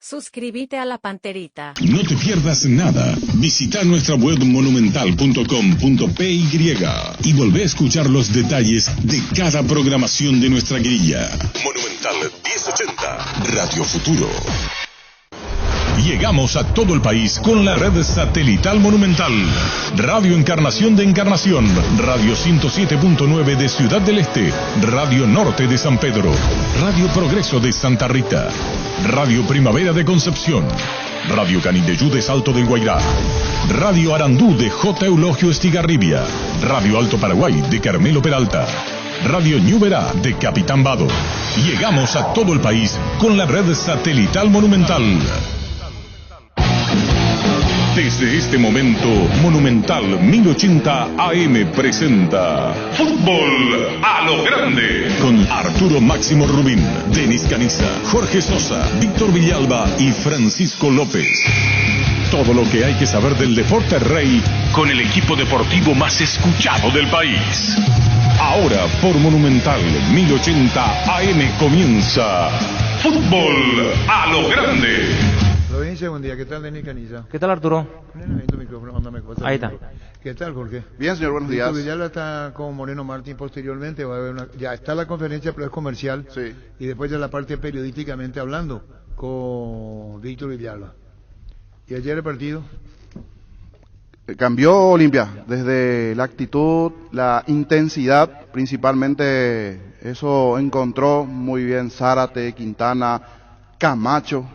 Suscríbete a La Panterita. No te pierdas nada. Visita nuestra web monumental.com.py y volvé a escuchar los detalles de cada programación de nuestra grilla. Monumental 1080, Radio Futuro. Llegamos a todo el país con la red satelital Monumental. Radio Encarnación de Encarnación, Radio 107.9 de Ciudad del Este, Radio Norte de San Pedro, Radio Progreso de Santa Rita, Radio Primavera de Concepción, Radio Canindeyú de Salto del Guairá, Radio Arandú de J. Eulogio Estigarribia, Radio Alto Paraguay de Carmelo Peralta, Radio Ñuberá de Capitán Vado. Llegamos a todo el país con la red satelital Monumental. Desde este momento, Monumental 1080 AM presenta Fútbol a lo Grande, con Arturo Máximo Rubín, Denis Caniza, Jorge Sosa, Víctor Villalba y Francisco López. Todo lo que hay que saber del deporte rey con el equipo deportivo más escuchado del país. Ahora por Monumental 1080 AM comienza Fútbol a lo Grande. Buen día, ¿qué tal, Denis Caniza? ¿Qué tal, Arturo? Ahí está. ¿Qué tal, Jorge? Bien, señor, buenos días. Villalba está con Moreno Martín posteriormente, va a haber ya está la conferencia, pero es comercial, sí. Y después ya la parte periodísticamente hablando con Víctor Villalba. ¿Y ayer el partido? Cambió Olimpia, desde la actitud, la intensidad, principalmente eso encontró muy bien Zárate, Quintana, Camacho.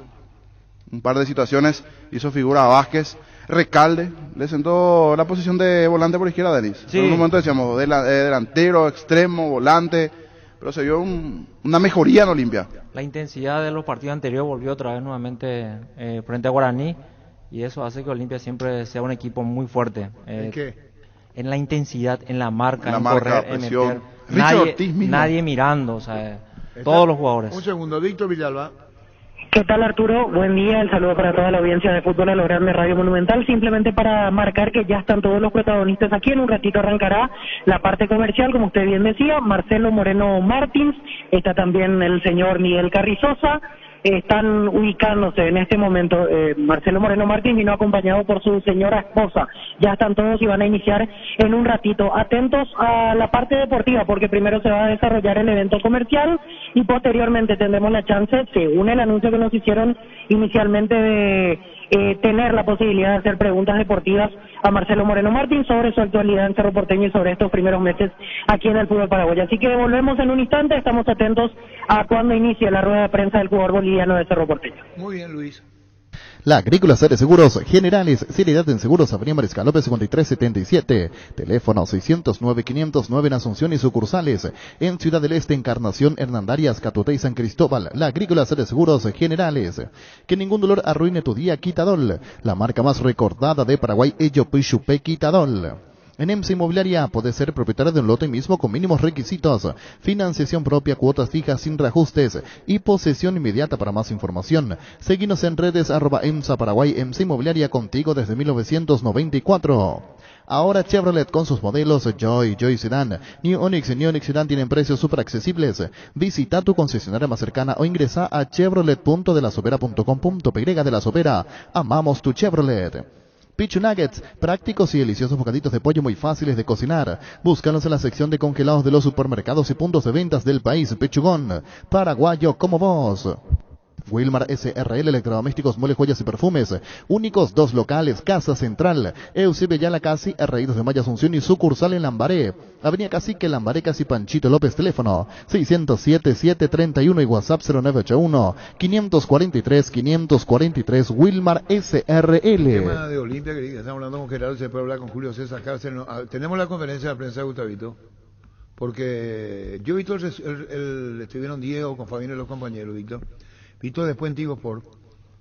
Un par de situaciones, hizo figura a Vázquez, Recalde, le sentó la posición de volante por izquierda, Denis. Sí. En un momento decíamos delantero, extremo, volante, pero se vio una mejoría en Olimpia. La intensidad de los partidos anteriores volvió otra vez nuevamente frente a Guaraní, y eso hace que Olimpia siempre sea un equipo muy fuerte. ¿En qué? En la intensidad, en la marca, En la en marca, correr, presión. en meter. Ortiz mismo. Nadie mirando, o sea, todos los jugadores. Un segundo, Víctor Villalba. ¿Qué tal, Arturo? Buen día, el saludo para toda la audiencia de Fútbol a lo Grande Radio Monumental, simplemente para marcar que ya están todos los protagonistas aquí. En un ratito arrancará la parte comercial, como usted bien decía, Marcelo Moreno Martins, está también el señor Miguel Carrizosa. Están ubicándose en este momento, Marcelo Moreno Martín vino acompañado por su señora esposa, ya están todos y van a iniciar en un ratito. Atentos a la parte deportiva, porque primero se va a desarrollar el evento comercial y posteriormente tendremos la chance, según el anuncio que nos hicieron inicialmente, de tener la posibilidad de hacer preguntas deportivas a Marcelo Moreno Martín sobre su actualidad en Cerro Porteño y sobre estos primeros meses aquí en el fútbol paraguayo. Así que volvemos en un instante, estamos atentos a cuando inicie la rueda de prensa del jugador boliviano de Cerro Porteño. Muy bien, Luis. La Agrícola Seres Seguros Generales, seriedad en seguros, Avenida Mariscal López 5377, teléfono 609-509 en Asunción y sucursales, en Ciudad del Este, Encarnación, Hernandarias, Catuté y San Cristóbal. La Agrícola Seres Seguros Generales, que ningún dolor arruine tu día. Quitadol, la marca más recordada de Paraguay, Ello Pichupe Quitadol. En EMSA Inmobiliaria puede ser propietario de un lote mismo con mínimos requisitos, financiación propia, cuotas fijas sin reajustes y posesión inmediata. Para más información, seguinos en redes @EMSA Paraguay. EMSA Inmobiliaria, contigo desde 1994. Ahora Chevrolet con sus modelos Joy Sedan, New Onix y New Onix Sedan tienen precios súper accesibles. Visita tu concesionaria más cercana o ingresa a chevrolet.delasopera.com.py. De La Sopera, amamos tu Chevrolet. Pichu Nuggets, prácticos y deliciosos bocaditos de pollo muy fáciles de cocinar. Búscanos en la sección de congelados de los supermercados y puntos de ventas del país. Pechugón, paraguayo como vos. Wilmar SRL, electrodomésticos, muebles, joyas y perfumes. Únicos 2 locales, Casa Central, Eusebio Yala Casi, Herreídos de Maya Asunción y sucursal en Lambaré. Avenida Cacique, Lambaré, Casi Panchito López, teléfono 607-731 y WhatsApp 0981-543-543, Wilmar SRL. El tema de Olimpia, que estamos hablando con Gerardo, se puede hablar con Julio César Cárcel. Tenemos la conferencia de prensa de Gustavito, porque yo he visto estuvieron Diego con Fabián y los compañeros, Víctor. Visto después en Tigo Sport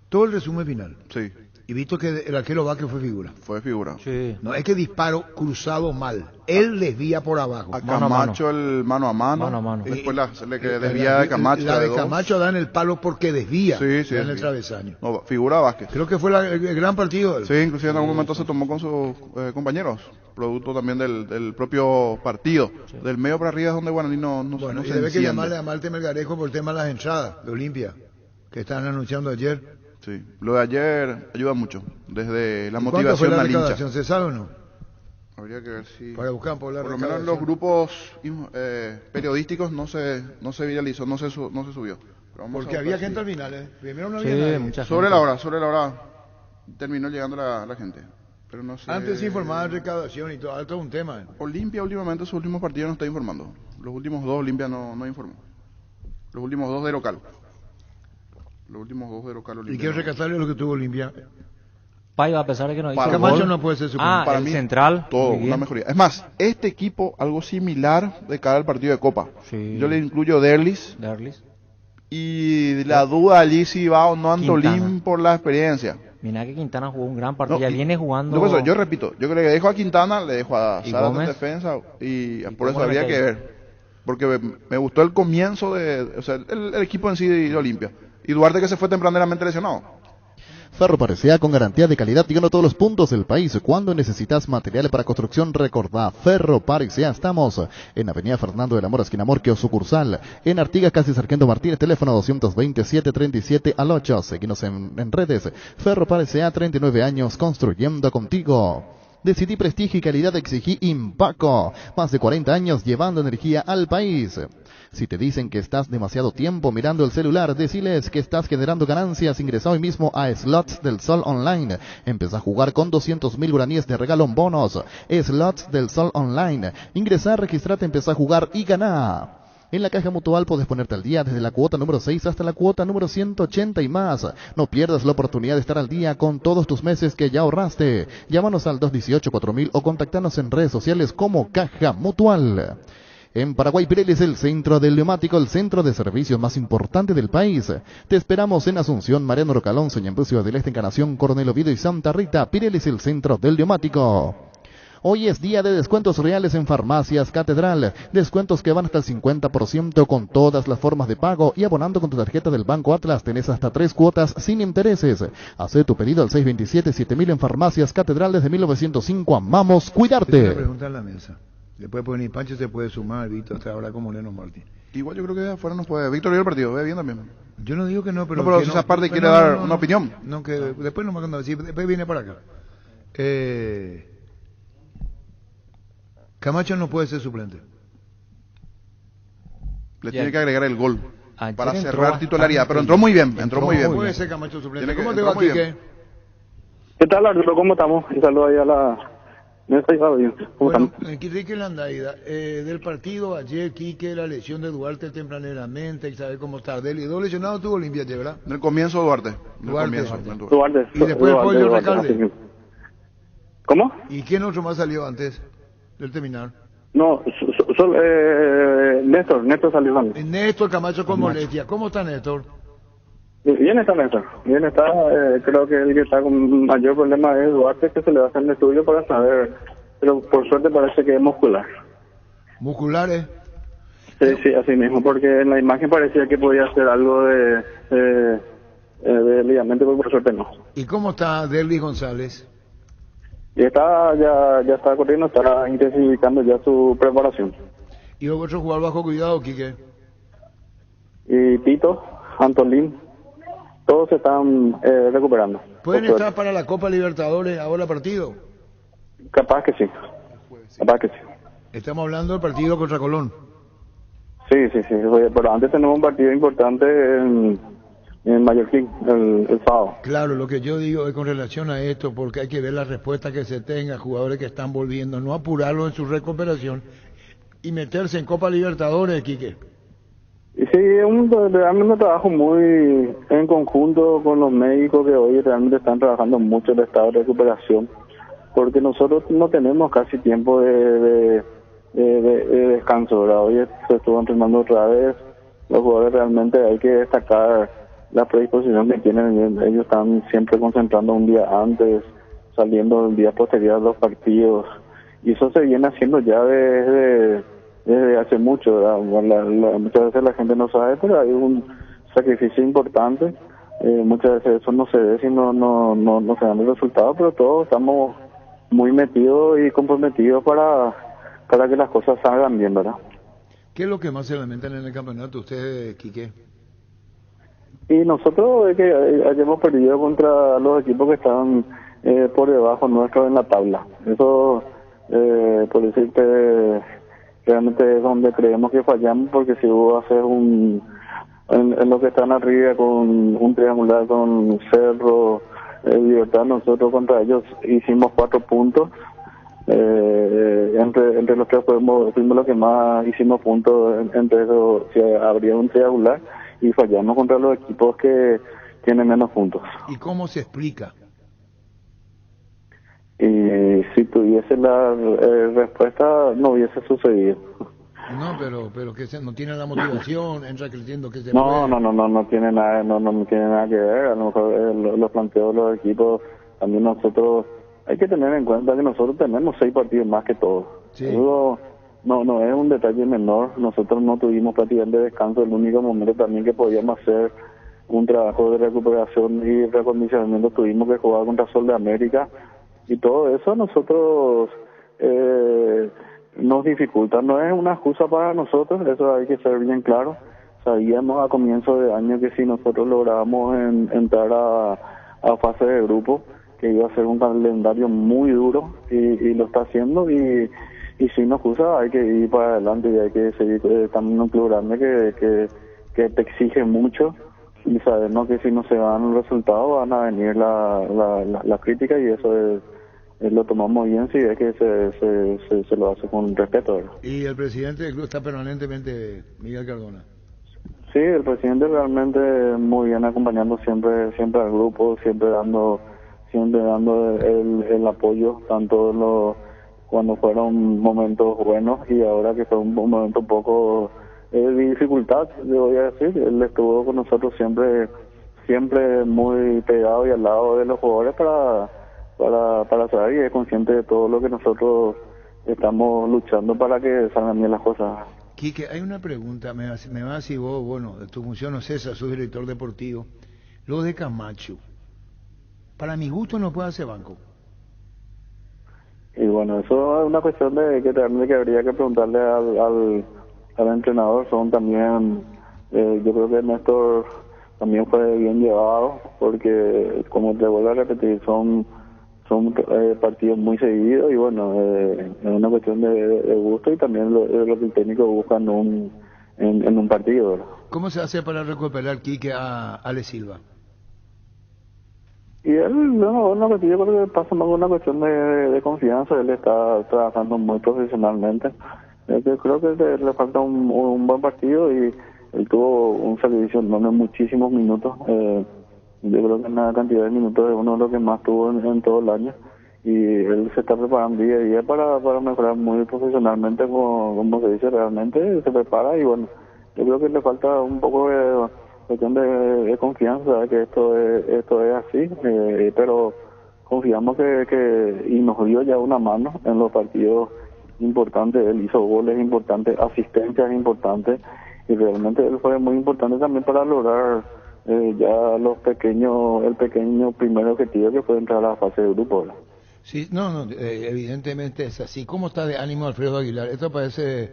todo el resumen final. Sí. Y visto que el arquero Vázquez fue figura. Fue figura. Sí. No es que disparo cruzado mal. Él desvía por abajo. A Camacho el mano a mano. Mano a mano. Después le desvía de Camacho. La de Camacho da en el palo porque desvía. Sí, en el travesaño. No, figura Vázquez. Creo que fue el gran partido. Sí, inclusive en algún momento se tomó con sus compañeros. Producto también del propio partido. Sí. Del medio para arriba es donde Guaraní no bueno, no y se debe enciende. que llamarle a Malte Melgarejo por el tema de las entradas de Olimpia, que están anunciando ayer. Sí, lo de ayer ayuda mucho, desde la ¿Cuánto fue motivación la al hincha. recaudación? ¿Se sabe o no? Habría que ver si... Para buscar por la Por lo menos en recaudación. los grupos periodísticos no se viralizó, no se subió. Pero vamos Porque a había buscar gente si- al final, ¿eh? Primero no Sí, había nadie. mucha Sobre gente. la hora terminó llegando la gente. Pero no sé... Antes se informaba de recaudación y todo, ahora todo un tema. Olimpia últimamente su último partido no está informando. Los últimos dos Olimpia no informó. Los últimos dos de local. ¿Y qué rescatarle lo que tuvo Olimpia? Paiva, a pesar de que no hizo Para Camacho gol. no puede ser suplente. Ah, Para el mí, central. Todo, muy una bien. mejoría. Es más, este equipo, algo similar de cara al partido de Copa. Sí. Yo le incluyo Derlis Derlis. y la duda allí si va o no Antolín Quintana. por la experiencia. Mira que Quintana jugó un gran partido. No, Ya y- viene jugando. No, por eso, yo repito, yo creo que le dejo a Quintana, le dejo a ¿Y Zárate en Gómez? defensa y por cómo eso le habría mete que ahí? ver. Porque me gustó el comienzo o sea, el equipo en sí de Olimpia. Y Duarte que se fue tempraneramente lesionado. Ferro Parecea con garantía de calidad y gana todos los puntos del país. Cuando necesitas material para construcción, recordá Ferro Parecea. Estamos en Avenida Fernando de la Mora, esquina Morquio, sucursal. En Artigas, casi Sargento Martínez, teléfono 227-37 al 8. Seguinos en redes. Ferro Parecea, 39 años construyendo contigo. Decidí prestigio y calidad, exigí Impaco. Más de 40 años llevando energía al país. Si te dicen que estás demasiado tiempo mirando el celular, deciles que estás generando ganancias. Ingresa hoy mismo a Slots del Sol Online. Empezá a jugar con 200.000 guaraníes de regalo en bonos. Slots del Sol Online. Ingresá, registrate, empezá a jugar y ganá. En la Caja Mutual podés ponerte al día desde la cuota número 6 hasta la cuota número 180 y más. No pierdas la oportunidad de estar al día con todos tus meses que ya ahorraste. Llámanos al 218-4000 o contactanos en redes sociales como Caja Mutual. En Paraguay, Pirelli es el centro del neumático, el centro de servicios más importante del país. Te esperamos en Asunción, Mariano Rocalón, Ñemby, Ciudad del Este, Encarnación, Coronel Oviedo y Santa Rita. Pirelli es el centro del neumático. Hoy es día de descuentos reales en Farmacias Catedral. Descuentos que van hasta el 50% con todas las formas de pago y abonando con tu tarjeta del Banco Atlas. Tenés hasta 3 cuotas sin intereses. Hacé tu pedido al 627-7000 en Farmacias Catedral desde 1905. Amamos Una cuidarte. pregunta en la mesa. Después puede venir Pancho, se puede sumar, Víctor, hasta ahora como Moreno Martín. Igual yo creo que de afuera nos puede. Víctor vio el partido, ve bien también. Yo no digo que no, pero... No, pero que si esa parte pero quiere dar una opinión. No, que después no me acuerdo, sí, después viene para acá. Camacho no puede ser suplente. Le Ya. tiene que agregar el gol Ayer para entró cerrar bastante titularidad, pero bien. entró muy bien, entró Entró muy bien. muy Puede bien. ser Camacho suplente. Tiene que- ¿Cómo te entró va, muy Quique? bien. ¿Qué tal, Arturo? ¿Cómo estamos? Un saludo ahí a la mesa y a la audiencia. ¿Cómo Bueno, están? Enrique Landaida, del partido ayer, Quique, la lesión de Duarte tempraneramente, y saber cómo está Deli. Dos lesionados tuvo Olimpia, ¿verdad? En el comienzo Duarte. En el Duarte. comienzo, Duarte. entró. Duarte. Y después el pollo Recalde. así mismo. ¿Cómo? ¿Y quién otro más salió antes del terminar? No, Néstor salió también. Néstor Camacho con molestia. ¿Cómo está Néstor? Bien está Néstor, bien está. Creo que el que está con mayor problema es Duarte, que se le va a hacer el estudio para saber, pero por suerte parece que es muscular. Musculares. Sí, así mismo, porque en la imagen parecía que podía ser algo de ligamento, pero por suerte no. ¿Y cómo está Derlis González? Y ya está corriendo, está intensificando ya su preparación. ¿Y otro jugar bajo cuidado, Quique? Y Tito, Antolín, todos se están recuperando. ¿Pueden Por suerte. estar para la Copa Libertadores ahora partido? Capaz que sí. Capaz que sí. Estamos hablando del partido contra Colón. Sí. Oye, pero antes tenemos un partido importante en Mallorquín, el sábado. Claro, lo que yo digo es con relación a esto, porque hay que ver la respuesta que se tenga, jugadores que están volviendo, no apurarlo en su recuperación y meterse en Copa Libertadores, Quique. Y sí, realmente un trabajo muy en conjunto con los médicos que hoy realmente están trabajando mucho el estado de recuperación, porque nosotros no tenemos casi tiempo de descanso, ¿verdad? Hoy se estuvo entrenando otra vez, los jugadores realmente hay que destacar la predisposición que tienen, ellos están siempre concentrando un día antes, saliendo el día posterior a los partidos, y eso se viene haciendo ya desde hace mucho, ¿verdad? Muchas veces la gente no sabe, pero hay un sacrificio importante, muchas veces eso no se ve si no se dan los resultados, pero todos estamos muy metidos y comprometidos para que las cosas salgan bien, ¿verdad? ¿Qué es lo que más se lamentan en el campeonato ustedes, Quique? Y nosotros es que hayamos perdido contra los equipos que estaban por debajo nuestro en la tabla. Eso, por decirte, realmente es donde creemos que fallamos, porque si hubo hacer en lo que están arriba con un triangular con Cerro, Libertad, nosotros contra ellos hicimos 4 puntos. Entre los que fuimos los que más hicimos puntos, entre eso se abrió un triangular y fallamos contra los equipos que tienen menos puntos. ¿Y cómo se explica? Y si tuviese la respuesta, no hubiese sucedido. No, pero que no tiene la motivación, entra creciendo que se No tiene nada, no tiene nada que ver. A lo mejor los planteos de los equipos, también nosotros, hay que tener en cuenta que nosotros tenemos 6 partidos más que todos. Sí. Eso no es un detalle menor. Nosotros no tuvimos prácticamente descanso. El único momento también que podíamos hacer un trabajo de recuperación y recondicionamiento, tuvimos que jugar contra Sol de América, y todo eso nosotros nos dificulta. No es una excusa para nosotros, eso hay que ser bien claro. Sabíamos a comienzo de año que si nosotros lográbamos entrar a fase de grupo, que iba a ser un calendario muy duro, y lo está haciendo, y si nos excusa hay que ir para adelante, y hay que seguir. También un club grande que te exige mucho, y sabemos que si no se dan los resultados van a venir la crítica, y eso lo tomamos bien, si es que se lo hace con respeto, ¿verdad? Y el presidente del club está permanentemente, Miguel Cardona. Sí, el presidente realmente muy bien, acompañando siempre al grupo, siempre dando el apoyo, tanto cuando fueron momentos buenos y ahora que fue un momento un poco de dificultad, le voy a decir. Él estuvo con nosotros siempre muy pegado y al lado de los jugadores para saber, y es consciente de todo lo que nosotros estamos luchando para que salgan bien las cosas. Quique, hay una pregunta, me va a decir vos, bueno, tu función no es esa, sos director deportivo. Lo de Camacho, para mi gusto no puede hacer banco. Y bueno, eso es una cuestión de que realmente que habría que preguntarle al entrenador. Son también, yo creo que Néstor también fue bien llevado, porque como te vuelvo a repetir, son partidos muy seguidos, y bueno, es una cuestión de gusto, y también lo que el técnico busca en un partido, ¿verdad? ¿Cómo se hace para recuperar, Quique, a Ale Silva? Y él, yo creo que pasa más una cuestión de confianza. Él está trabajando muy profesionalmente. Yo creo que le falta un buen partido, y él tuvo un servicio no muchísimos minutos. Yo creo que en la cantidad de minutos es uno de los que más tuvo en todo el año, y él se está preparando día a día para mejorar muy profesionalmente, como se dice, realmente se prepara, y bueno, yo creo que le falta un poco de cuestión de confianza, que esto es así, pero confiamos que y nos dio ya una mano en los partidos importantes. Él hizo goles importantes, asistencias importantes, y realmente él fue muy importante también para lograr ya el pequeño primer objetivo, que fue entrar a la fase de grupo, ¿verdad? Sí, evidentemente es así. ¿Cómo está de ánimo Alfredo Aguilar? Esto parece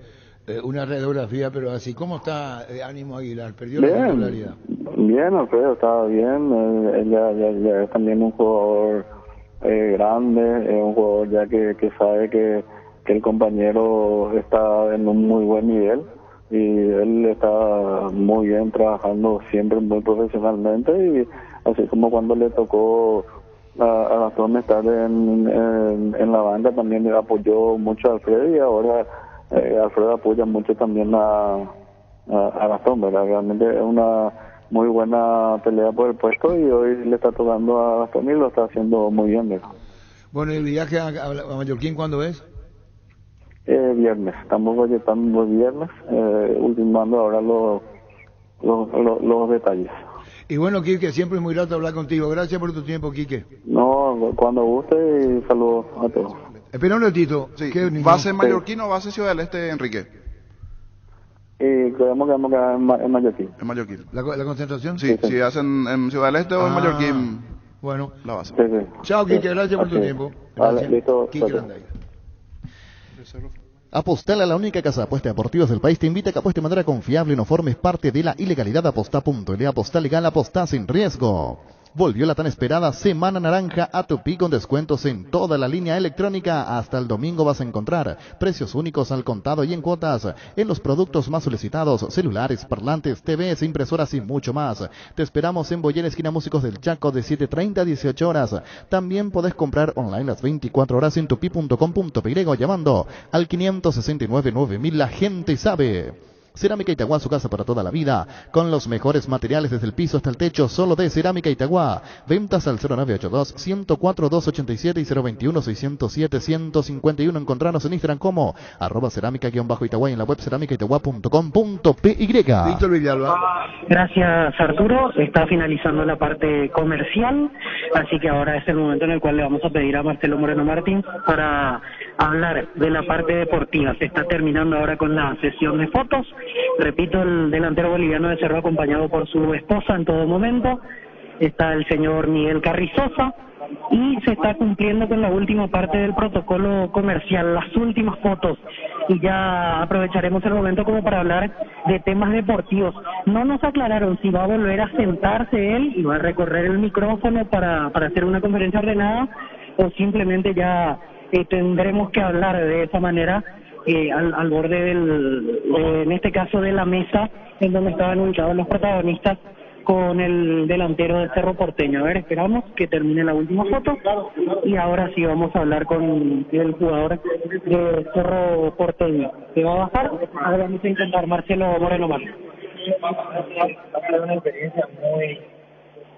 una radiografía, pero así, ¿cómo está de ánimo Aguilar? ¿Perdió la titularidad? Bien, Alfredo está bien. Él ya es también un jugador grande, es un jugador ya que sabe que el compañero está en un muy buen nivel, y él está muy bien trabajando siempre muy profesionalmente, y así como cuando le tocó a Gastón estar en la banca, también le apoyó mucho a Alfredo, y ahora Alfredo apoya mucho también a Gastón, ¿verdad? Realmente es una muy buena pelea por el puesto, y hoy le está tocando a Gastón y lo está haciendo muy bien, ¿verdad? Bueno, ¿el viaje a Mallorquín cuándo es? Viernes, estamos proyectando viernes, ultimando ahora los detalles. Y bueno, Quique, siempre es muy grato hablar contigo. Gracias por tu tiempo, Quique. No, cuando guste, y saludos a todos. Espera un ratito. Sí. ¿Base en Mallorquín o base Ciudad del Este, Enrique? Creemos que vamos a quedar en Mallorquín. En Mallorquín. ¿La concentración? Sí, si hacen en Ciudad del Este o en Mallorquín. Bueno. La base. Chao, Quique, gracias por tu tiempo. Gracias. Vale, listo. Quique Landay. Apostal, a la única casa de apuestas deportivas del país, te invita a que apueste de manera confiable y no formes parte de la ilegalidad. Apostá.le, apostar legal, apostá sin riesgo. Volvió la tan esperada Semana Naranja a Tupi con descuentos en toda la línea electrónica. Hasta el domingo vas a encontrar precios únicos al contado y en cuotas en los productos más solicitados: celulares, parlantes, TVs, impresoras y mucho más. Te esperamos en Boyer, esquina Músicos del Chaco, de 7:30 a 18 horas. También podés comprar online las 24 horas en tupi.com.py llamando al 569-9000. La gente sabe. Cerámica Itagua, su casa para toda la vida, con los mejores materiales desde el piso hasta el techo, solo de Cerámica Itagua. Ventas al 0982-104-287 y 021-607-151. Encontrarnos en Instagram como @cerámica_Itagua y en la web cerámicaitagua.com.py. Víctor Villalba. Gracias, Arturo. Está finalizando la parte comercial, así que ahora es el momento en el cual le vamos a pedir a Marcelo Moreno Martín para hablar de la parte deportiva. Se está terminando ahora con la sesión de fotos. Repito, el delantero boliviano de Cerro, acompañado por su esposa en todo momento. Está el señor Miguel Carrizosa y se está cumpliendo con la última parte del protocolo comercial, las últimas fotos, y ya aprovecharemos el momento como para hablar de temas deportivos. No nos aclararon si va a volver a sentarse él y va a recorrer el micrófono para hacer una conferencia ordenada, o simplemente ya tendremos que hablar de esa manera al borde en este caso de la mesa en donde estaban ubicados los protagonistas, con el delantero de Cerro Porteño. A ver, esperamos que termine la última foto y ahora sí vamos a hablar con el jugador de Cerro Porteño. ¿Se va a bajar? Ahora vamos a intentar. Marcelo Moreno Martín. Ha sido una experiencia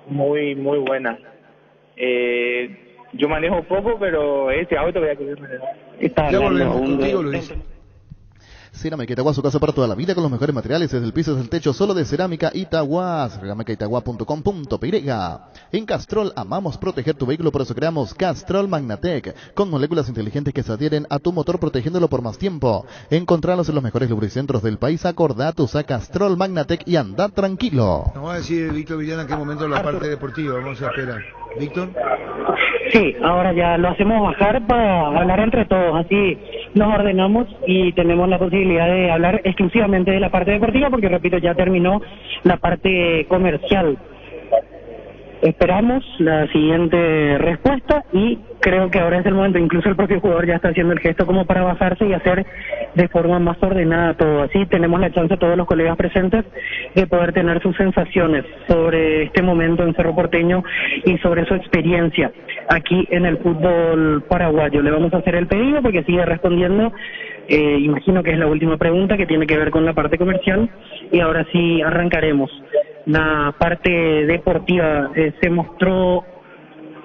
muy buena. Yo manejo poco, pero este auto voy a querer manejar. Ya volvemos contigo, Luis. Cerámica Itagua, su casa para toda la vida, con los mejores materiales desde el piso hasta el techo, solo de Cerámica Itagua. Cerámicaitagua.com.py. En Castrol amamos proteger tu vehículo, por eso creamos Castrol Magnatec, con moléculas inteligentes que se adhieren a tu motor protegiéndolo por más tiempo. Encontralos en los mejores lubricentros del país. Acordate, usa Castrol Magnatec y anda tranquilo. Nos va a decir Víctor Villana en qué momento la parte deportiva. Vamos a esperar. Víctor. Sí, ahora ya lo hacemos bajar para hablar entre todos, así nos ordenamos y tenemos la posibilidad de hablar exclusivamente de la parte deportiva, porque repito, ya terminó la parte comercial. Esperamos la siguiente respuesta y creo que ahora es el momento. Incluso el propio jugador ya está haciendo el gesto como para bajarse y hacer de forma más ordenada todo. Así tenemos la chance, todos los colegas presentes, de poder tener sus sensaciones sobre este momento en Cerro Porteño y sobre su experiencia aquí en el fútbol paraguayo. Le vamos a hacer el pedido porque sigue respondiendo. Imagino que es la última pregunta, que tiene que ver con la parte comercial, y ahora sí arrancaremos. La parte deportiva se mostró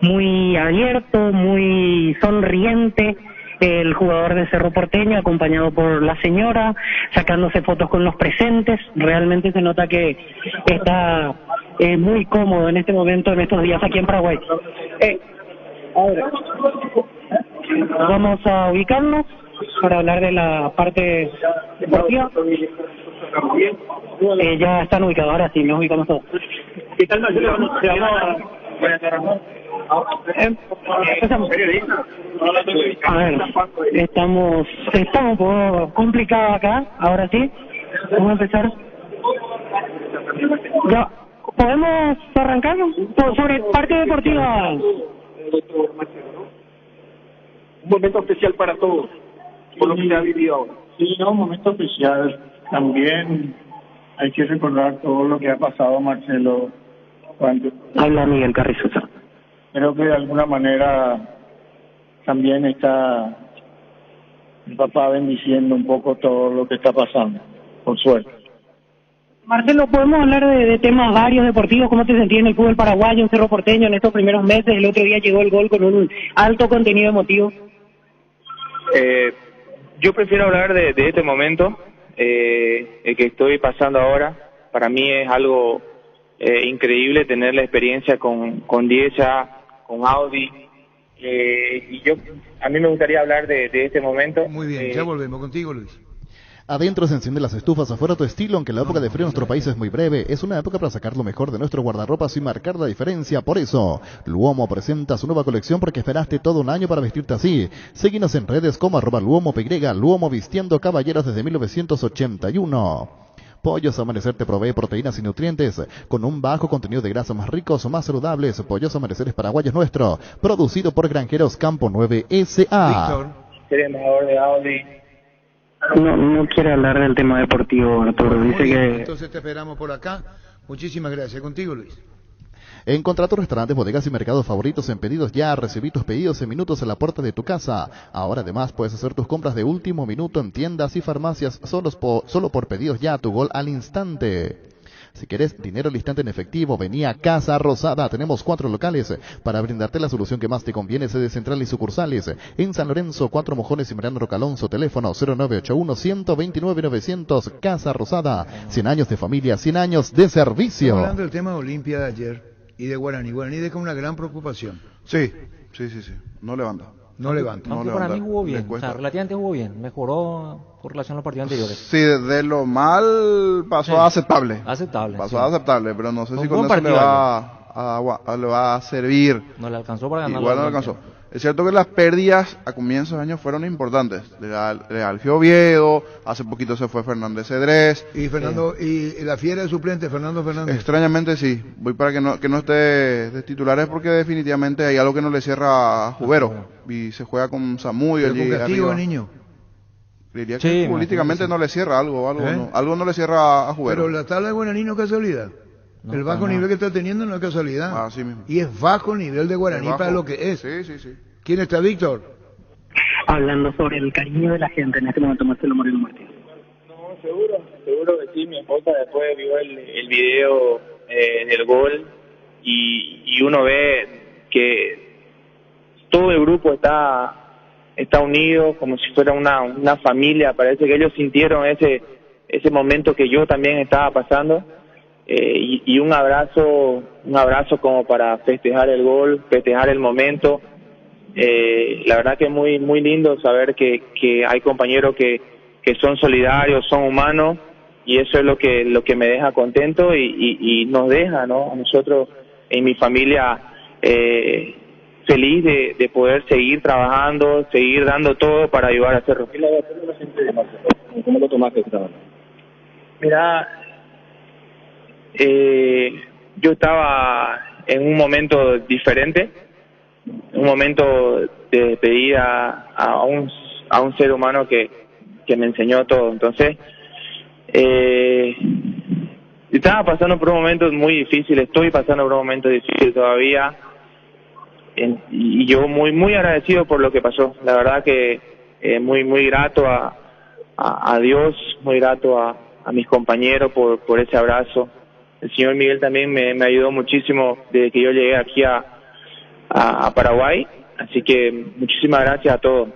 muy abierto, muy sonriente el jugador de Cerro Porteño, acompañado por la señora, sacándose fotos con los presentes. Realmente se nota que está muy cómodo en este momento, en estos días aquí en Paraguay. Ahora vamos a ubicarnos para hablar de la parte deportiva. Ya están ubicados, ahora sí, nos ubicamos todos. ¿Qué tal, Marcelo? Empezamos. A ver, estamos un poco complicados acá, ahora sí. Vamos a empezar. Ya, ¿podemos arrancar sobre parte deportiva? Un momento especial para todos, por lo que se ha vivido ahora. Sí, no, un momento especial. También hay que recordar todo lo que ha pasado, Marcelo. Cuando habla Miguel Carrizosa. Creo que de alguna manera también está el papá bendiciendo un poco todo lo que está pasando, por suerte. Marcelo, ¿podemos hablar de temas varios deportivos? ¿Cómo te sentías en el fútbol paraguayo, en Cerro Porteño, en estos primeros meses? El otro día llegó el gol con un alto contenido emotivo. Yo prefiero hablar de este momento que estoy pasando ahora. Para mí es algo increíble tener la experiencia con Dieza, con Audi, y a mí me gustaría hablar de este momento. Muy bien, ya volvemos contigo, Luis. Adentro se encienden las estufas, afuera tu estilo, aunque la época de frío en nuestro país es muy breve. Es una época para sacar lo mejor de nuestro guardarropas y marcar la diferencia. Por eso, Luomo presenta su nueva colección porque esperaste todo un año para vestirte así. Síguenos en redes como @LuomoPY, Luomo vistiendo caballeros desde 1981. Pollos Amanecer te provee proteínas y nutrientes con un bajo contenido de grasa, más ricos o más saludables. Pollos Amaneceres Paraguayos nuestro, producido por Granjeros Campo 9 S.A. Víctor. Embajador de Audi. No quiere hablar del tema deportivo, Arturo. Muy Dice bien, que entonces te esperamos por acá. Muchísimas gracias. Contigo, Luis. Encontrá tus restaurantes, bodegas y mercados favoritos en Pedidos Ya. Recibí tus pedidos en minutos en la puerta de tu casa. Ahora además puedes hacer tus compras de último minuto en tiendas y farmacias solo por Pedidos Ya, tu gol al instante. Si querés dinero al instante en efectivo, vení a Casa Rosada. Tenemos 4 locales para brindarte la solución que más te conviene. Sede central y sucursales en San Lorenzo, 4 Mojones y Mariano Rocalonso. Teléfono 0981-129-900. Casa Rosada. 100 años de familia, 100 años de servicio. Estamos hablando del tema de Olimpia de ayer y de Guaraní. Guaraní deja una gran preocupación. Sí. No levanta. No levanta. Aunque para mí jugó bien, o sea, relativamente jugó bien, mejoró con relación a los partidos anteriores. Sí, de lo mal pasó a aceptable. Pasó a aceptable, pero no sé si con eso le va a servir. No le alcanzó para ganar. Igual no le alcanzó. Es cierto que las pérdidas a comienzos de año fueron importantes. Leal Oviedo, hace poquito se fue Fernández Cedrés. Y Fernando, y la fiera de suplente, Fernando Fernández. Extrañamente sí. Voy para que no esté de titulares porque definitivamente hay algo que no le cierra a Jubero. Y se juega con Samudio allí con castigo, arriba. niño. Diría que políticamente no le cierra algo no le cierra a Jubero. Pero la tabla de Guaraní no es casualidad. El bajo nivel que está teniendo no es casualidad. Así mismo. Y es bajo nivel de Guaraní para lo que es. Sí. ¿Quién está, Víctor? hablando sobre el cariño de la gente en este momento, Marcelo Moreno Martínez. No, seguro que sí. Mi esposa después vio el video del gol y uno ve que todo el grupo está unido como si fuera una familia. Parece que ellos sintieron ese momento que yo también estaba pasando, y un abrazo como para festejar el gol, festejar el momento. La verdad que es muy muy lindo saber que hay compañeros que son solidarios, son humanos, y eso es lo que me deja contento y nos deja, ¿no?, a nosotros en mi familia feliz de poder seguir trabajando, seguir dando todo para ayudar a Cerro. ¿Cómo lo tomaste? Mira, yo estaba en un momento diferente, un momento de despedida a un ser humano que me enseñó todo. Entonces, estaba pasando por un momento muy difícil, estoy pasando por un momento difícil todavía, y yo muy muy agradecido por lo que pasó. La verdad que muy muy grato a Dios, muy grato a mis compañeros por ese abrazo. El señor Miguel también me ayudó muchísimo desde que yo llegué aquí a Paraguay, así que muchísimas gracias a todos.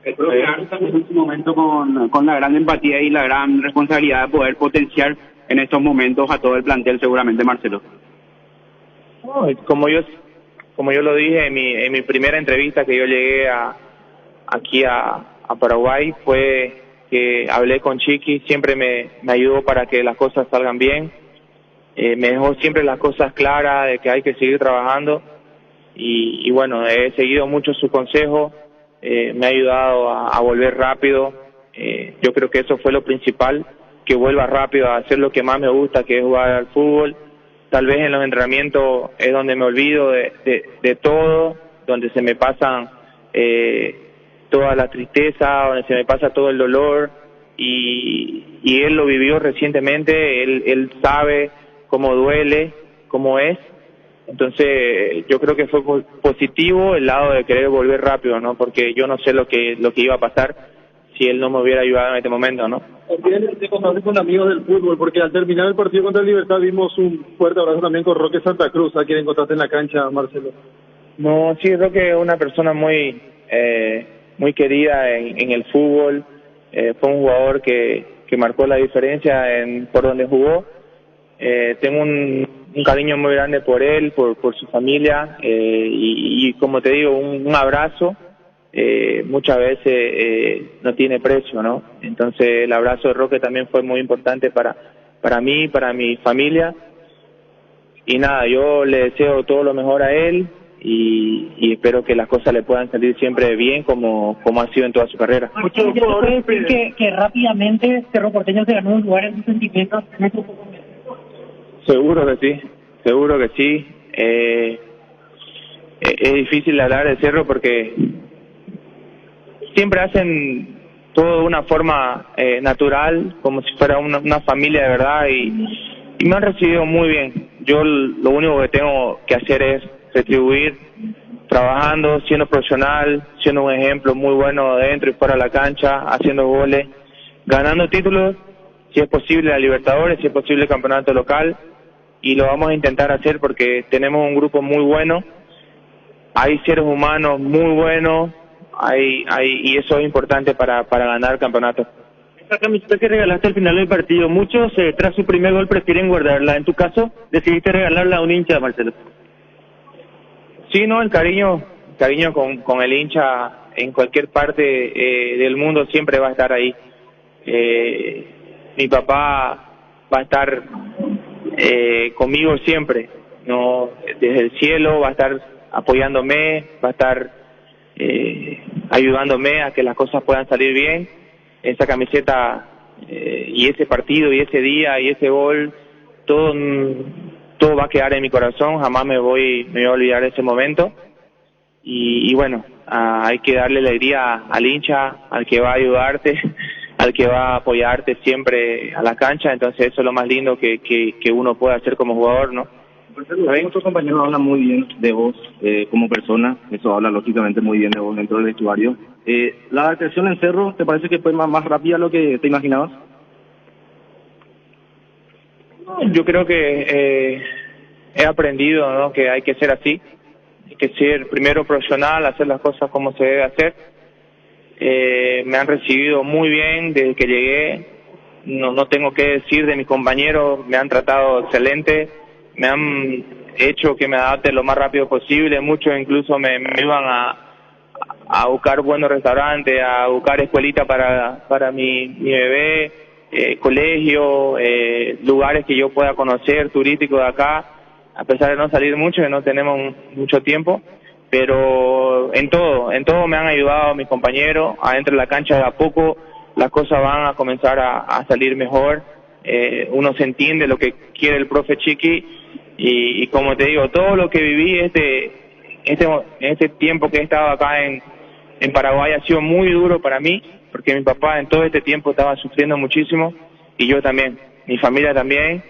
Espero quedarse también en este momento con la gran empatía y la gran responsabilidad de poder potenciar en estos momentos a todo el plantel, seguramente, Marcelo. No, como yo lo dije en mi primera entrevista que yo llegué aquí a Paraguay, fue que hablé con Chiqui, siempre me ayudó para que las cosas salgan bien, me dejó siempre las cosas claras de que hay que seguir trabajando, y bueno, he seguido mucho su consejo, me ha ayudado a volver rápido. Yo creo que eso fue lo principal, que vuelva rápido a hacer lo que más me gusta, que es jugar al fútbol. Tal vez en los entrenamientos es donde me olvido de todo, donde se me pasan toda la tristeza, donde se me pasa todo el dolor, y él lo vivió recientemente, él sabe cómo duele, cómo es. Entonces yo creo que fue positivo el lado de querer volver rápido, ¿no? Porque yo no sé lo que iba a pasar si él no me hubiera ayudado en este momento, ¿no? También te contaste con amigos del fútbol, porque al terminar el partido contra el Libertad vimos un fuerte abrazo también con Roque Santa Cruz, a quien encontraste en la cancha, Marcelo. No, sí, Roque es una persona muy querida en el fútbol, fue un jugador que marcó la diferencia por donde jugó. Tengo un cariño muy grande por él, por su familia, y como te digo, un abrazo muchas veces no tiene precio, ¿no? Entonces el abrazo de Roque también fue muy importante para mí, para mi familia. Y nada, yo le deseo todo lo mejor a él y espero que las cosas le puedan salir siempre bien como ha sido en toda su carrera. Muchos jugadores decir que rápidamente Cerro Porteño se ganó un lugar en sus sentimientos en estos pocos meses. Seguro que sí. Es difícil hablar de Cerro porque siempre hacen todo de una forma natural, como si fuera una familia de verdad y me han recibido muy bien. Yo lo único que tengo que hacer es retribuir, trabajando, siendo profesional, siendo un ejemplo muy bueno dentro y fuera de la cancha, haciendo goles, ganando títulos, si es posible la Libertadores, si es posible el campeonato local, y lo vamos a intentar hacer porque tenemos un grupo muy bueno, hay seres humanos muy buenos, y eso es importante para ganar el campeonato. Esa camiseta que regalaste al final del partido, muchos tras su primer gol prefieren guardarla. En tu caso, decidiste regalarla a un hincha, Marcelo. Sí, no, el cariño con el hincha en cualquier parte del mundo siempre va a estar ahí. Mi papá va a estar conmigo siempre, no, desde el cielo va a estar apoyándome, va a estar ayudándome a que las cosas puedan salir bien. Esa camiseta y ese partido y ese día y ese gol, todo va a quedar en mi corazón, jamás me voy a olvidar de ese momento. Y bueno, hay que darle alegría al hincha, al que va a ayudarte, al que va a apoyarte siempre a la cancha. Entonces eso es lo más lindo que uno puede hacer como jugador, ¿no? Muchos compañeros hablan muy bien de vos como persona, eso habla lógicamente muy bien de vos dentro del vestuario. ¿La adaptación en Cerro te parece que fue más rápida de lo que te imaginabas? Yo creo que he aprendido, ¿no?, que hay que ser así, hay que ser primero profesional, hacer las cosas como se debe hacer. Me han recibido muy bien desde que llegué, no tengo que decir de mis compañeros, me han tratado excelente, me han hecho que me adapte lo más rápido posible, muchos incluso me iban a buscar buenos restaurantes, a buscar escuelita para mi bebé, colegio, lugares que yo pueda conocer, turísticos de acá, a pesar de no salir mucho, que no tenemos mucho tiempo, pero en todo me han ayudado mis compañeros, adentro de la cancha de a poco las cosas van a comenzar a salir mejor, uno se entiende lo que quiere el profe Chiqui, y como te digo, todo lo que viví este tiempo que he estado acá en Paraguay ha sido muy duro para mí, porque mi papá en todo este tiempo estaba sufriendo muchísimo, y yo también, mi familia también,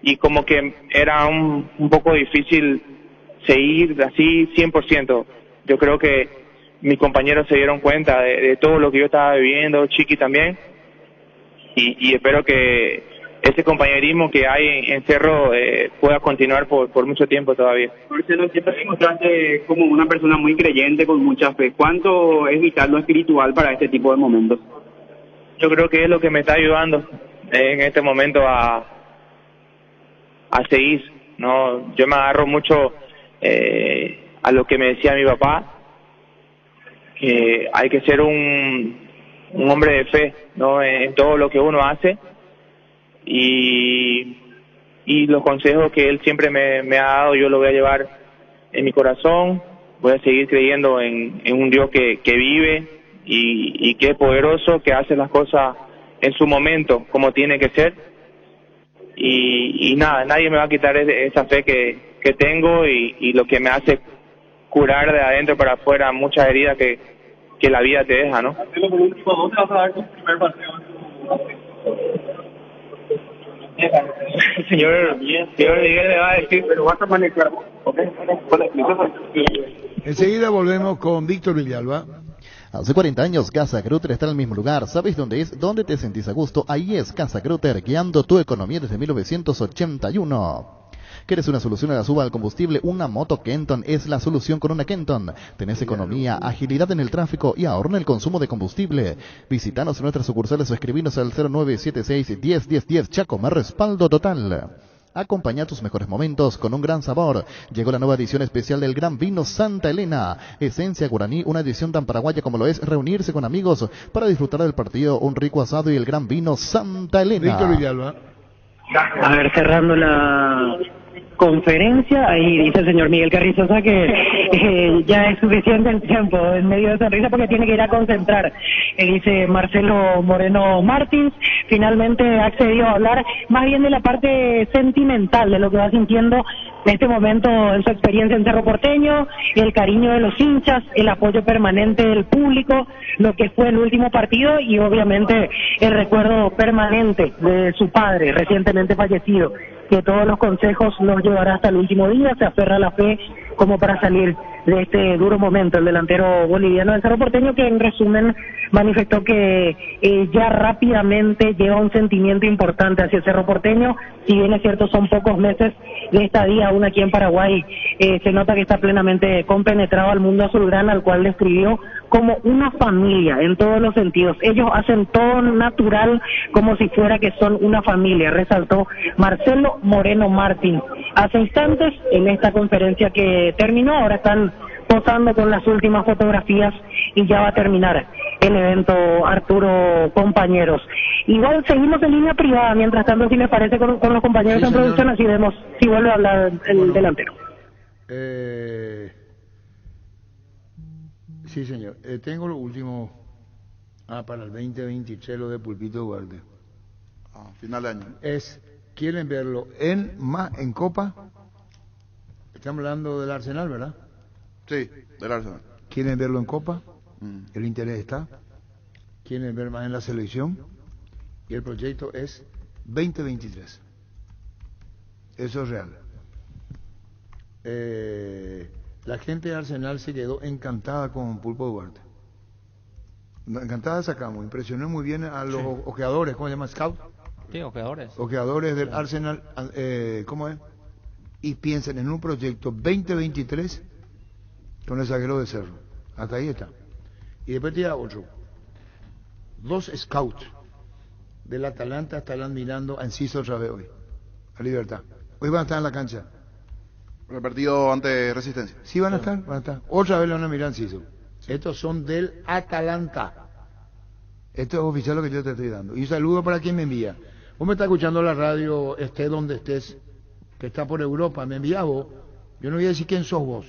y como que era un poco difícil seguir así 100%. Yo creo que mis compañeros se dieron cuenta de todo lo que yo estaba viviendo, Chiqui también, y espero que ese compañerismo que hay en Cerro pueda continuar por mucho tiempo todavía. Marcelo, siempre te mostraste como una persona muy creyente, con mucha fe. ¿Cuánto es vital lo espiritual para este tipo de momentos? Yo creo que es lo que me está ayudando en este momento a seguir, ¿no? Yo me agarro mucho a lo que me decía mi papá, que hay que ser un hombre de fe, ¿no?, en todo lo que uno hace. Y los consejos que él siempre me ha dado, yo lo voy a llevar en mi corazón. Voy a seguir creyendo en un Dios que vive y que es poderoso, que hace las cosas en su momento como tiene que ser. Y nada, nadie me va a quitar esa fe que tengo y lo que me hace curar de adentro para afuera muchas heridas que la vida te deja, ¿no? Por último, ¿dónde vas a dar tu primer paseo? Señor Miguel le va a decir, pero vas a manejar. Enseguida volvemos con Víctor Villalba. Hace 40 años Casa Grutter está en el mismo lugar. ¿Sabes dónde es? ¿Dónde te sentís a gusto? Ahí es Casa Grutter, guiando tu economía desde 1981. ¿Quieres una solución a la suba del combustible? Una moto Kenton es la solución con una Kenton. Tenés economía, agilidad en el tráfico y ahorro en el consumo de combustible. Visítanos en nuestras sucursales o escribinos al 0976 10 10 10. Chaco, más respaldo total. Acompaña tus mejores momentos con un gran sabor. Llegó la nueva edición especial del Gran Vino Santa Elena. Esencia guaraní, una edición tan paraguaya como lo es reunirse con amigos para disfrutar del partido, un rico asado y el Gran Vino Santa Elena. Víctor Villalba. A ver, cerrando la conferencia, ahí dice el señor Miguel Carrizosa que ya es suficiente el tiempo en medio de sonrisa porque tiene que ir a concentrar. Dice Marcelo Moreno Martins, finalmente ha accedido a hablar más bien de la parte sentimental de lo que va sintiendo en este momento en su experiencia en Cerro Porteño, el cariño de los hinchas, el apoyo permanente del público, lo que fue el último partido y obviamente el recuerdo permanente de su padre recientemente fallecido, que todos los consejos los llevará hasta el último día, se aferra a la fe como para salir de este duro momento. El delantero boliviano del Cerro Porteño, que en resumen manifestó que ya rápidamente lleva un sentimiento importante hacia el Cerro Porteño, si bien es cierto son pocos meses de estadía aún aquí en Paraguay, se nota que está plenamente compenetrado al mundo azulgrana, al cual describió como una familia en todos los sentidos. Ellos hacen todo natural como si fuera que son una familia, resaltó Marcelo Moreno Martín. Hace instantes, en esta conferencia que terminó, ahora están posando con las últimas fotografías y ya va a terminar el evento, Arturo, compañeros. Igual seguimos en línea privada, mientras tanto, si les parece, con los compañeros en producción, así vemos si vuelve a hablar el delantero. Sí, señor. Tengo lo último para el 2023, lo de Pulpito Duarte. Final de año. ¿Quieren verlo en Copa? Estamos hablando del Arsenal, ¿verdad? Sí, del Arsenal. ¿Quieren verlo en Copa? El interés está. ¿Quieren ver más en la selección? Y el proyecto es 2023. Eso es real. La gente de Arsenal se quedó encantada con Pulpo Duarte. Encantada sacamos, impresionó muy bien a los ojeadores, ¿cómo se llama? ¿Scout? Sí, ojeadores. Ojeadores del Arsenal, ¿cómo es? Y piensen en un proyecto 2023 con el zaguero de Cerro. Hasta ahí está. Y después tira otro. 2 scouts del Atalanta estarán mirando a Enciso otra vez hoy, a Libertad. Hoy van a estar en la cancha. El partido ante Resistencia. Sí, van a estar. Otra vez le van a mirar a Enciso. Estos son del Atalanta. Esto es oficial lo que yo te estoy dando. Y un saludo para quien me envía. Vos me estás escuchando la radio, estés donde estés, que está por Europa, me envía vos. Yo no voy a decir quién sos vos,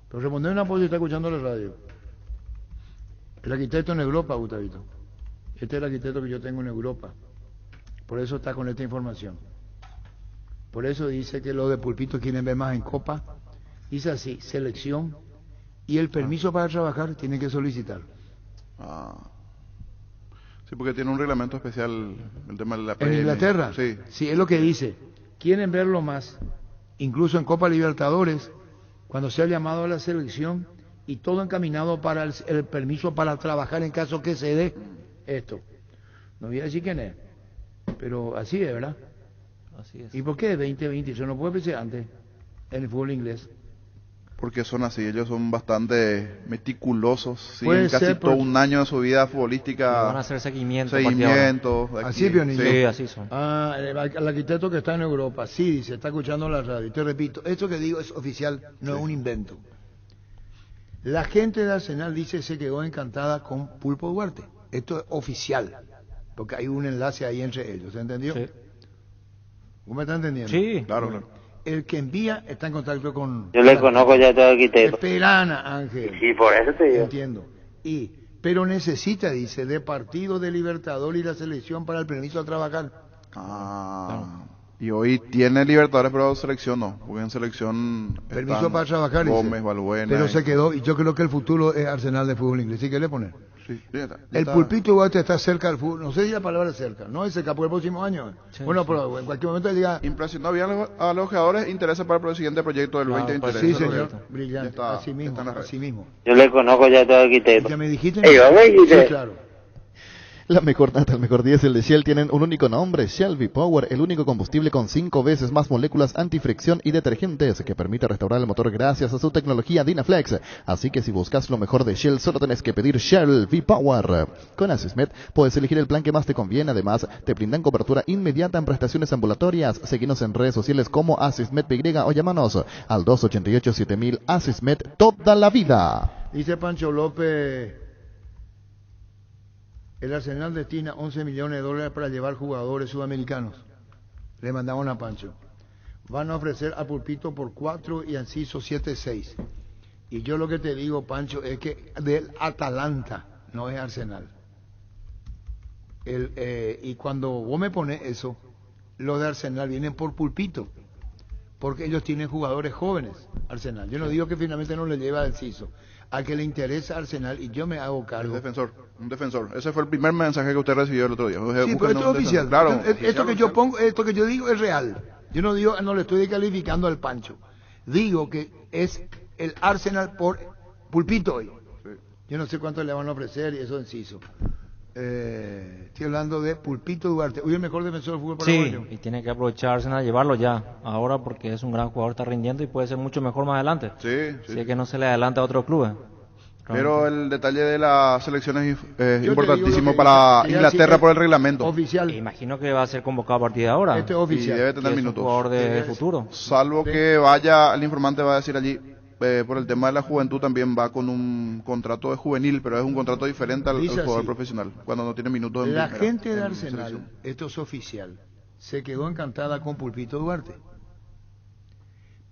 pero respondé una voz y está escuchando la radio. El arquitecto en Europa, Gustavito. Este es el arquitecto que yo tengo en Europa. Por eso está con esta información. Por eso dice que lo de Pulpito quieren ver más en Copa. Dice así, selección y el permiso para trabajar tienen que solicitar. Sí, porque tiene un reglamento especial el tema de la PM. ¿En Inglaterra? Sí. Sí, es lo que dice. Quieren verlo más, incluso en Copa Libertadores, cuando sea llamado a la selección y todo encaminado para el permiso para trabajar en caso que se dé esto. No voy a decir quién es, pero así es, ¿verdad? Así es. ¿Y por qué 2020? Eso no puede pensar antes en el fútbol inglés. Porque son así, ellos son bastante meticulosos, Puede siguen casi ser todo un año de su vida futbolística. Van a hacer seguimiento. Así, Pionillo. Sí, así son. El arquitecto que está en Europa, sí, dice, está escuchando la radio. Te repito, esto que digo es oficial, no es un invento. La gente de Arsenal dice se quedó encantada con Pulpo Duarte. Esto es oficial, porque hay un enlace ahí entre ellos, ¿se entendió? Sí. ¿Vos me estás entendiendo? Sí. Claro. El que envía está en contacto con... Yo le conozco ya todo el arquitecto. Esperana, Ángel. Sí, por eso te digo. Entiendo. Pero necesita, dice, de partido de Libertadores y la selección para el permiso a trabajar. Y hoy tiene Libertadores, pero selección no. Porque en selección permiso para trabajar. Gómez, Balbuena. Pero se quedó, y yo creo que el futuro es Arsenal de fútbol inglés. ¿Sí que le poner? Sí, ya el Pulpito Duarte está cerca del fútbol, no sé si la palabra cerca, no es cerca por el próximo año. Sí, bueno, sí. Pero en cualquier momento diga... Impresionó bien a los jugadores, interesa para el siguiente proyecto del 2023. Sí, señor, brillante, así mismo. Yo le conozco ya todo el arquitecto. ¿Ya me dijiste? Sí, claro. La mejor nata, el mejor diésel de Shell tienen un único nombre, Shell V-Power, el único combustible con 5 veces más moléculas antifricción y detergentes que permite restaurar el motor gracias a su tecnología Dynaflex. Así que si buscas lo mejor de Shell, solo tenés que pedir Shell V-Power. Con Asismed puedes elegir el plan que más te conviene, además te brindan cobertura inmediata en prestaciones ambulatorias. Seguinos en redes sociales como AsismedPY o llámanos al 288-7000 Asismed toda la vida. Dice Pancho López... El Arsenal destina 11 millones de dólares para llevar jugadores sudamericanos. Le mandamos a Pancho. Van a ofrecer a Pulpito por 4 y a Enciso 7-6. Y yo lo que te digo, Pancho, es que del Atalanta, no es Arsenal. Y cuando vos me pones eso, los de Arsenal vienen por Pulpito. Porque ellos tienen jugadores jóvenes, Arsenal. Yo no digo que finalmente no le lleva a Enciso. A que le interesa Arsenal y yo me hago cargo. Un defensor. Ese fue el primer mensaje que usted recibió el otro día. Sí, pero esto es oficial. Claro, esto que yo pongo, esto que yo digo es real. Yo no digo, no le estoy descalificando al Pancho. Digo que es el Arsenal por Pulpito hoy. Sí. Yo no sé cuánto le van a ofrecer y eso Enciso. Estoy hablando de Pulpito Duarte. Hoy el mejor defensor del fútbol paraguayo. Sí, y tiene que aprovechar Arsenal, llevarlo ya, ahora porque es un gran jugador, está rindiendo y puede ser mucho mejor más adelante. Sí. Si es que no se le adelanta a otros clubes. Pero el detalle de la selección es importantísimo para Inglaterra por el reglamento. Oficial. Imagino que va a ser convocado a partir de ahora. Este es oficial. Y debe tener minutos. Es un jugador de futuro. Salvo que vaya, el informante va a decir allí, por el tema de la juventud también va con un contrato de juvenil, pero es un contrato diferente al jugador profesional, cuando no tiene minutos en la primera, gente de Arsenal, esto es oficial, se quedó encantada con Pulpito Duarte,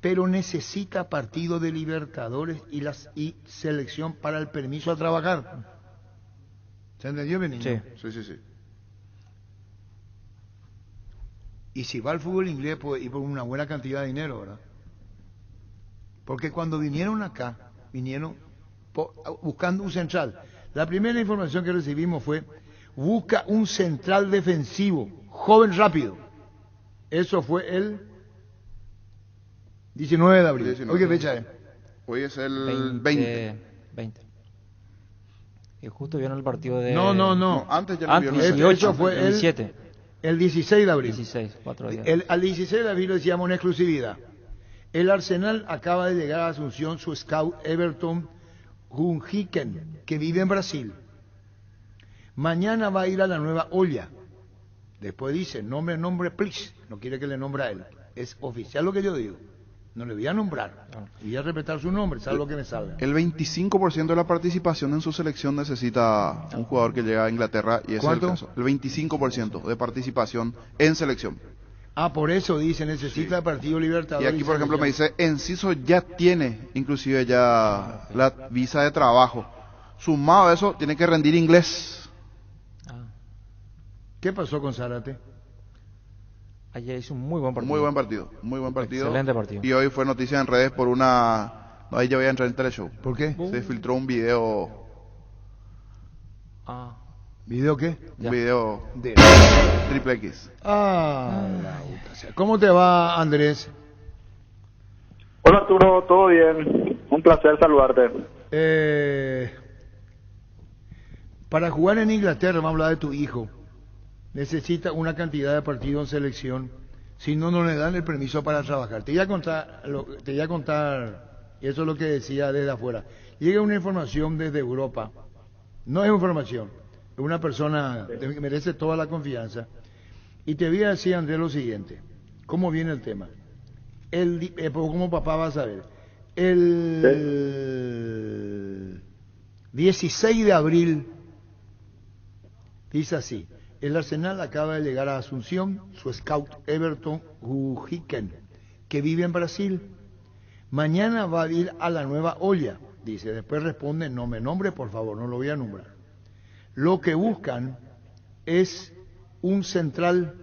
pero necesita partido de Libertadores y selección para el permiso a trabajar. ¿Se entendió, Benito? Sí. Y si va al fútbol inglés puede ir por una buena cantidad de dinero, ¿verdad? Porque cuando vinieron acá, vinieron buscando un central. La primera información que recibimos fue, busca un central defensivo, joven rápido. Eso fue el 19 de abril. ¿Hoy qué fecha es? Hoy es el 20. Y justo vieron el partido de... No. Antes ya lo vieron. 18 fue el 17. El 16 de abril. 4 días. Al 16 de abril decíamos una exclusividad. El Arsenal acaba de llegar a Asunción su scout Everton Gunhiken, que vive en Brasil. Mañana va a ir a la Nueva Olla. Después dice, nombre, please. No quiere que le nombre a él. Es oficial lo que yo digo. No le voy a nombrar. Voy a respetar su nombre, sabe lo que me salga. El 25% de la participación en su selección necesita un jugador que llega a Inglaterra y ese es el caso. El 25% de participación en selección. Por eso dice, necesita partido Libertadores. Y aquí, por ejemplo, me dice, Enciso ya tiene, inclusive ya la visa de trabajo. Sumado a eso, tiene que rendir inglés. ¿Qué pasó con Zárate? Ayer hizo un muy buen partido. Muy buen partido. Excelente partido. Y hoy fue noticia en redes por una... No, ahí ya voy a entrar en Teleshow. ¿Por qué? Se filtró un video... ¿Video qué? Un video de Triple X. ¿Cómo te va, Andrés? Hola, Arturo, todo bien. Un placer saludarte. Para jugar en Inglaterra, vamos a hablar de tu hijo, necesita una cantidad de partidos en selección, si no, no le dan el permiso para trabajar. Te voy a contar, y eso es lo que decía desde afuera. Llega una información desde Europa, no es información, es una persona que merece toda la confianza, y te voy a decir, Andrés, lo siguiente, ¿cómo viene el tema? Como papá vas a ver, el 16 de abril, dice así, el Arsenal acaba de llegar a Asunción, su scout Everton Gunhiken, que vive en Brasil. Mañana va a ir a la Nueva Olla, dice. Después responde, no me nombre, por favor, no lo voy a nombrar. Lo que buscan es un central,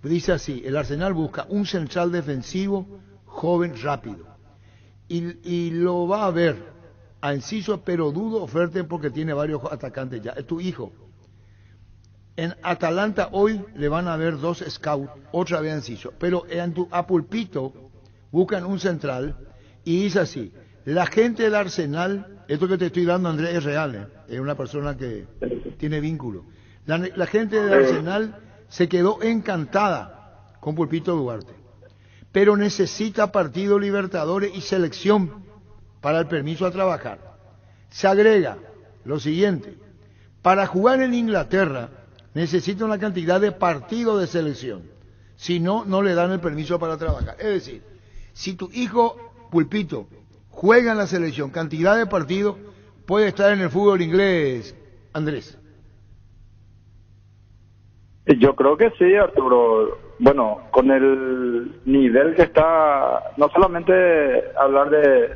dice así, el Arsenal busca un central defensivo, joven, rápido. Y lo va a ver a Enciso, pero dudo oferte porque tiene varios atacantes ya. Es tu hijo. En Atalanta hoy le van a ver 2 scouts, otra vez Enciso, pero a Pulpito buscan un central y dice así, la gente del Arsenal, esto que te estoy dando, Andrés, es real, es una persona que tiene vínculo. La gente de Arsenal se quedó encantada con Pulpito Duarte, pero necesita partido Libertadores y selección para el permiso a trabajar. Se agrega lo siguiente: para jugar en Inglaterra necesita una cantidad de partidos de selección, si no, no le dan el permiso para trabajar. Es decir, si tu hijo Pulpito juega en la selección cantidad de partidos, puede estar en el fútbol inglés, Andrés. Yo creo que sí, Arturo. Bueno, con el nivel que está, no solamente hablar de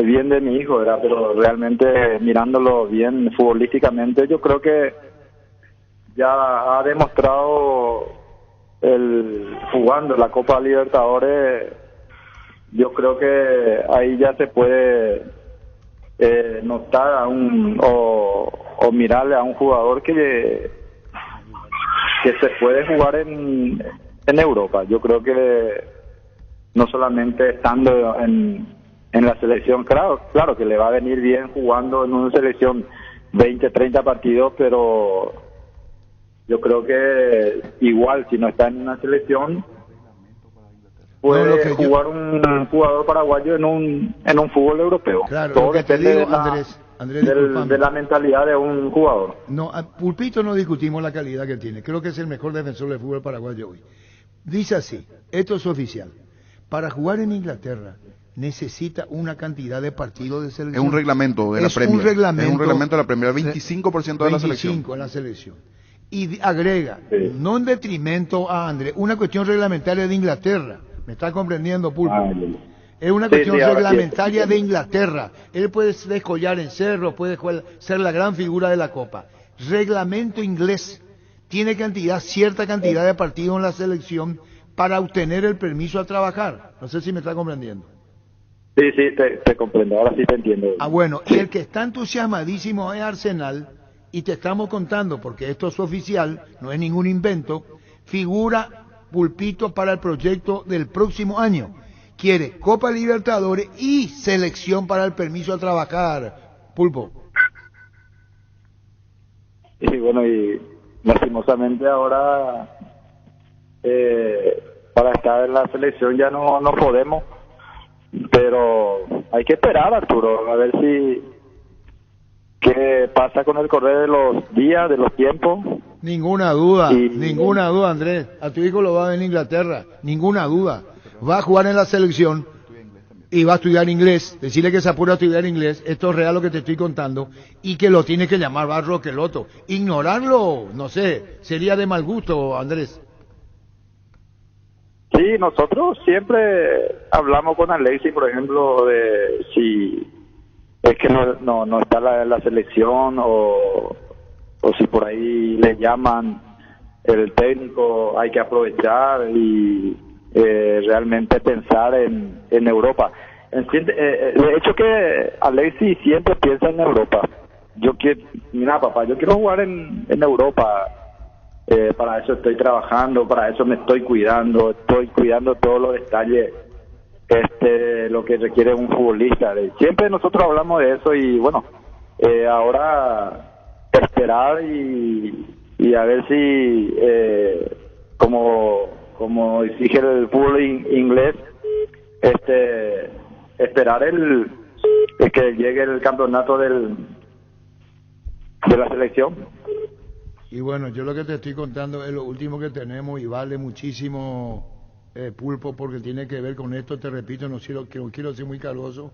bien de mi hijo, ¿verdad? Pero realmente mirándolo bien futbolísticamente, yo creo que ya ha demostrado jugando la Copa Libertadores. Yo creo que ahí ya se puede notar o mirarle a un jugador que se puede jugar en Europa. Yo creo que no solamente estando en la selección, claro que le va a venir bien jugando en una selección 20, 30 partidos, pero yo creo que igual si no está en una selección puede jugar un jugador paraguayo en un fútbol europeo. Claro, todo depende digo, Andrés, de la mentalidad de un jugador. No, a Pulpito no discutimos la calidad que tiene. Creo que es el mejor defensor del fútbol paraguayo hoy. Dice así, esto es oficial: para jugar en Inglaterra necesita una cantidad de partidos de selección. Es un reglamento de la Premier. Es un reglamento de la Premier, 25% de la selección. 25 en la selección. Y agrega, no en detrimento a Andrés, una cuestión reglamentaria de Inglaterra. ¿Me está comprendiendo, Pulpo? Es una cuestión reglamentaria de Inglaterra. Él puede descollar en Cerro, puede ser la gran figura de la Copa. Reglamento inglés. Tiene cierta cantidad de partidos en la selección para obtener el permiso a trabajar. No sé si me está comprendiendo. Sí, te comprendo. Ahora sí te entiendo. Bueno, y el que está entusiasmadísimo es Arsenal, y te estamos contando, porque esto es oficial, no es ningún invento, figura Pulpito para el proyecto del próximo año. Quiere Copa Libertadores y selección para el permiso a trabajar, Pulpo. Y bueno, y lastimosamente ahora para estar en la selección ya no podemos, pero hay que esperar, Arturo, a ver qué pasa con el correr de los días, de los tiempos. Ninguna duda, Andrés. A tu hijo lo va a ver en Inglaterra, ninguna duda. Va a jugar en la selección y va a estudiar inglés. Decirle que se apura a estudiar inglés, esto es real lo que te estoy contando, y que lo tiene que llamar Barro Queloto. Ignorarlo, no sé, sería de mal gusto, Andrés. Sí, nosotros siempre hablamos con Alexis, por ejemplo, de si es que no está la selección o si por ahí le llaman el técnico, hay que aprovechar y realmente pensar en Europa. De hecho que Alexis siempre piensa en Europa. Mira papá, yo quiero jugar en Europa, para eso estoy trabajando, para eso me estoy cuidando todos los detalles, lo que requiere un futbolista. Siempre nosotros hablamos de eso y bueno, ahora esperar y a ver si como exige el fútbol inglés, esperar que llegue el campeonato de la selección. Y bueno, yo lo que te estoy contando es lo último que tenemos y vale muchísimo, Pulpo, porque tiene que ver con esto. Te repito, no quiero ser muy caluroso,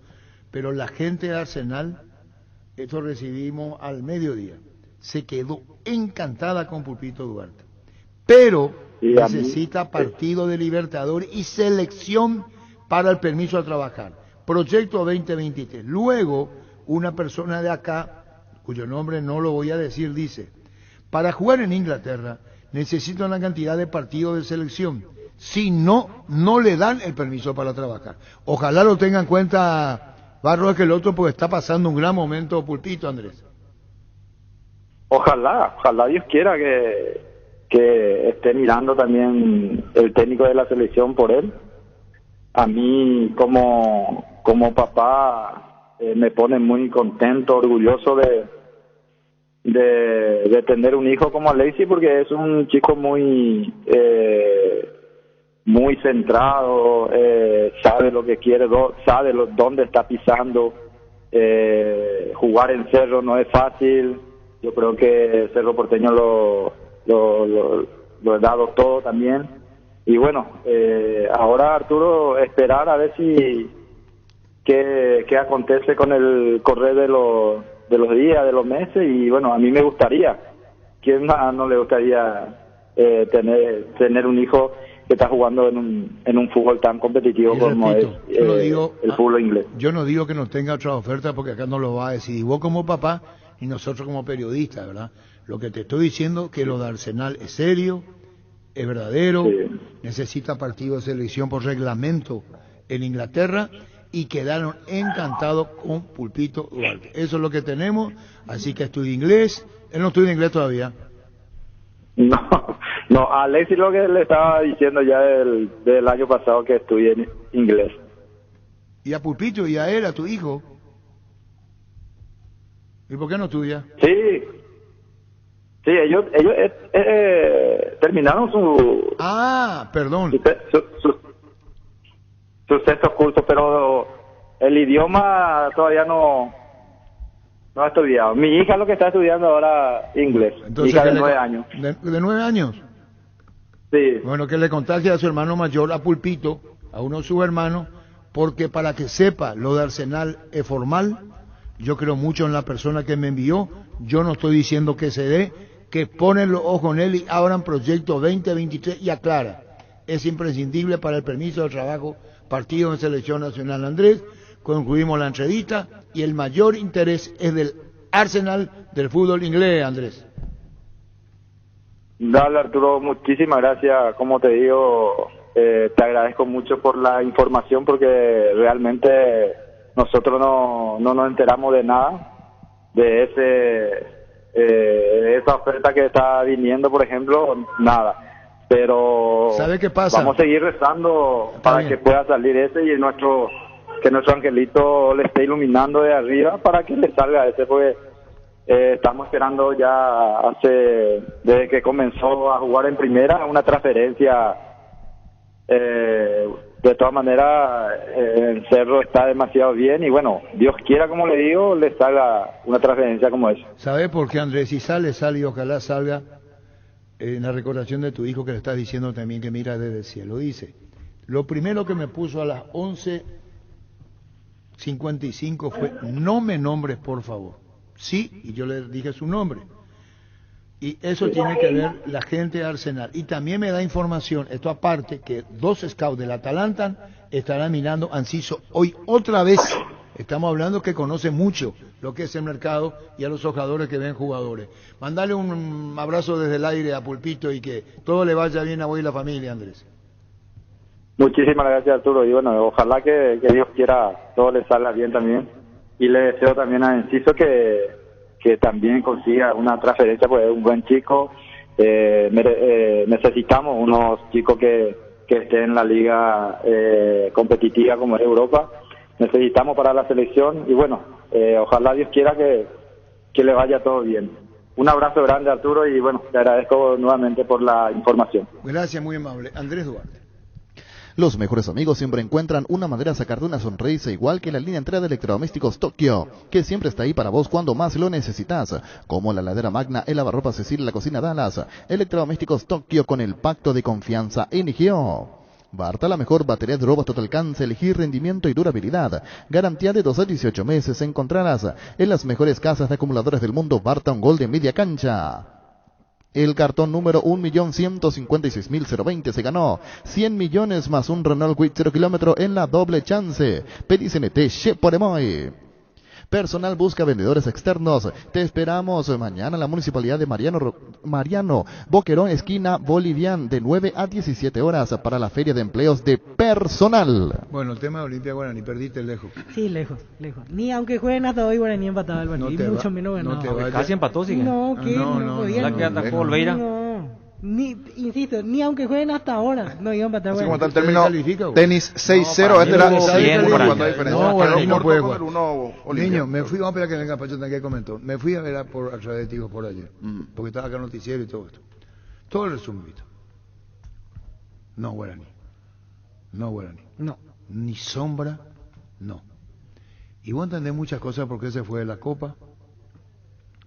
pero la gente de Arsenal, esto recibimos al mediodía, se quedó encantada con Pulpito Duarte, pero necesita partido de Libertadores y selección para el permiso a trabajar, proyecto 2023. Luego, una persona de acá, cuyo nombre no lo voy a decir, dice: para jugar en Inglaterra necesita una cantidad de partidos de selección, si no le dan el permiso para trabajar. Ojalá lo tenga en cuenta Barro Queloto, porque está pasando un gran momento Pulpito, Andrés. Ojalá Dios quiera que esté mirando también el técnico de la selección por él. A mí como papá me pone muy contento, orgulloso de tener un hijo como Alexis, porque es un chico muy muy centrado, sabe lo que quiere, sabe dónde está pisando. Jugar en Cerro no es fácil. Yo creo que Cerro Porteño lo he dado todo también. Y bueno, ahora Arturo, esperar a ver si qué acontece con el correr de los días, de los meses. Y bueno, a mí me gustaría, ¿quién más no le gustaría tener un hijo que está jugando en un fútbol tan competitivo y como repito, es el fútbol inglés? Yo no digo que no tenga otra oferta, porque acá no lo va a decir vos como papá y nosotros como periodistas, ¿verdad? Lo que te estoy diciendo que lo de Arsenal es serio, es verdadero, necesita partido de selección por reglamento en Inglaterra, y quedaron encantados con Pulpito Duarte. Eso es lo que tenemos, así que estudia inglés. Él no estudia inglés todavía. No, a Alexis lo que le estaba diciendo ya del año pasado, que estudié en inglés. ¿Y a Pulpito y a él, a tu hijo? ¿Y por qué no estudia? Sí, ellos terminaron su... perdón. Su sexto curso, pero el idioma todavía no ha estudiado. Mi hija lo que está estudiando ahora inglés. Entonces, hija de 9 años. ¿De 9 años? Sí. Bueno, que le contagie a su hermano mayor, a Pulpito, a uno de sus hermanos, porque para que sepa lo de Arsenal es formal. Yo creo mucho en la persona que me envió. Yo no estoy diciendo que se dé, que ponen los ojos en él y abran proyecto 2023 y aclara. Es imprescindible para el permiso de trabajo, partido en selección nacional. Andrés, concluimos la entrevista y el mayor interés es del Arsenal, del fútbol inglés, Andrés. Dale, Arturo, muchísimas gracias. Como te digo, te agradezco mucho por la información, porque realmente nosotros no nos enteramos de nada de esa oferta que está viniendo, por ejemplo, nada. Pero ¿sabe qué pasa? Vamos a seguir rezando para que pueda salir ese, y que nuestro angelito le esté iluminando de arriba para que le salga ese, porque estamos esperando ya desde que comenzó a jugar en primera, una transferencia. De todas maneras, el Cerro está demasiado bien, y bueno, Dios quiera, como le digo, le salga una transferencia como esa. ¿Sabe por qué, Andrés? Si sale y ojalá salga en la recordación de tu hijo, que le estás diciendo también que mira desde el cielo. Dice, lo primero que me puso a las 11:55 fue: no me nombres, por favor. Sí, y yo le dije su nombre. Y eso tiene que ver la gente de Arsenal. Y también me da información, esto aparte, que 2 scouts del Atalanta estarán mirando a Enciso hoy otra vez. Estamos hablando que conoce mucho lo que es el mercado y a los jugadores que ven jugadores. Mandale un abrazo desde el aire a Pulpito y que todo le vaya bien a vos y la familia, Andrés. Muchísimas gracias, Arturo, y bueno, ojalá que Dios quiera todo le salga bien también, y le deseo también a Enciso que también consiga una transferencia, pues es un buen chico. Necesitamos unos chicos que estén en la liga competitiva como es Europa. Necesitamos para la selección, y bueno, ojalá Dios quiera que le vaya todo bien. Un abrazo grande, Arturo, y bueno, te agradezco nuevamente por la información. Gracias, muy amable. Andrés Duarte. Los mejores amigos siempre encuentran una manera de sacarte una sonrisa, igual que la línea entera de electrodomésticos Tokio, que siempre está ahí para vos cuando más lo necesitas, como la heladera Magna, el lavarropas Cecil, la cocina Dallas. Electrodomésticos Tokio, con el pacto de confianza NGO. Barta, la mejor batería de robos total alcance, elegir rendimiento y durabilidad. Garantía de 2 a 18 meses. Encontrarás en las mejores casas de acumuladores del mundo. Barta, un gol de media cancha. El cartón número 1.156.020 se ganó 100 millones más un Renault Kwid 0 kilómetro en la doble chance. Pedí CNT Cheporemoy. Personal busca vendedores externos. Te esperamos mañana en la Municipalidad de Mariano Boquerón, esquina Bolivian, de 9 a 17 horas para la Feria de Empleos de Personal. Bueno, el tema de Olimpia Guaraní, perdiste lejos. Sí, lejos. Ni aunque jueguen hasta hoy Guaraní empataba el partido, mucho menos ganado. No te vayas. Casi empató, sigue. No, que no podía. La que atacó Olveira. No. Insisto, ni aunque jueguen hasta ahora, no iban a empatar. Así como Guaraní. está el término tenis 6-0, este era 100 de diferencia. No, Guaraní no puede jugar. Uno Olimpia. Niño, me fui, vamos a esperar que venga Pacho que comentó. Me fui a ver a través de Tigo por ayer, porque estaba acá el noticiero y todo esto. Todo el resumen, Vito. No Guaraní. No Guaraní. No. Ni sombra, no. Y vos entendés muchas cosas por qué se fue de la Copa,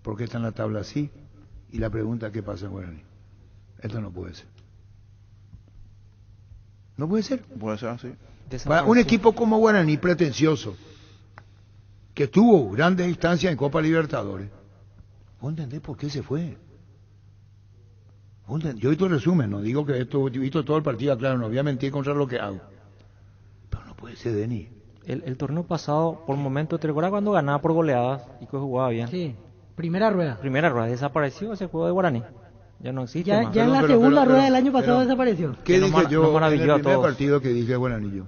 por qué está en la tabla así, y la pregunta ¿qué pasa en Guaraní? Esto no puede ser. No puede ser. Puede ser así. Para un equipo como Guaraní, pretencioso, que tuvo grandes instancias en Copa Libertadores, ¿vos entendés por qué se fue? Yo he visto el resumen, no digo que esto, he visto todo el partido, claro, no voy a mentir contra lo que hago. Pero no puede ser, Denis. El torneo pasado, por momentos, ¿te recuerdas cuando ganaba por goleadas y que jugaba bien? Sí, primera rueda. Desapareció ese juego de Guaraní. Ya no existe Ya, más. ya en la segunda rueda del año pasado desapareció. ¿Qué dije yo en el primer todos. partido que dije Guaraní yo?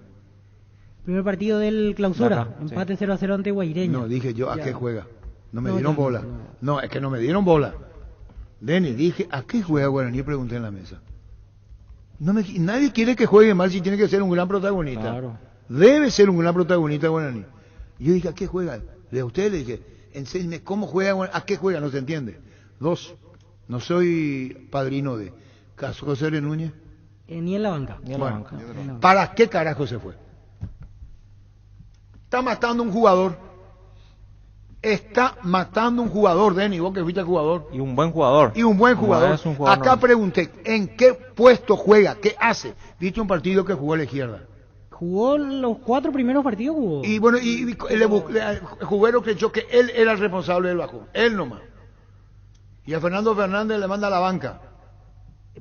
Primer partido del clausura, Acá, empate 0-0 ante Guaireña. No, dije yo, ¿a Ya. qué juega? No me No, dieron ya no, bola. No, es que no me dieron bola. Denis, dije, ¿a qué juega Guaraní? Pregunté en la mesa. Nadie quiere que juegue mal si tiene que ser un gran protagonista. Claro. Debe ser un gran protagonista Guaraní. Yo dije, ¿a qué juega? A usted le dije, enséñeme cómo juega Guaraní. ¿A qué juega? No se entiende. 2, no soy padrino de José R. Núñez. Ni en la banca. Bueno, ¿para qué carajo se fue? Está matando un jugador. Está matando un jugador, Denis, vos que fuiste jugador. Y un buen jugador. Y un buen jugador. No es un jugador Acá pregunté, ¿en qué puesto juega? ¿Qué hace? Viste un partido que jugó a la izquierda. Jugó los 4 primeros partidos, jugó. Y bueno, Juguero creyó que él era el responsable del bajón. Él nomás. Y a Fernando Fernández le manda a la banca.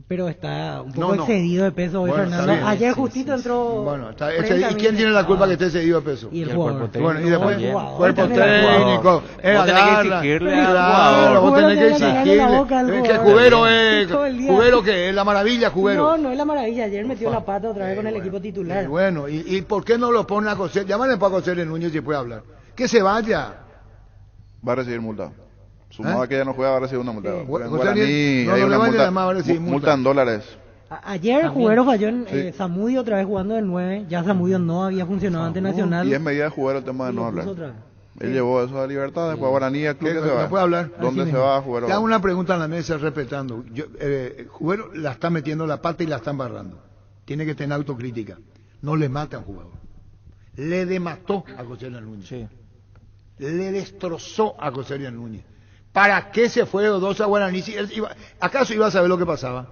Pero está un poco excedido de peso hoy, Bueno, Fernando. está bien. Ayer justito entró. Bueno, ¿y quién tiene la culpa que esté excedido de peso? Y el jugador. Bueno, y después, jugador, cuerpo también el técnico, Vos tenés que exigirle al claro, vos tenés que exigirle. Que Jubero Todo el es, día. Jubero que es la maravilla, Jubero. No, no es la maravilla. Ayer metió la pata otra vez con el equipo titular. Bueno, ¿y por qué no lo pone a José? Llámale para José de Núñez si puede hablar. Que se vaya. Va a recibir multa. Sumado a que ya no juega, va a recibir una multa. En José Guaraní no, hay no una le vaya multa, a llamar, va a recibir multa en dólares. Ayer el Juguero falló en Zamudio otra vez jugando de 9. Ya Zamudio no había funcionado ante Nacional. Y es medida de jugar el tema de no hablar. Él llevó eso a Libertad, después a Guaraní, al club que se va. ¿No puede hablar? ¿Dónde se va a jugar? Te hago una pregunta en la mesa respetando. Jubero la está metiendo la pata y la está embarrando. Tiene que tener autocrítica. No le mata a un jugador. Le demató a José Luis Núñez. Sí. Le destrozó a José Luis Núñez. ¿Para qué se fue los dos a Guaraní? Si ¿acaso iba a saber lo que pasaba?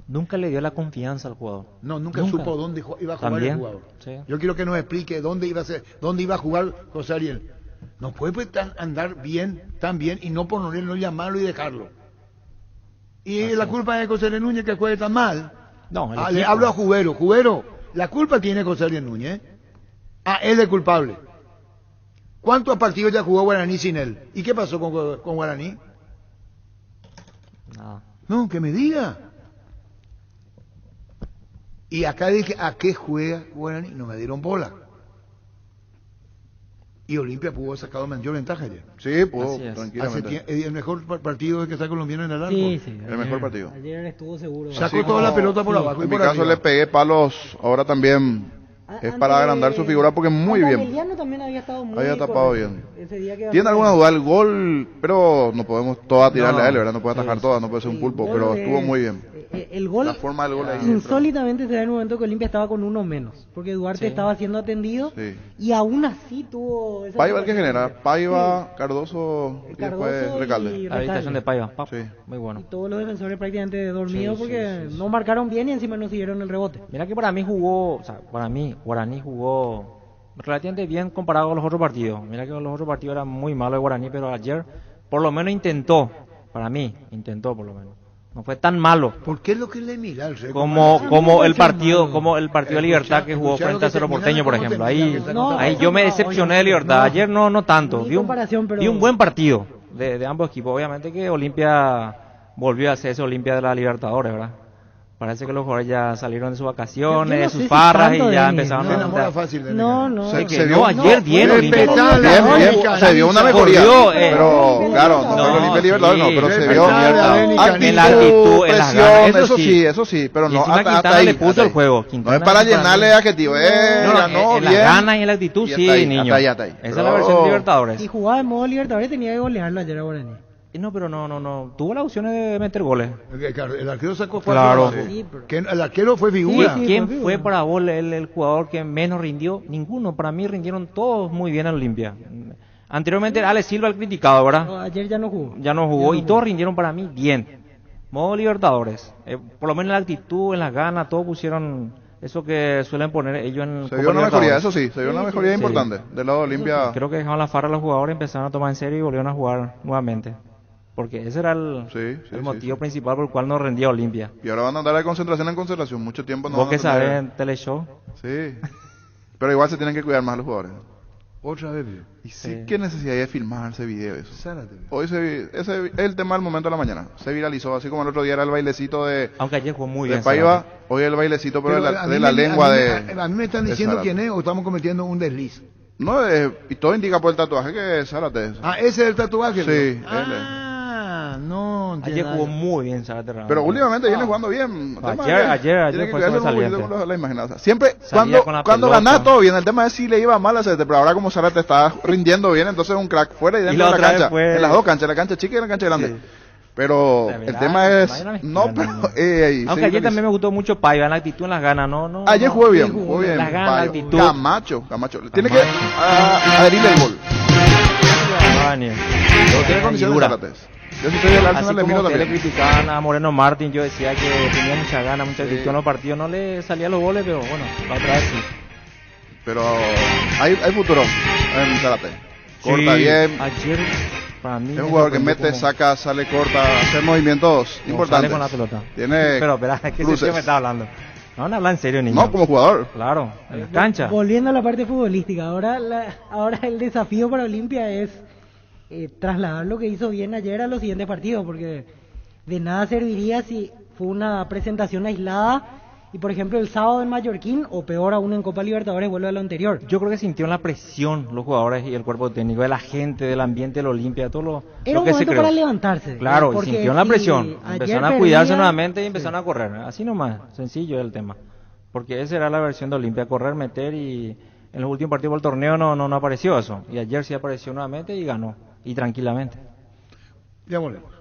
Nunca le dio la confianza al jugador. No, nunca supo dónde iba a jugar ¿También? el jugador. Sí. Yo quiero que nos explique dónde iba a jugar José Ariel. No puede pues, andar bien, tan bien, y no por no llamarlo y dejarlo. Y la culpa es de José Ariel Núñez que juegue tan mal. No, Le hablo a Jubero. Jubero, la culpa tiene José Ariel Núñez. Él es culpable. ¿Cuántos partidos ya jugó Guaraní sin él? ¿Y qué pasó con Guaraní? Nada. No, que me diga. Y acá dije, ¿a qué juega Guaraní? No me dieron bola. Y Olimpia pudo sacar mayor ventaja ayer. Sí, pudo, tranquilamente. El mejor partido es que está colombiano en el arco. Sí, el mejor partido. Ayer estuvo seguro. Sacó toda la pelota por abajo y En por mi caso arriba. le pegué palos, ahora también es para agrandar su figura porque muy bien. Emiliano también había estado muy Había tapado correcto. bien. Ese día que Tiene alguna duda el gol, pero no podemos todas tirarle a él, ¿verdad? No puede atajar todas, no puede ser un pulpo, gol pero de- estuvo muy bien. El gol La forma del gol ahí. insólitamente se da en un momento que Olimpia estaba con uno menos, porque Duarte estaba siendo atendido Sí. y aún así tuvo esa Paiva el que genera, situación. Paiva, Cardoso y Cardoso después y Recalde. La habilitación de Paiva. Sí. Muy bueno. Y todos los defensores prácticamente dormidos Sí, porque sí. no marcaron bien y encima no siguieron el rebote. Mira que para mí Guaraní jugó relativamente bien comparado con los otros partidos. Mira que los otros partidos eran muy malos de Guaraní, pero ayer por lo menos intentó, por lo menos. No fue tan malo ¿Por qué es lo que le mira al rey? como el partido de Libertad que jugó frente a Cerro Porteño, por ejemplo. Ahí yo me decepcioné de Libertad. Ayer no tanto. Vi un buen partido de ambos equipos. Obviamente que Olimpia volvió a ser ese Olimpia de la Libertadores, ¿verdad? Parece que los jugadores ya salieron de sus vacaciones, Yo no de sé sus si farras tanto, y ya Denis, empezaron Se a enamora preguntar. fácil de No, Neymar. no. Se que vio ayer bien Olimpia. Se vio una mejoría, Corrió, pero claro, no fue el Olimpia Libertadores, no, pero se vio en la actitud, en las ganas, presión, eso sí, pero Y no encima hasta Quintana ahí. le puso el juego. No Quintana es para para llenarle mí. adjetivo, ganó en las bien. ganas y en la actitud, Y sí, hasta ahí, niño. hasta ahí. Esa es Pero- la versión de Libertadores. Si jugaba de modo Libertadores tenía que golearlo ayer a Guaraní. No, pero no. Tuvo las opciones de meter goles. El arquero sacó 4 Claro. abajo. Sí, pero- Que el arquero fue figura. ¿Quién fue para vos el jugador que menos rindió? Ninguno. Para mí rindieron todos muy bien en Olimpia. Anteriormente Alex Silva el criticado, ¿verdad? No, ayer ya no jugó. Ya no jugó y todos rindieron para mí bien. Modo Libertadores. Por lo menos en la actitud, en las ganas, todos pusieron eso que suelen poner ellos en Se Copa vio una mejoría, Libertadores. eso sí, se vio una mejoría Sí. importante. Del lado de Olimpia. Creo que dejaron la farra a los jugadores, empezaron a tomar en serio y volvieron a jugar nuevamente. Porque ese era el motivo principal por el cual no rendía Olimpia. Y ahora van a andar de concentración en concentración. Mucho tiempo no Vos van que a tener- sabés en Teleshow. Sí. Pero igual se tienen que cuidar más los jugadores. Otra vez. Y sí, qué necesidad hay de filmar ese video eso. Zárate. Hoy ese es el tema del momento de la mañana. Se viralizó, así como el otro día era el bailecito de Aunque ayer jugó muy de bien. Paiva, Zárate. hoy el bailecito pero Pero de a la mí me- lengua a mí- de a mí me están de diciendo Zárate. quién es o estamos cometiendo un desliz. No, y todo indica por el tatuaje que es Zárate. Ah, ese es el tatuaje. Sí, él es. Ah, no. Ayer jugó muy bien Zárate. Pero últimamente viene jugando bien. El tema Ayer tiene que fue cuidarse un poquito sobresaliente. con la imagen. O sea, siempre, Salía con la cuando pelota. ganás todo bien. El tema es si le iba mal a Zárate, pero ahora como Zárate está rindiendo bien, entonces es un crack fuera y dentro la de la otra vez cancha. fue- En las dos canchas, la cancha chica y la cancha grande. Sí. Pero De verdad, el tema es... vayan a No, mezclar, pero... niño. sí, Aunque ayer feliz. también me gustó mucho Paiva, en la actitud, en las ganas, no. Ayer no, jugó bien, sí, jugó bien. Las ganas, la Paiva. actitud. Camacho. Tiene que adherirle el gol. Daniel. Pero tiene condiciones dura. Zárate. Yo sí soy del Así Arsenal, le como miro ustedes le también. criticaban a Moreno Martín, yo decía que tenía mucha ganas, mucha actitud Sí. en los partidos, no le salían los goles, pero bueno, la otra vez sí. Pero hay futuro en Zárate. Corta Sí, bien. Ayer, para mí... Es un me jugador que sorprendió mete, cómo- saca, sale, corta, hace movimientos cómo importantes. sale con la pelota. Tiene Pero espera, es que cruces. ese tío me está hablando. No, no habla en serio, niño. No, como jugador. Claro, en la cancha. Volviendo a la parte futbolística, ahora el desafío para Olimpia es trasladar lo que hizo bien ayer a los siguientes partidos, porque de nada serviría si fue una presentación aislada y por ejemplo el sábado en Mallorquín o peor aún en Copa Libertadores vuelve a lo anterior. Yo creo que sintieron la presión los jugadores y el cuerpo técnico, de la gente, del ambiente del Olimpia, todo lo Era un que se momento creó. para levantarse. Claro, y porque sintieron la si presión. ayer Empezaron a perdía- cuidarse nuevamente y empezaron a correr. Así nomás, sencillo es el tema. Porque esa era la versión de Olimpia, correr, meter y en los últimos partidos del torneo no apareció eso. Y ayer sí apareció nuevamente y ganó. Y tranquilamente. Ya volvemos.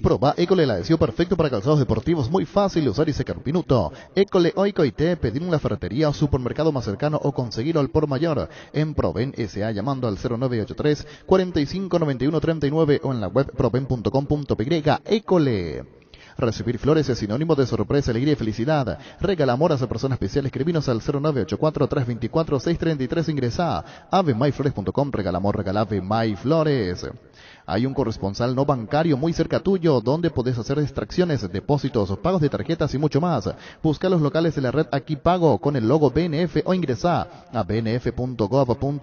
Proba École, el adhesivo perfecto para calzados deportivos, muy fácil de usar y secar un minuto. École Oicoité, pedir en la ferretería o supermercado más cercano o conseguirlo al por mayor. En Proven S.A. llamando al 0983 45 91 39 o en la web proven.com.py. École. Recibir flores es sinónimo de sorpresa, alegría y felicidad. Regala amor a esa persona especial. Escribinos al 0984-324-633. Ingresa a avemyflores.com. Regala amor, regala Ave My Flores. Hay un corresponsal no bancario muy cerca tuyo, donde podés hacer extracciones, depósitos, pagos de tarjetas y mucho más. Busca los locales de la red Aquí Pago con el logo BNF o ingresa a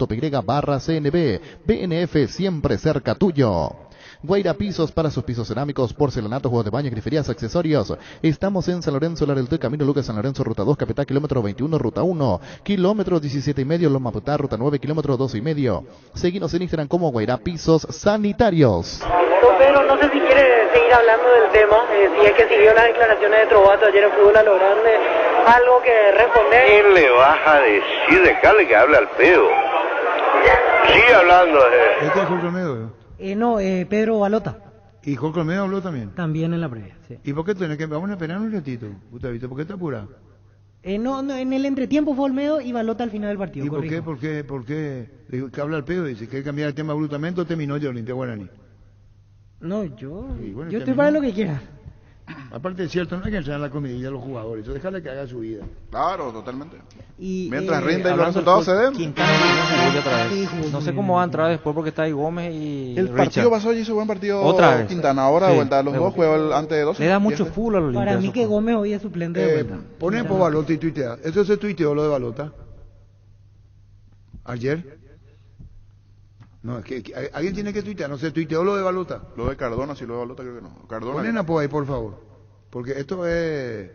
bnf.gov.py/CNB. BNF siempre cerca tuyo. Guaira Pisos para sus pisos cerámicos, porcelanatos, juegos de baño, griferías, accesorios. Estamos en San Lorenzo, Larelto, Camino Lucas, San Lorenzo, Ruta 2, Capital, kilómetro 21, Ruta 1, kilómetro 17,5, Loma Putá, Ruta 9, kilómetro 12,5. Seguinos en Instagram como Guaira Pisos Sanitarios. Don Pedro, no sé si quiere seguir hablando del tema, si es que siguió las declaraciones de Trovato ayer en Fútbol a lo Grande, algo que responder. ¿Quién le vas a decir? Dejarle que hable al pedo. Sigue hablando. Este es Jorge Olmedo. Pedro Balota. Y Jorge Olmedo habló también. También en la previa, sí. ¿Y por qué tenés que... Vamos a esperar un ratito, Gustavito, ¿por qué está apurado? No, en el entretiempo fue Olmedo y Balota al final del partido. ¿Y por qué? corrijo. ¿Por qué? Digo, que habla el pedo, dice, ¿quiere cambiar el tema abruptamente o terminó ya Olimpia Guaraní? No, yo bueno, estoy terminó. para lo que quiera. Aparte es cierto, no hay que entrar en la comidilla a los jugadores, eso dejarle que haga su vida. Claro, totalmente. Y, Mientras rinda y los hablando resultados se del den. Quintana no jugó ya otra vez. Sí, jugó No muy sé bien. cómo va a entrar después porque está ahí Gómez y El Richard. partido pasó y hizo buen partido Otra vez. Quintana. Ahora de Sí, vuelta, los de dos vuelta. juegos antes de 12. Le da mucho fútbol al Olimpia. Para mí eso que fue. Gómez hoy es suplente de vuelta. Ponen por Balota y tuitea. ¿Eso se tuiteó lo de Balota? ¿Ayer? No, es que alguien tiene que tuitear, no se tuiteó lo de Balota. Lo de Cardona, sí, lo de Balota creo que no. Cardona. Ponen a por ahí, por favor. Porque esto es...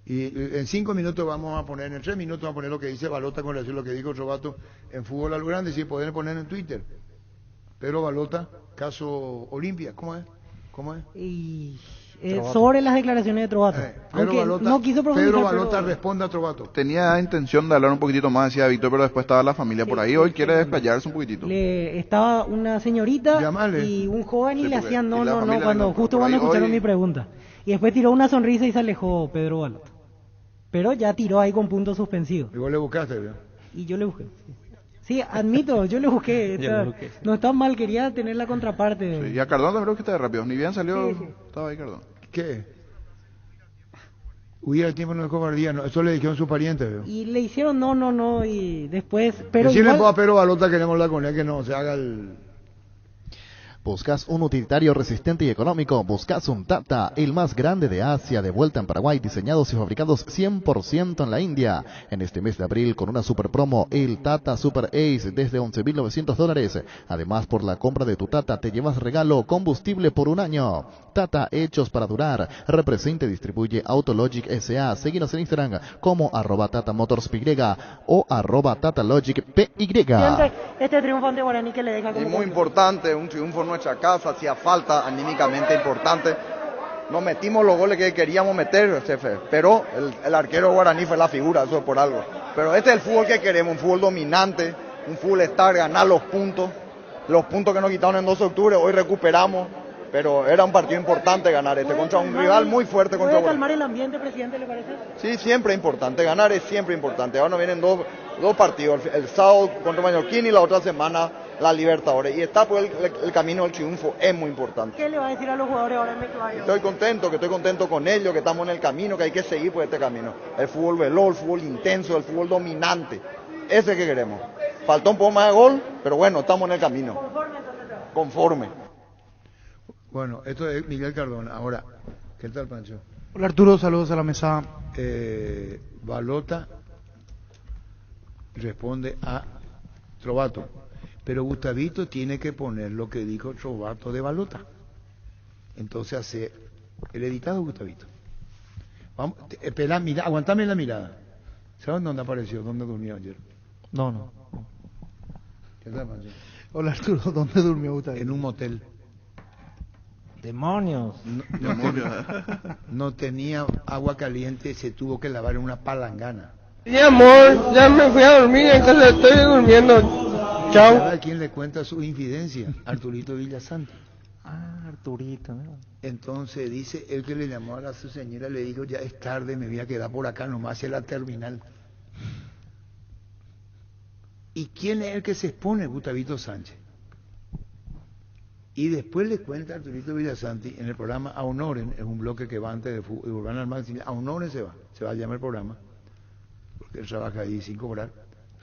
Y en 5 minutos vamos a poner, en 3 minutos vamos a poner lo que dice Balota con relación a lo que dijo Robato en fútbol a lo grande, si pueden poner en Twitter. Pedro Balota, caso Olimpia, ¿cómo es? Y sobre las declaraciones de Trovato. Aunque Balota, no quiso profundizar, Pedro Balota pero... responde a Trovato. Tenía intención de hablar un poquitito más, decía Víctor, pero después estaba la familia por ahí. Hoy quiere desplayarse un poquitito. Estaba una señorita y un joven y le hacían no, justo cuando escucharon mi pregunta. Y después tiró una sonrisa y se alejó Pedro Balota. Pero ya tiró ahí con puntos suspensivos. Y vos le buscaste, ¿verdad? Y yo le busqué. Sí, admito, yo le busqué. No está mal, quería tener la contraparte. Sí, y a Cardón también creo que está de rápido. Ni bien salió, estaba ahí Cardón. ¿Qué? Hubiera el tiempo no es cobardía, no, eso le dijeron sus parientes, ¿veo? Y le hicieron no, y después... Pero decirle igual... a Pedro Balota, queremos hablar con él, que no se haga el... ¿Buscas un utilitario resistente y económico? ¿Buscas un Tata, el más grande de Asia, de vuelta en Paraguay, diseñados y fabricados 100% en la India? En este mes de abril, con una super promo, el Tata Super Ace, desde $11,900. Además, por la compra de tu Tata, te llevas regalo combustible por 1 año. Tata, hechos para durar. Representa y distribuye Autologic S.A. Síguenos en Instagram como @TataMotorsPY o @TataLogicPY. Siempre este triunfo ante Guaraní que le deja como... Y muy importante, un triunfo en nuestra casa, hacía falta anímicamente importante. Nos metimos los goles que queríamos meter, jefe, pero el arquero Guaraní fue la figura, eso es por algo. Pero este es el fútbol que queremos, un fútbol dominante, un fútbol estar, ganar los puntos que nos quitaron en 2 de octubre, hoy recuperamos. Pero era un partido importante ganar contra un rival muy fuerte. ¿Puede calmar el ambiente, presidente, le parece? Sí, siempre es importante, ganar es siempre importante. Ahora nos vienen dos partidos, el sábado contra Mallorquín y la otra semana la Libertadores. Y está pues el camino del triunfo, es muy importante. ¿Qué le va a decir a los jugadores ahora en vestuario? Estoy contento con ellos, que estamos en el camino, que hay que seguir por este camino. El fútbol veloz, el fútbol intenso, el fútbol dominante. Ese que queremos. Faltó un poco más de gol, pero bueno, estamos en el camino. Conforme. Bueno, esto es Miguel Cardona. Ahora, ¿qué tal, Pancho? Hola Arturo, saludos a la mesa. Balota responde a Trovato, pero Gustavito tiene que poner lo que dijo Trovato de Balota. Entonces hace el editado Gustavito. Vamos, aguantame la mirada. ¿Sabes dónde apareció? ¿Dónde durmió ayer? No. ¿Qué tal, Pancho? Hola Arturo, ¿dónde durmió Gustavito? En un motel. Demonios. No tenía agua caliente, se tuvo que lavar en una palangana. Mi amor, ya me fui a dormir, entonces estoy durmiendo. Chao. ¿Sabe a quién le cuenta su infidencia? Arturito Villasante. Arturito, ¿no? Entonces dice, él que le llamó a su señora, le dijo, ya es tarde, me voy a quedar por acá nomás hacia la terminal. ¿Y quién es el que se expone? Gustavito Sánchez. Y después le cuenta a Arturito Villasanti en el programa A Honoren, es un bloque que va antes de Urbana al Máximo, A Honoren se va a llamar el programa, porque él trabaja ahí sin cobrar,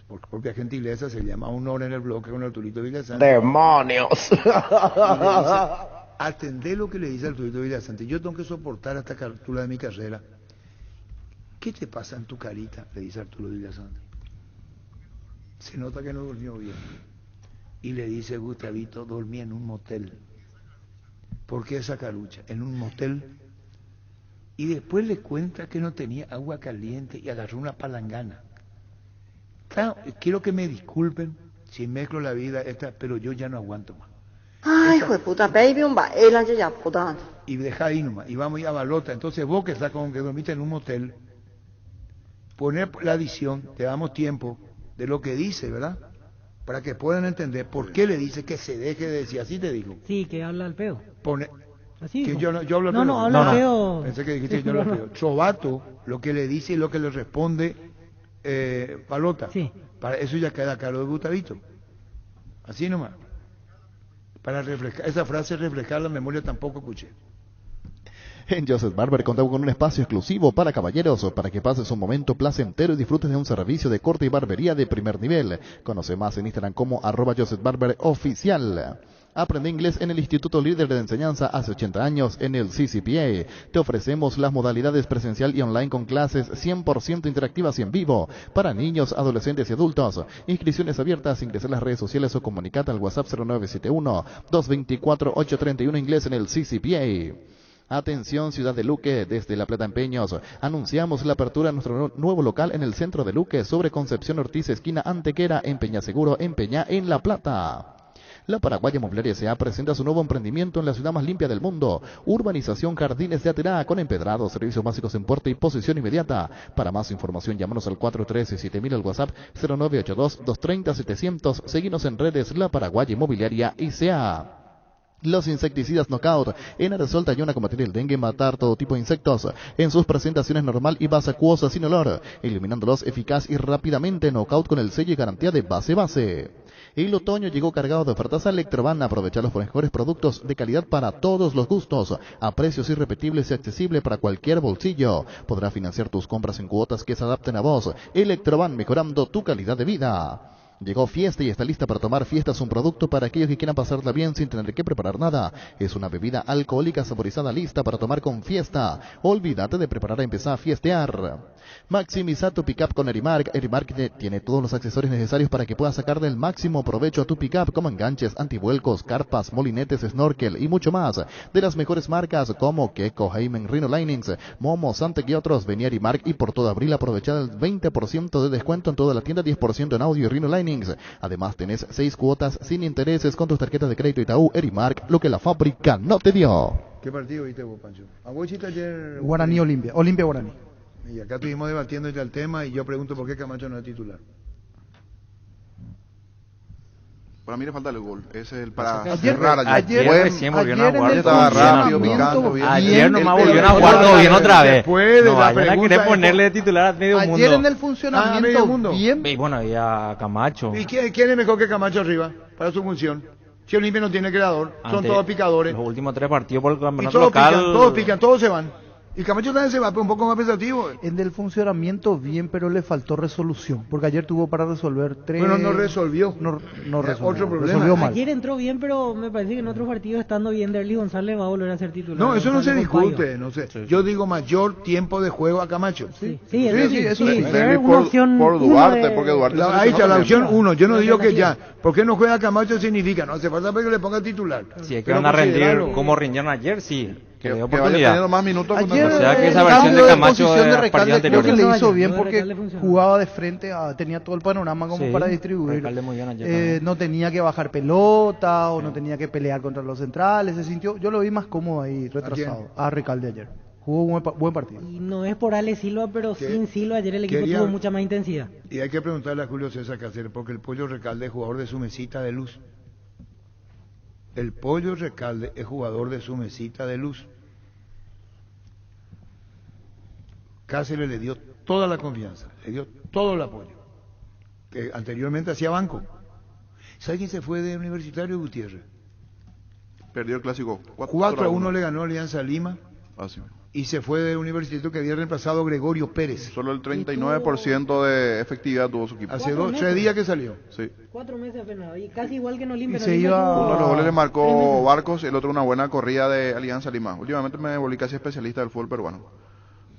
por propia gentileza se llama A Honoren el bloque con Arturito Villasanti. ¡Demonios! Y le dice, atendé lo que le dice Arturito Villasanti, yo tengo que soportar hasta esta altura de mi carrera. ¿Qué te pasa en tu carita? Le dice Arturo Villasanti. Se nota que no durmió bien. Y le dice Gustavito, dormí en un motel. ¿Por qué esa carucha? En un motel. Y después le cuenta que no tenía agua caliente y agarró una palangana. Claro, quiero que me disculpen si mezclo la vida esta, pero yo ya no aguanto más. Ay, hijo de puta, baby, un baila ya puta. Y deja ahí nomás, y vamos a ir a Balota. Entonces vos que estás con que dormiste en un motel, poner la adición, te damos tiempo de lo que dice, ¿verdad? Para que puedan entender por qué le dice que se deje de decir, así te digo. Sí, que habla al pedo. Pone, así que dijo. yo hablo al pedo. No, habla al pedo. Pensé que dijiste yo hablo al pedo. Trovato, lo que le dice y lo que le responde Balota. Sí. Para eso ya queda claro de Gustavito. Así nomás. Para reflejar, esa frase reflejar la memoria tampoco escuché. En Joseph Barber contamos con un espacio exclusivo para caballeros, para que pases un momento placentero y disfrutes de un servicio de corte y barbería de primer nivel. Conoce más en Instagram como @JosephBarberOficial. Aprende inglés en el Instituto Líder de Enseñanza hace 80 años en el CCPA. Te ofrecemos las modalidades presencial y online con clases 100% interactivas y en vivo para niños, adolescentes y adultos. Inscripciones abiertas, ingresa en las redes sociales o comunicate al WhatsApp 0971-224-831 inglés en el CCPA. Atención Ciudad de Luque, desde La Plata Empeños, anunciamos la apertura de nuestro nuevo local en el centro de Luque, sobre Concepción Ortiz, esquina Antequera, en Peña Seguro, en Peña, en La Plata. La Paraguaya Mobiliaria S.A. presenta su nuevo emprendimiento en la ciudad más limpia del mundo, Urbanización Jardines de Aterá, con empedrados, servicios básicos en puerta y posesión inmediata. Para más información, llámanos al 413-7000 al WhatsApp 0982-230-700. Seguinos en redes La Paraguaya Mobiliaria S.A. Los insecticidas Knockout en aerosol te ayudan a combatir el dengue y matar todo tipo de insectos en sus presentaciones normal y base acuosa sin olor, eliminándolos eficaz y rápidamente. Knockout con el sello y garantía de base. El otoño llegó cargado de ofertas a Electroban. Aprovecha los mejores productos de calidad para todos los gustos, a precios irrepetibles y accesibles para cualquier bolsillo. Podrás financiar tus compras en cuotas que se adapten a vos. Electroban, mejorando tu calidad de vida. Llegó Fiesta y está lista para tomar. Fiesta es un producto para aquellos que quieran pasarla bien sin tener que preparar nada. Es una bebida alcohólica saborizada lista para tomar con Fiesta. Olvídate de preparar, empezar a fiestear. Maximiza tu pickup con Erimark. Erimark tiene todos los accesorios necesarios para que puedas sacar del máximo provecho a tu pickup, como enganches, antivuelcos, carpas, molinetes, snorkel y mucho más. De las mejores marcas como Keko, Heimen, Rhino Linings, Momo, Santec y otros. Vení a Erimark y por todo abril aprovecha el 20% de descuento en toda la tienda, 10% en audio y Rhino Linings. Además tenés 6 cuotas sin intereses con tus tarjetas de crédito Itaú. Erimark, lo que la fábrica no te dio. ¿Qué partido viste vos, Pancho? ¿A vos hiciste ayer? Guaraní Olimpia, Olimpia Guaraní. Y acá estuvimos debatiendo ya el tema y yo pregunto por qué Camacho no es titular. Para mí le falta el gol. Ese es el para Ayer recién volvieron a jugar. Estaba rápido, picando bien. Ayer nomás volvieron a jugar todo bien otra vez. No vayan a querer ponerle de titular a medio mundo. Ayer en el funcionamiento bien. Y bueno, había Camacho. ¿Y quién es mejor que Camacho arriba para su función? Si Olimpia no tiene creador, son todos picadores. Los últimos 3 partidos por el campeonato todos local. todos pican, todos se van. Y Camacho también se va, pero un poco más pensativo. En el funcionamiento bien, pero le faltó resolución, porque ayer tuvo para resolver 3. Bueno, no resolvió. No resolvió. Otro problema. Resolvió mal. Ayer entró bien, pero me parece que en otros partidos, estando bien, Derly González va a volver a ser titular. No, eso no se González discute, no sé. Sí. Yo digo mayor tiempo de juego a Camacho. Sí, eso sí. Una opción por Duarte, porque Duarte ahí está la opción 1. Yo no digo que ya. ¿Por qué no juega Camacho? Significa, no hace falta que le ponga titular. Si es que van a rendir como rindieron ayer, sí. Que vaya teniendo más minutos. Ayer, o sea que esa versión de Camacho de Recalde creo que le hizo bien porque jugaba de frente, tenía todo el panorama como para distribuir. No tenía que bajar pelota o no tenía que pelear contra los centrales. Se sintió, yo lo vi más cómodo ahí, retrasado. A Recalde ayer. Jugó un buen partido. Y no es por Ale Silva, pero sin Silva ayer el equipo tuvo mucha más intensidad. Y hay que preguntarle a Julio César Cáceres, porque el Pollo Recalde es jugador de su mesita de luz. El Pollo Recalde es jugador de su mesita de luz. Cáceres le dio toda la confianza, le dio todo el apoyo. Que anteriormente hacía banco. ¿Sabe quién se fue de Universitario? Gutiérrez. Perdió el clásico. 4-1 le ganó Alianza Lima. Así. Y se fue de Universitario, que había reemplazado a Gregorio Pérez. Solo el 39% de efectividad tuvo su equipo. Hace 3 días que salió. Sí. 4 meses apenas, y casi igual que en Olimpia. Uno de los goles le marcó Barcos, el otro una buena corrida de Alianza Lima. Últimamente me volví casi especialista del fútbol peruano,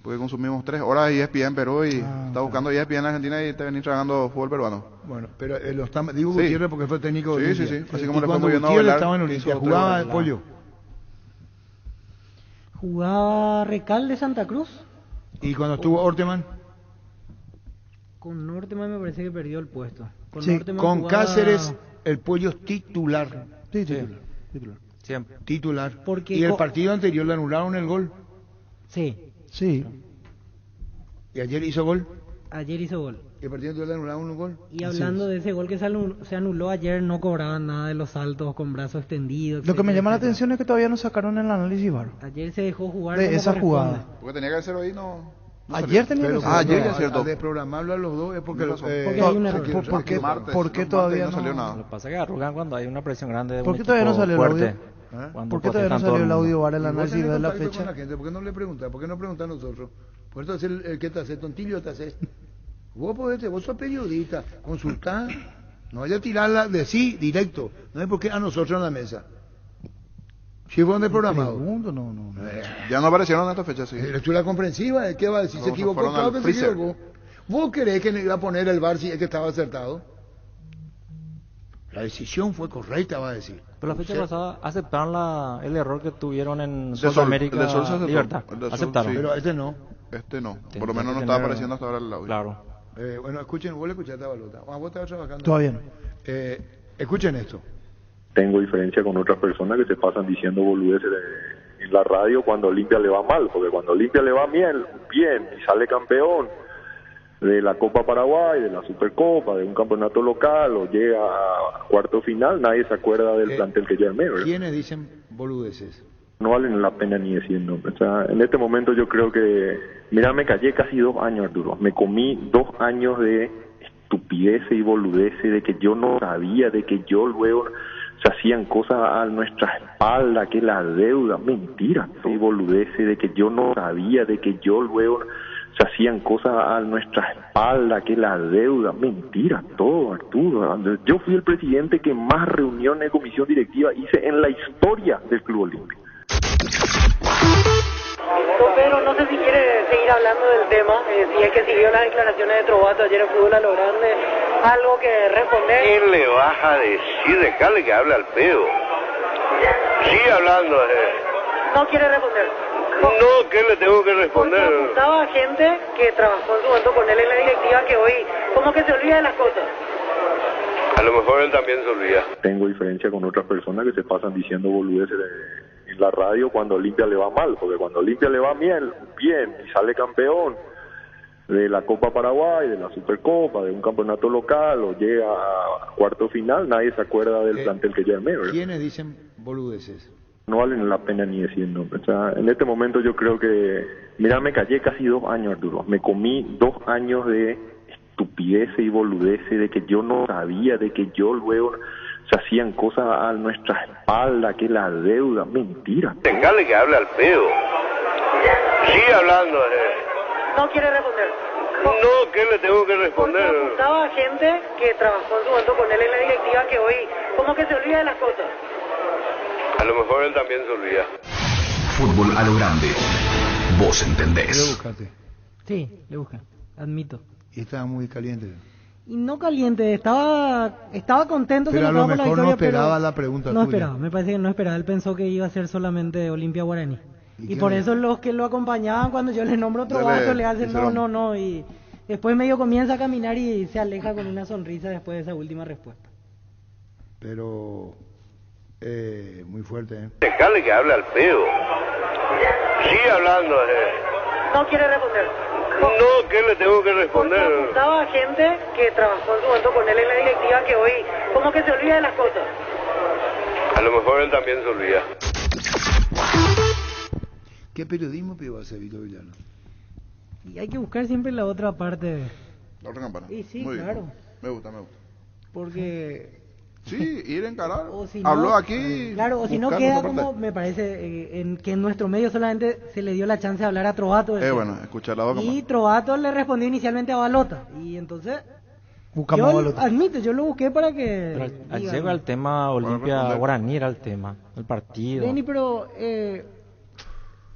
porque consumimos 3 horas de ESPN en Perú y está buscando ESPN en Argentina y te venís tragando fútbol peruano. Bueno, pero digo Gutiérrez porque fue técnico de Olimpia. Sí. Así como le fue muy bien a Gutiérrez Velar, estaba en Olimpia, jugaba el Pollo. Jugaba Recalde Santa Cruz. ¿Y cuando estuvo Orteman? Con Orteman me parece que perdió el puesto. Con Cáceres el Pollo es titular. Sí, titular. Siempre. Titular. Porque y el partido anterior le anularon el gol. Sí. ¿Y ayer hizo gol? Ayer hizo gol. ¿Y el partido anterior le anularon un gol? Y hablando de ese gol que se anuló ayer, no cobraban nada de los saltos con brazos extendidos. Lo que me llama la atención es que todavía no sacaron el análisis VAR. Ayer se dejó jugar de esa jugada. Porque tenía que hacerlo ahí, no. Ayer tenía que hacerlo. Ayer ya es cierto. Al desprogramarlo a los dos es porque hay un error. ¿Por qué todavía no salió nada? Lo que pasa es que arrugan cuando hay una presión grande de ¿Por qué todavía no salió el audio? ¿Por qué todavía no salió el audio VAR, el análisis de la fecha? ¿Por qué no le preguntan? ¿Por qué no preguntan a nosotros? Por eso hacer el que te hace tontillo, te hace. Vos sos periodista, consultá, no vaya a tirarla de sí directo, no hay por qué a nosotros en la mesa. Si fue donde programado. No. Ya no aparecieron en esta fecha, sí. Lectura comprensiva, ¿qué va a decir? Se equivocó, claro que se equivocó. ¿Vos querés que no iba a poner el VAR si es que estaba acertado? La decisión fue correcta, va a decir. Pero la fecha pasada aceptaron el error que tuvieron en De Sol, Sudamérica el de Sol se aceptó. Libertad. El de Sol, Aceptaron. sí. Pero este no. Este no. Tendría Por lo menos que no está tener- apareciendo hasta ahora el audio. Claro. Bueno, escuchen, vos le escuchaste a Balota. Vos estabas trabajando. Todavía no. Escuchen esto. Tengo diferencia con otras personas que se pasan diciendo boludeces en la radio cuando Olimpia le va mal, porque cuando Olimpia le va bien y sale campeón de la Copa Paraguay, de la Supercopa, de un campeonato local o llega a cuarto final, nadie se acuerda del plantel que ya armé, ¿verdad? ¿Quiénes dicen boludeces? No valen la pena ni decir nombre. O sea, en este momento yo creo que, mira, me callé casi 2 años, Arturo. Me comí 2 años de estupideces y boludeces, de que yo no sabía, de que yo luego se hacían cosas a nuestra espalda, que la deuda, mentira, y boludeces, de que yo no sabía, de que yo luego se hacían cosas a nuestra espalda, que la deuda, mentira, todo, Arturo. Yo fui el presidente que más reuniones de comisión directiva hice en la historia del Club Olímpico. Don Pedro, no sé si quiere seguir hablando del tema, si es que siguió las declaraciones de Trovato ayer en Fútbol a lo Grande, algo que responder. ¿Quién le vas a decir? Dejale que hable al pedo. Sigue hablando. No quiere responder. No, ¿qué le tengo que responder? Porque apuntaba a gente que trabajó en su momento con él en la directiva que hoy como que se olvida de las cosas. A lo mejor él también se olvida. Tengo diferencia con otras personas que se pasan diciendo boludeces en la radio cuando Olimpia le va mal, porque cuando Olimpia le va bien y sale campeón de la Copa Paraguay, de la Supercopa, de un campeonato local o llega a cuarto final, nadie se acuerda del plantel que ya armé, ¿verdad? ¿Quiénes dicen boludeces? No valen la pena ni decir nombre. O sea, en este momento yo creo que, mira, me callé casi 2 años, Arturo. Me comí 2 años de estupideces y boludeces, de que yo no sabía, de que yo luego se hacían cosas a nuestra espalda, que la deuda, mentira. Dejale que hable al pedo. Sigue hablando. No quiere responder. No, ¿qué le tengo que responder? Porque apuntaba a gente que trabajó en su momento con él en la directiva que hoy como que se olvida de las cosas. A lo mejor él también se olvida. Fútbol a lo grande. Vos entendés. Le buscaste. Sí, le busca, admito. Y estaba muy caliente. Y no caliente, estaba contento. Pero que a lo nos quedamos mejor con no la victoria, esperaba pero la pregunta no tuya. esperaba, me parece que no esperaba. Él pensó que iba a ser solamente Olimpia Guaraní. Y qué por le- eso los que lo acompañaban, cuando yo les nombro otro Dale, vaso, le hacen hicieron- no. Y después medio comienza a caminar y se aleja con una sonrisa después de esa última respuesta. Pero muy fuerte, ¿eh? Dejale que hable al pedo. Sigue hablando. No quiere responder. No, ¿qué le tengo que responder? Porque apuntaba a gente que trabajó en su momento con él en la directiva que hoy como que se olvida de las cosas. A lo mejor él también se olvida. ¿Qué periodismo pidió a hacer Vito Villano? Y hay que buscar siempre la otra parte. La otra campana. Y sí, Muy bien. claro. Me gusta. Porque Sí, ir a encarar. si Habló no, aquí. claro, o si no buscar queda nuestra parte. como, me parece, que en nuestro medio solamente se le dio la chance de hablar a Trovato. Bueno, escuchar la boca. Y Trovato le respondió inicialmente a Balota. Y entonces, Buscamos a yo Balota. admito, yo lo busqué para que... Pero al diga, llegar al tema Olimpia responder. Guaraní era el tema, el partido. Lenny, pero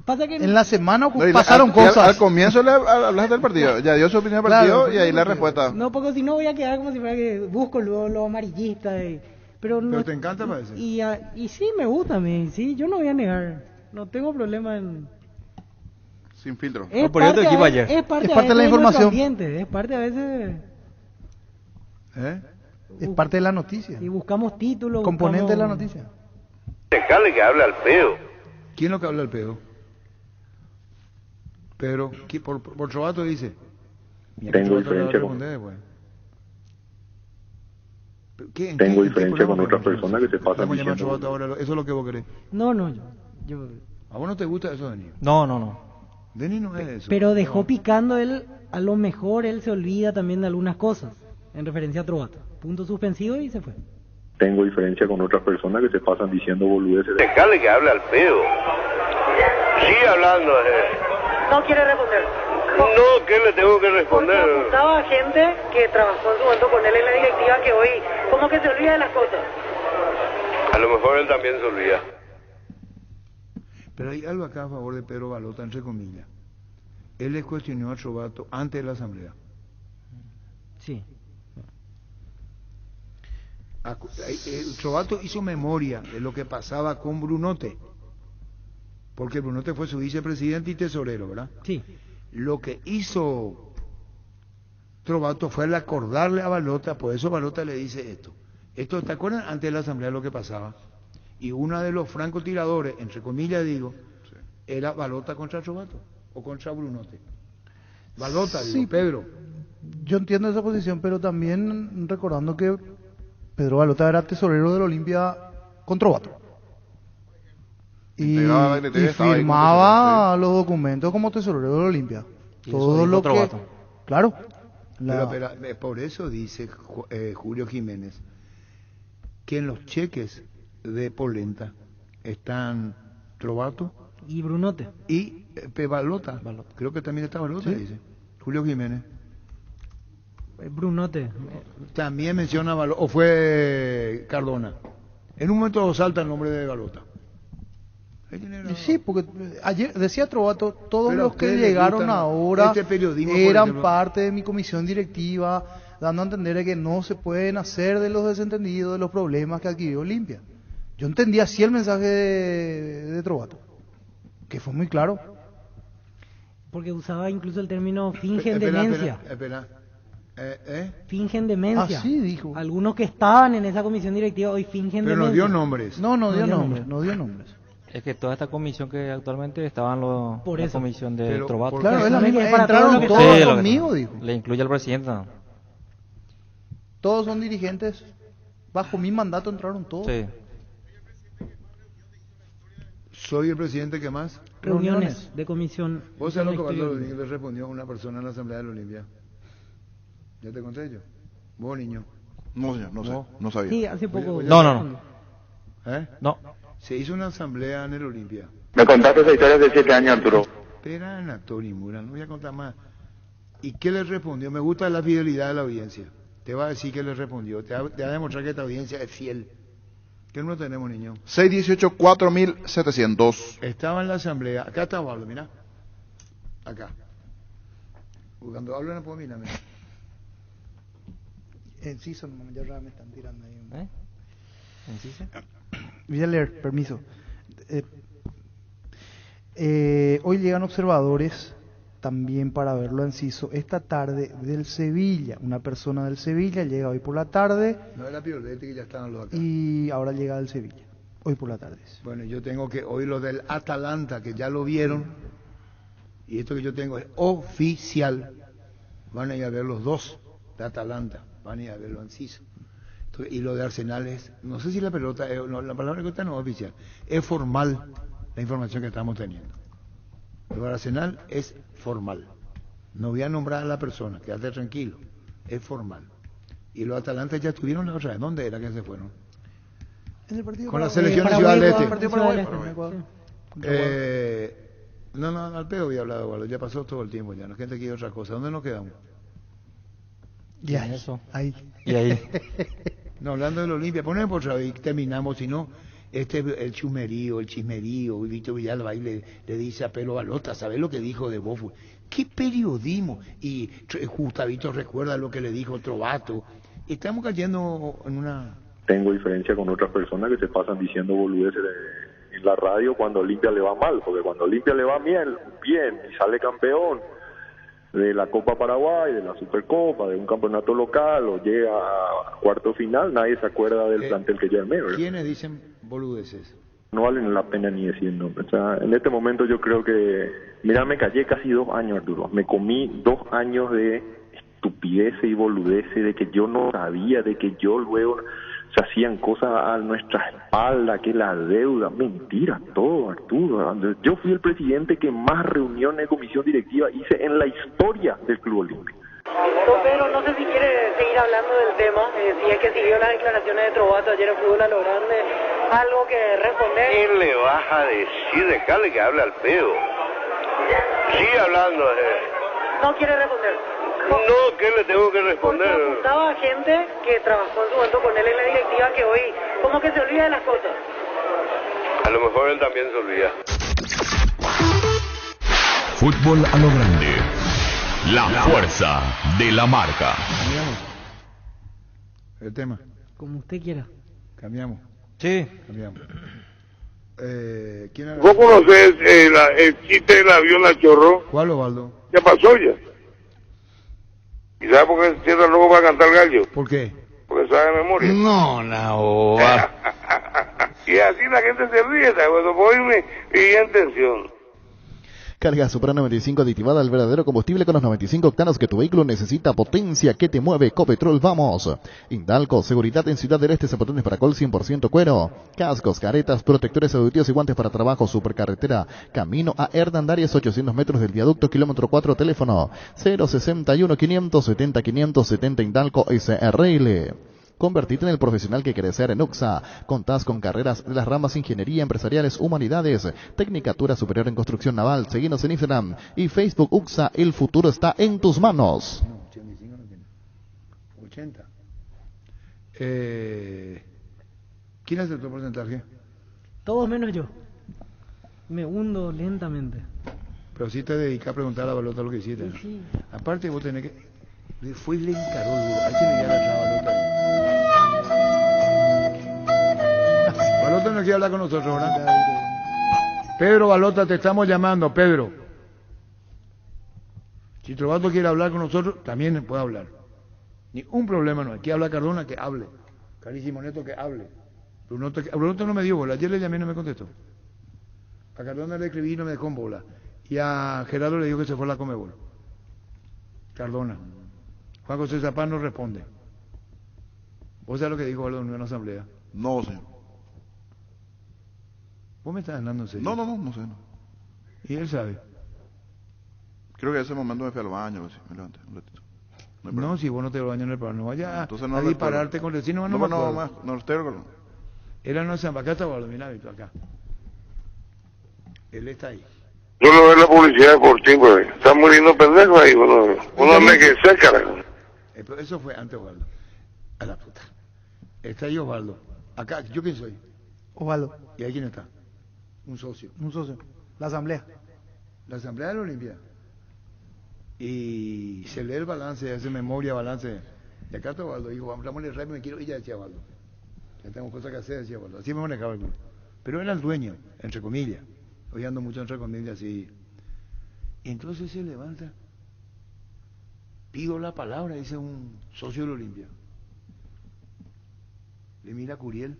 pasa que... En la semana No, y pasaron al cosas. comienzo le hablaste del partido. Ya dio su opinión del Claro, partido y ahí la respuesta. No, porque si no voy a quedar como si fuera que busco luego lo amarillista. Pero no, Pero te encanta, parece. y sí, me gusta a mí, sí, yo no voy a negar. No tengo problema en... Sin filtro. Es por eso tu equipo ayer. Es parte, Es a parte de la veces nuestro información. ambiente, es parte a veces... Es parte de la noticia. Y buscamos títulos. Componente de la buscamos- noticia. Dejale que hable al pedo. ¿Quién es lo que habla el pedo? Pero, por Trovato dice. Tengo Trovato le va a diferencia con- responder después. ¿Qué- Tengo qué- diferencia qué con problema otras tenemos? personas que se pasan Estamos llamando a diciendo Trovato ahora, eso es lo que vos querés. No, yo... ¿A vos no te gusta eso, Denis? No. Denis no es eso. Pero dejó picando él, a lo mejor él se olvida también de algunas cosas, en referencia a Trovato. Punto suspensivo y se fue. tengo diferencia con otras personas que se pasan diciendo boludeces. Dejale que hable al pedo. Sigue hablando. No quiere responder. No, ¿qué le tengo que responder? Porque apuntaba a gente que trabajó en su momento con él en la directiva que hoy como que se olvida de las cosas. A lo mejor él también se olvida. Pero hay algo acá a favor de Pedro Balota, entre comillas. Él le cuestionó a Trovato antes de la asamblea. Sí. Trovato hizo memoria de lo que pasaba con Brunote, porque Brunote fue su vicepresidente y tesorero, ¿verdad? Sí. Lo que hizo Trovato fue el acordarle a Balota, por eso Balota le dice esto. Esto, ¿te acuerdan antes de la asamblea lo que pasaba? Y uno de los francotiradores, entre comillas digo, era Balota contra Trovato o contra Brunote. Balota, Sí, digo, Pedro. Yo entiendo esa posición, pero también recordando que Pedro Balota era tesorero del Olimpia con Trovato. Y firmaba los documentos como tesorero del Olimpia. Todo lo que... Trovato. Claro. Pero, por eso dice Julio Jiménez que en los cheques de Polenta están Trovato y Brunote y Balota. Creo que también está Balota, ¿sí? Dice Julio Jiménez. Brunote también menciona Balota, o fue Cardona. En un momento salta el nombre de Balota. Sí, porque ayer decía Trovato, todos los que llegaron ahora eran parte de mi comisión directiva, dando a entender que no se pueden hacer de los desentendidos de los problemas que adquirió Olimpia. Yo entendí así el mensaje de Trovato, que fue muy claro. Porque usaba incluso el término fingen demencia. Fingen demencia. Así dijo. Algunos que estaban en esa comisión directiva hoy fingen demencia. Pero no dio nombres. No dio nombres. Es que toda esta comisión que actualmente estaban la comisión de Trovato. Claro, es la misma, entraron todos conmigo, dijo. Le incluye al presidente, ¿no? Todos son dirigentes, bajo mi mandato entraron todos. Sí. Soy el presidente que más. Reuniones de comisión. ¿Vos sabés lo que le respondió una persona en la Asamblea de la Olimpia? ¿Ya te conté yo? ¿Vos, niño? No sabía. Sí, hace poco. No. No. Se hizo una asamblea en el Olimpia. Me contaste esa historia hace 7 años, Arturo. Espera, Anatoly Mura, no voy a contar más. ¿Y qué le respondió? Me gusta la fidelidad de la audiencia. Te va a decir que le respondió. Te va a demostrar que esta audiencia es fiel. ¿Qué número tenemos, niño? 618-4700. Estaba en la asamblea. Acá está Pablo, mira. Acá. Cuando hablo no puedo mirar, mira. Enciso, ya me están tirando ahí. ¿Enciso? Voy a leer, permiso. Hoy llegan observadores también para verlo Enciso esta tarde del Sevilla. Una persona del Sevilla llega hoy por la tarde. No era Pioletti que ya estaban los acá. Y ahora llega del Sevilla, hoy por la tarde. Bueno, yo tengo que hoy lo del Atalanta, que ya lo vieron. Y esto que yo tengo es oficial. Van a ir a ver los dos de Atalanta. Van a ir a verlo Enciso. Y lo de Arsenal es, no sé si la pelota, la palabra que está no es oficial, es formal la información que estamos teniendo. Lo de Arsenal es formal. No voy a nombrar a la persona, quédate tranquilo, es formal. Y los Atalantas ya estuvieron la otra vez, ¿dónde era que se fueron? En el partido con la selección de Ciudad del Este. No, al pedo había hablado, ya pasó todo el tiempo ya, la gente quiere otra cosa. ¿Dónde nos quedamos? Ya, eso. Ahí. Y ahí. No, hablando de la Olimpia, ponemos por otra vez, terminamos, si no, el chismerío, y Víctor Villalba le dice a Pedro Balota, ¿sabés lo que dijo de Bofu? ¿Qué periodismo? Y Gustavito recuerda lo que le dijo Trovato. Estamos cayendo en una... Tengo diferencia con otras personas que se pasan diciendo boludeces en la radio cuando Olimpia le va mal, porque cuando Olimpia le va bien y sale campeón de la Copa Paraguay, de la Supercopa, de un campeonato local o llega a cuarto final, nadie se acuerda del plantel que lleva medio. ¿Quiénes dicen boludeces? No valen la pena ni decir nombres. O sea, en este momento yo creo que, mira, me callé casi 2 años, Arturo. Me comí 2 años de estupideces y boludeces, de que yo no sabía, de que yo luego se hacían cosas a nuestra espalda, que la deuda, mentira, todo, Arturo. Yo fui el presidente que más reuniones de comisión directiva hice en la historia del Club Olimpia. Pedro, no sé si quiere seguir hablando del tema, si es que siguió las declaraciones de Trovato ayer en Fútbol a lo Grande, algo que responder. ¿Quién le vas a decir? Dejarle que hable al pedo. Sigue hablando. No quiere responder. No, ¿qué le tengo que responder? Porque apuntaba a gente que trabajó en su momento con él en la directiva que hoy como que se olvida de las cosas. A lo mejor él también se olvida. Fútbol a lo grande. La fuerza de la marca. El tema. Como usted quiera. Cambiamos. Sí. Cambiamos. ¿Quién era? ¿Vos conocés el chiste del avión al chorro? ¿Cuál, Osvaldo? Ya pasó ya. ¿Y sabes por qué se sienta luego para cantar el gallo? ¿Por qué? Porque sabe de memoria. No. Y así la gente se ríe, cuando ponerme y atención. Carga Supra 95 aditivada al verdadero combustible con los 95 octanos que tu vehículo necesita, potencia que te mueve. Copetrol, vamos. Indalco, seguridad en Ciudad del Este, zapatones para col 100% cuero. Cascos, caretas, protectores auditivos y guantes para trabajo. Supercarretera, camino a Hernandarias, 800 metros del viaducto, kilómetro 4, teléfono 061 570 570 Indalco SRL. Convertirte en el profesional que querés ser en UXA. Contás con carreras de las ramas Ingeniería, Empresariales, Humanidades, Tecnicatura Superior en Construcción Naval. Seguinos en Instagram y Facebook UXA. El futuro está en tus manos. No, 85 no tiene. 80. ¿Quién aceptó el porcentaje? Todos menos yo. Me hundo lentamente. Pero si te dedicas a preguntar a la Balota lo que hiciste. ¿No? Sí. Aparte vos tenés que... Fue y le encaró duro. Hay que mirar a la Balota. Balota no quiere hablar con nosotros, ¿verdad? Pedro Balota, te estamos llamando, Pedro. Si Trovato quiere hablar con nosotros, también puede hablar. Ni un problema no hay. Quiere hablar Cardona, que hable. Carísimo Neto, que hable. Brunoto no me dio bola. Ayer le llamé y no me contestó. A Cardona le escribí y no me dejó en bola. Y a Gerardo le dijo que se fue a la Comebol. Cardona. Juan José Zapán no responde. ¿Vos sabés lo que dijo en una asamblea? No sé. ¿Vos me estás hablando en serio? No sé. No. ¿Y él sabe? Creo que en ese momento me fui al baño, así, me levanté un ratito. No, si vos no te lo bañas en el programa, no vayas no a dispararte con el vecino. No estoy. Era no se acá está Valdominavito, acá. Él está ahí. Yo no veo la publicidad por tiempo, están muriendo pendejos ahí, uno me que sé, carajo. Eso fue antes, Osvaldo. A la puta. Está ahí Osvaldo. Acá, ¿yo quién soy? Osvaldo. ¿Y ahí quién está? Un socio. La asamblea. La asamblea de la Olimpia. Y se lee el balance, hace memoria, balance. Y acá está Osvaldo. Dijo, vamos a el rey, me quiero. Y ya decía Osvaldo. Ya tengo cosas que hacer, decía Osvaldo. Así me manejaba el club. Pero era el dueño, entre comillas. Hoy ando mucho entre comillas así. Y entonces se levanta. Pido la palabra, dice un socio de la Olimpia. Le mira a Curiel.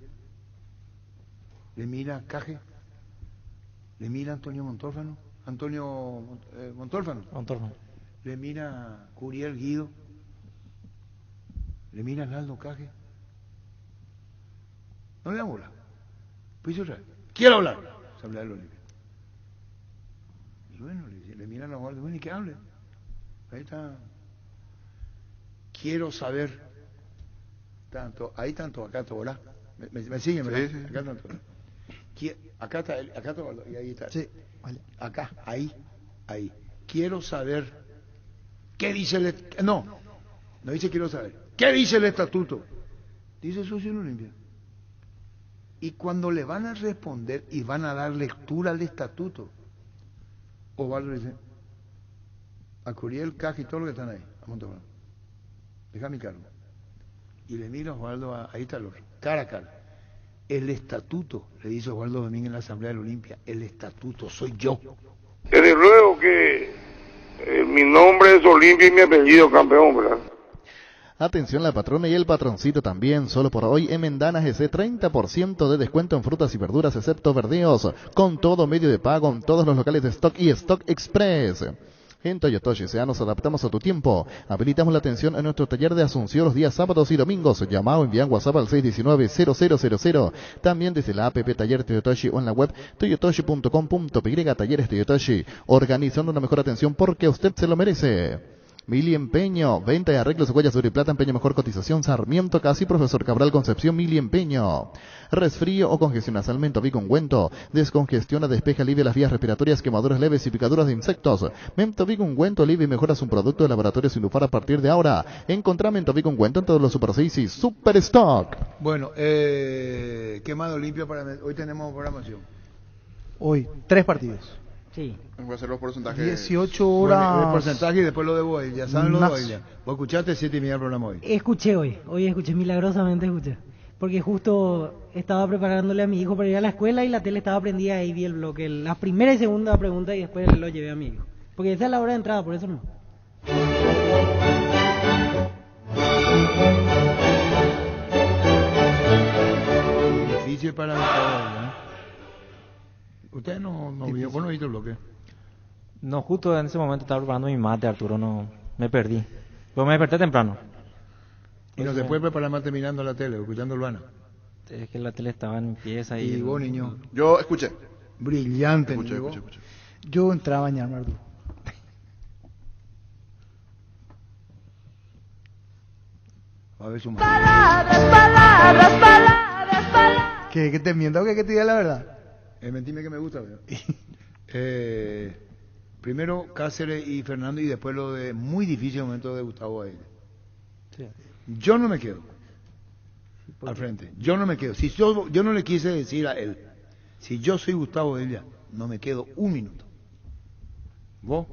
Le mira a Caje. Le mira a Antonio Montórfano. Montórfano. Le mira a Curiel Guido. Le mira a Naldo Caje. No le dan bola. Pues yo quiero hablar. Se habla de la Olimpia. Y bueno, le miran a Osvaldo, bueno, y que hable. Ahí está. Quiero saber. Ahí tanto, acá todo, ¿verdad? Me siguen, ¿verdad? Sí. Acá tanto. Acá está él, acá todo, y ahí está. Sí, vale. Acá, ahí. Quiero saber qué dice el... No dice quiero saber. ¿Qué dice el estatuto? Dice socio de la Olimpia. Y cuando le van a responder y van a dar lectura al estatuto, Osvaldo le dice a Curiel, Caja y todo lo que están ahí, a Montofano, deja mi cargo. Y le mira a Osvaldo, ahí está el otro, cara a cara. El estatuto, le dice Osvaldo Domínguez en la Asamblea de la Olimpia, el estatuto soy yo. Desde luego que mi nombre es Olimpia y mi apellido campeón, ¿verdad? Atención, la patrona y el patroncito también. Solo por hoy en Mendanas ese 30% de descuento en frutas y verduras excepto verdeos, con todo medio de pago en todos los locales de Stock y Stock Express. En Toyotoshi SEA nos adaptamos a tu tiempo. Habilitamos la atención en nuestro taller de Asunción los días sábados y domingos. Llama o envía WhatsApp al 619-0000. También desde la app Taller Toyotoshi o en la web toyotoshi.com.py. Talleres Toyotoshi, organizando una mejor atención porque usted se lo merece. Mili Empeño, venta y arreglos de huellas de oro y plata, empeño mejor cotización, Sarmiento, Casi, Profesor Cabral, Concepción, Mili Empeño. Resfrío o congestión nasal, Mentovig ungüento, descongestiona, despeja, alivia las vías respiratorias, quemaduras leves y picaduras de insectos. Mentovig ungüento alivia y mejora su producto de laboratorio Sinufar a partir de ahora. Encontrá Mentovig ungüento en todos los Super 6 y Super Stock. Bueno, ¿qué más Olimpia para hoy tenemos programación? Hoy, 3 partidos. Sí. Voy a hacer los porcentajes. 18 horas. Bueno, el porcentaje y después lo de hoy. Ya saben lo de hoy. Ya. ¿Vos escuchaste 7:30 el programa hoy? Escuché hoy escuché, milagrosamente escuché. porque justo estaba preparándole a mi hijo para ir a la escuela y la tele estaba prendida, ahí vi el bloque, la primera y segunda pregunta y después lo llevé a mi hijo. Porque esa es la hora de entrada, por eso no. Difícil para Gustavo, ¿no? ¿Usted no vio? ¿Vos no viste el bloque? No, justo en ese momento estaba preparando mi mate, Arturo, no, me perdí. Pero me desperté temprano. ¿Y no se puede preparar mate mirando la tele, escuchando Urbana? Es que la tele estaba en pieza y... ¿Y vos, niño? Yo escuché. Brillante, Escuché. Yo entraba a bañarme, Arturo. A ver su Palabras. ¿Que te mienta o que te diga la verdad? Mentime que me gusta, ¿verdad? Primero Cáceres y Fernando y después lo de muy difícil momento de Gustavo a él. Sí. Yo no me quedo al frente. Yo no me quedo. Si yo no le quise decir a él, si yo soy Gustavo de ella, no me quedo un minuto. ¿Vos?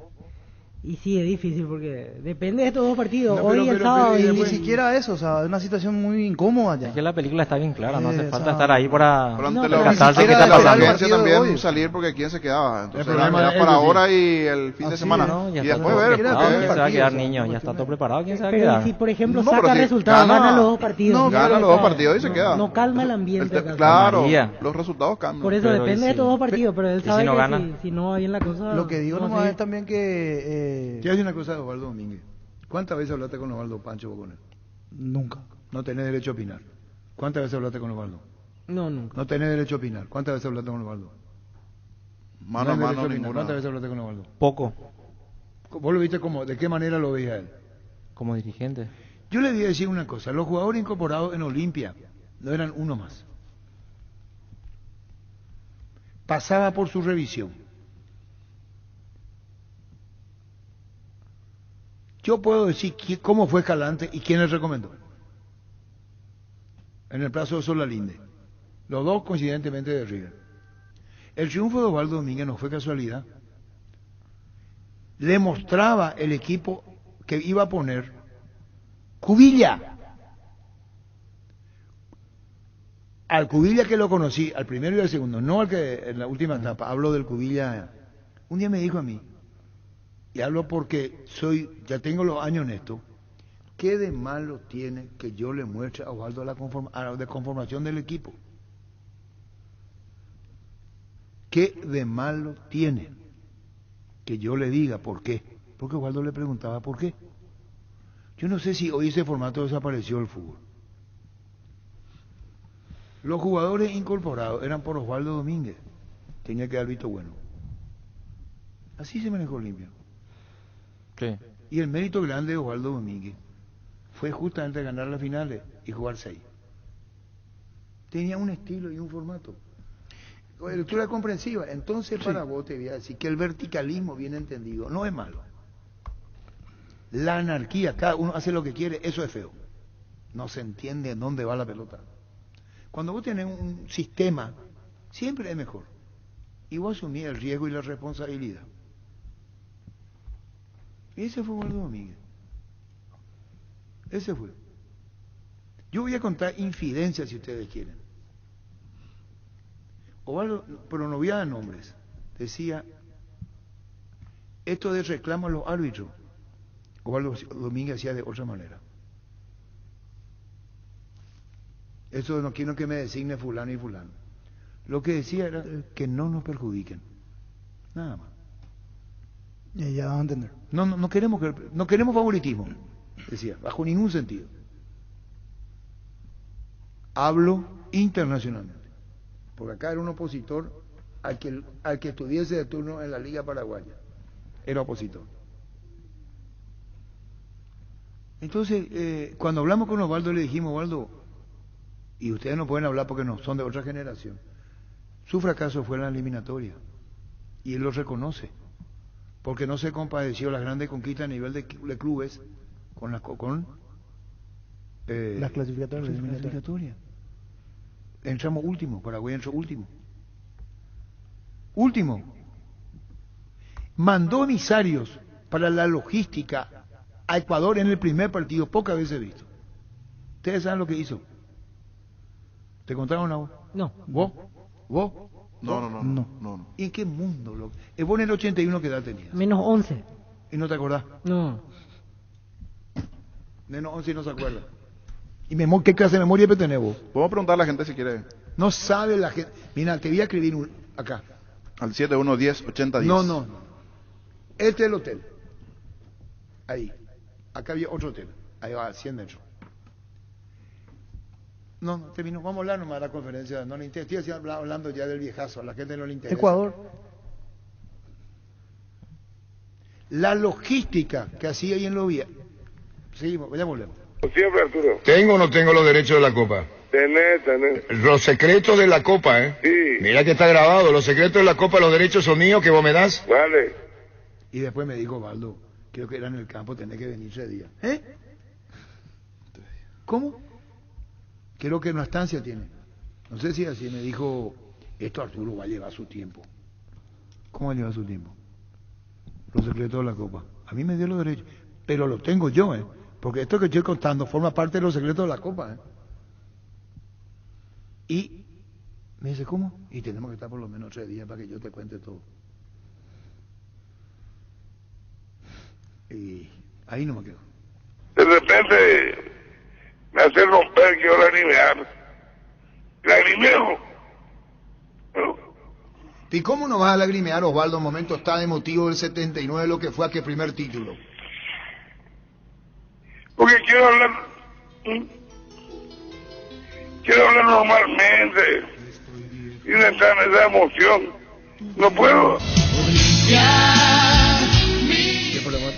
Y sí, es difícil porque depende de estos dos partidos. No, hoy y el sábado. Y ni siquiera eso, o sea, es una situación muy incómoda ya. Es que la película está bien clara, no hace falta estar ahí para casarse qué está pasando. También salir porque quién se quedaba. Entonces era para ahora y el fin de semana. No, ya y está después todo ver. preparado, ¿quién se va a quedar, niño? Ya está todo preparado, ¿quién se va a quedar? Pero si, por ejemplo, No, saca pero si resultados, gana los dos partidos. Gana los dos partidos y se queda. No calma el ambiente. Claro, los resultados cambian. Por eso depende de estos dos partidos, pero él sabe que si no va bien la cosa... Lo que digo nomás es también que... Te hace una cosa de Osvaldo Domínguez. ¿Cuántas veces hablaste con Osvaldo Pancho vos con él? Nunca. No tenés derecho a opinar. ¿Cuántas veces hablaste con Osvaldo? No, nunca. No tenés derecho a opinar. ¿Cuántas veces hablaste con Osvaldo? Mano a mano ninguna. ¿Cuántas veces hablaste con Osvaldo? Poco. ¿Vos lo viste como, de qué manera lo veía él? Como dirigente. Yo le voy a decir una cosa. Los jugadores incorporados en Olimpia no eran uno más. Pasaba por su revisión. Yo puedo decir cómo fue Escalante y quién le recomendó. En el plazo de Solalinde. Los dos coincidentemente de River. El triunfo de Osvaldo Domínguez no fue casualidad. Le mostraba el equipo que iba a poner Cubilla. Al Cubilla que lo conocí, al primero y al segundo, no al que en la última etapa, hablo del Cubilla. Un día me dijo a mí, y hablo porque ya tengo los años en esto, ¿qué de malo tiene que yo le muestre a Osvaldo la conformación del equipo? ¿Qué de malo tiene que yo le diga por qué? Porque Osvaldo le preguntaba por qué. Yo no sé si hoy ese formato desapareció del fútbol. Los jugadores incorporados eran por Osvaldo Domínguez. Tenía que dar visto bueno. Así se manejó Olimpia. Sí. Y el mérito grande de Osvaldo Domínguez fue justamente ganar las finales y jugar 6. Tenía un estilo y un formato. Lectura comprensiva. Entonces, para vos te voy a decir que el verticalismo bien entendido no es malo. La anarquía, cada uno hace lo que quiere, eso es feo. No se entiende en dónde va la pelota. Cuando vos tenés un sistema, siempre es mejor. Y vos asumís el riesgo y la responsabilidad. Y ese fue Osvaldo Domínguez. Ese fue. Yo voy a contar infidencias si ustedes quieren. Osvaldo, pero no voy a dar nombres. Decía, esto de reclamo a los árbitros, Osvaldo Domínguez hacía de otra manera. Eso no quiero que me designe fulano y fulano. Lo que decía era que no nos perjudiquen. Nada más. Y ya van a entender. No queremos favoritismo, decía, bajo ningún sentido. Hablo internacionalmente. Porque acá era un opositor al que estuviese de turno en la Liga Paraguaya. Era opositor. Entonces, cuando hablamos con Osvaldo le dijimos, Osvaldo, y ustedes no pueden hablar porque no son de otra generación, su fracaso fue en la eliminatoria. Y él lo reconoce. Porque no se compadeció las grandes conquistas a nivel de clubes con las clasificatorias. Entramos último, Paraguay entró último. Mandó emisarios para la logística a Ecuador en el primer partido, pocas veces visto. Ustedes saben lo que hizo. ¿Te contaron a vos? No. ¿Vos? No. ¿Y en qué mundo, loco? Vos en el 81, ¿qué edad tenías? Menos 11. ¿Y no te acordás? No. Menos 11 y no se acuerda. ¿Y qué clase de memoria tenés vos? Podemos preguntarle a la gente si quiere. No sabe la gente. Mira, te voy a escribir acá. Al 7110-8010. No. Este es el hotel. Ahí. Acá había otro hotel. Ahí va, 100 metros. No, terminó. Vamos a hablar nomás de la conferencia. No le interesa. Estoy hablando ya del viejazo. A la gente no le interesa. Ecuador. La logística que hacía ahí en Lovía. Seguimos, ya volvemos. Siempre, Arturo. ¿Tengo o no tengo los derechos de la Copa? Tenés. Los secretos de la Copa, ¿eh? Sí. Mira que está grabado. Los secretos de la Copa, los derechos son míos, que vos me das. Vale. Y después me dijo, Baldo, creo que era en el campo, tenés que venir ese día. ¿Cómo? Creo que una estancia tiene. No sé si así. Me dijo, esto Arturo va a llevar su tiempo. ¿Cómo va a llevar su tiempo? Los secretos de la Copa. A mí me dio los derechos. Pero los tengo yo, porque esto que estoy contando forma parte de los secretos de la Copa, Y me dice, ¿cómo? Y tenemos que estar por lo menos 3 días para que yo te cuente todo. Y ahí no me quedo. De repente me hace romper, quiero lagrimear. Lagrimeo. ¿Y cómo no vas a lagrimear, Osvaldo, en momentos tan emotivos del 79, lo que fue aquel primer título? Porque quiero hablar normalmente y no entrar en esa emoción. No puedo.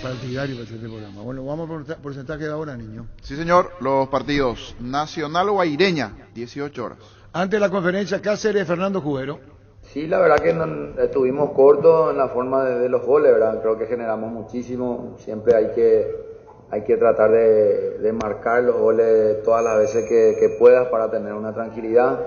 Para el diario, para este programa. Bueno, vamos por porcentaje de ahora, niño. Sí, señor. Los partidos Nacional Guaireña, 18 horas. Antes de la conferencia, Cáceres, Fernando Cubero. Sí, la verdad que estuvimos cortos en la forma de los goles, ¿verdad? Creo que generamos muchísimo. Siempre hay que tratar de marcar los goles todas las veces que puedas para tener una tranquilidad.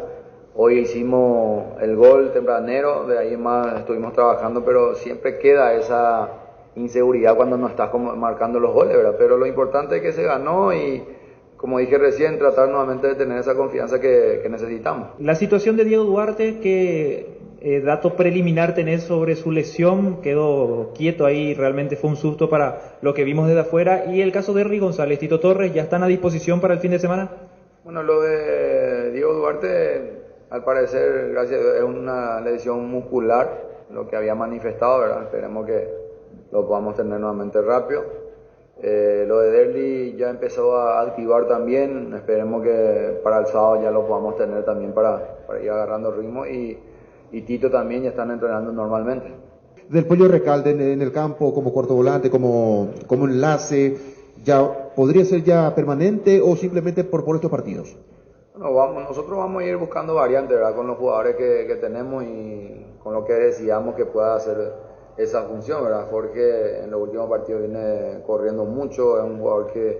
Hoy hicimos el gol tempranero, de ahí más estuvimos trabajando, pero siempre queda esa inseguridad cuando no estás marcando los goles, ¿verdad? Pero lo importante es que se ganó y, como dije recién, tratar nuevamente de tener esa confianza que necesitamos. La situación de Diego Duarte, ¿qué dato preliminar tenés sobre su lesión? Quedó quieto ahí, realmente fue un susto para lo que vimos desde afuera. Y el caso de Henry González, Tito Torres, ¿ya están a disposición para el fin de semana? Bueno, lo de Diego Duarte, al parecer, gracias a Dios, es una lesión muscular, lo que había manifestado, ¿verdad? Esperemos que lo podamos tener nuevamente rápido. Lo de Derli ya empezó a activar también, esperemos que para el sábado ya lo podamos tener también para ir agarrando ritmo, y Tito también ya están entrenando normalmente. Del Pollo Recalde en el campo como cuarto volante, como enlace, ¿ya podría ser ya permanente o simplemente por estos partidos? Bueno, nosotros vamos a ir buscando variantes, ¿verdad? Con los jugadores que tenemos y con lo que deseamos que pueda hacer esa función, ¿verdad? Jorge en los últimos partidos viene corriendo mucho, es un jugador que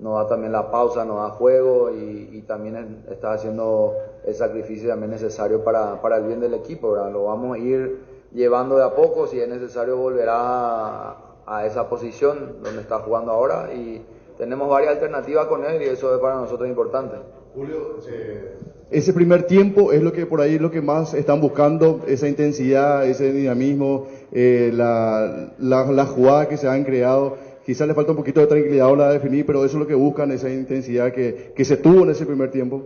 nos da también la pausa, nos da juego y también está haciendo el sacrificio también necesario para el bien del equipo, ¿verdad? Lo vamos a ir llevando de a poco, si es necesario volverá a esa posición donde está jugando ahora, y tenemos varias alternativas con él y eso es para nosotros importante. Julio, ese primer tiempo es lo que por ahí es lo que más están buscando, esa intensidad, ese dinamismo, la jugada que se han creado. Quizás le falta un poquito de tranquilidad a la definir, pero eso es lo que buscan, esa intensidad que se tuvo en ese primer tiempo.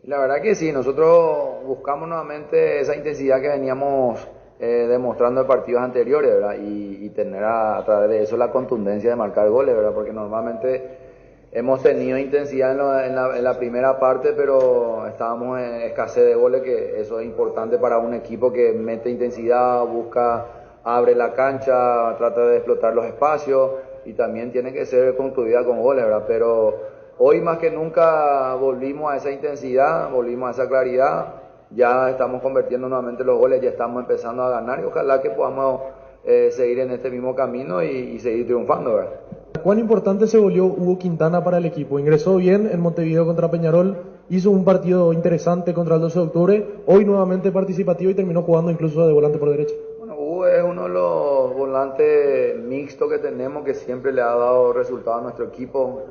La verdad que sí, nosotros buscamos nuevamente esa intensidad que veníamos demostrando en partidos anteriores, ¿verdad? Y tener a través de eso la contundencia de marcar goles, ¿verdad? Porque normalmente hemos tenido intensidad en la primera parte, pero estábamos en escasez de goles, que eso es importante para un equipo que mete intensidad, abre la cancha, trata de explotar los espacios y también tiene que ser construida con goles, ¿verdad? Pero hoy más que nunca volvimos a esa intensidad, volvimos a esa claridad, ya estamos convirtiendo nuevamente los goles, ya estamos empezando a ganar y ojalá que podamos seguir en este mismo camino y seguir triunfando, ¿verdad? ¿Cuán importante se volvió Hugo Quintana para el equipo? Ingresó bien en Montevideo contra Peñarol, hizo un partido interesante contra el 12 de octubre, hoy nuevamente participativo y terminó jugando incluso de volante por derecha. Bueno, Hugo es uno de los volantes mixtos que tenemos, que siempre le ha dado resultados a nuestro equipo,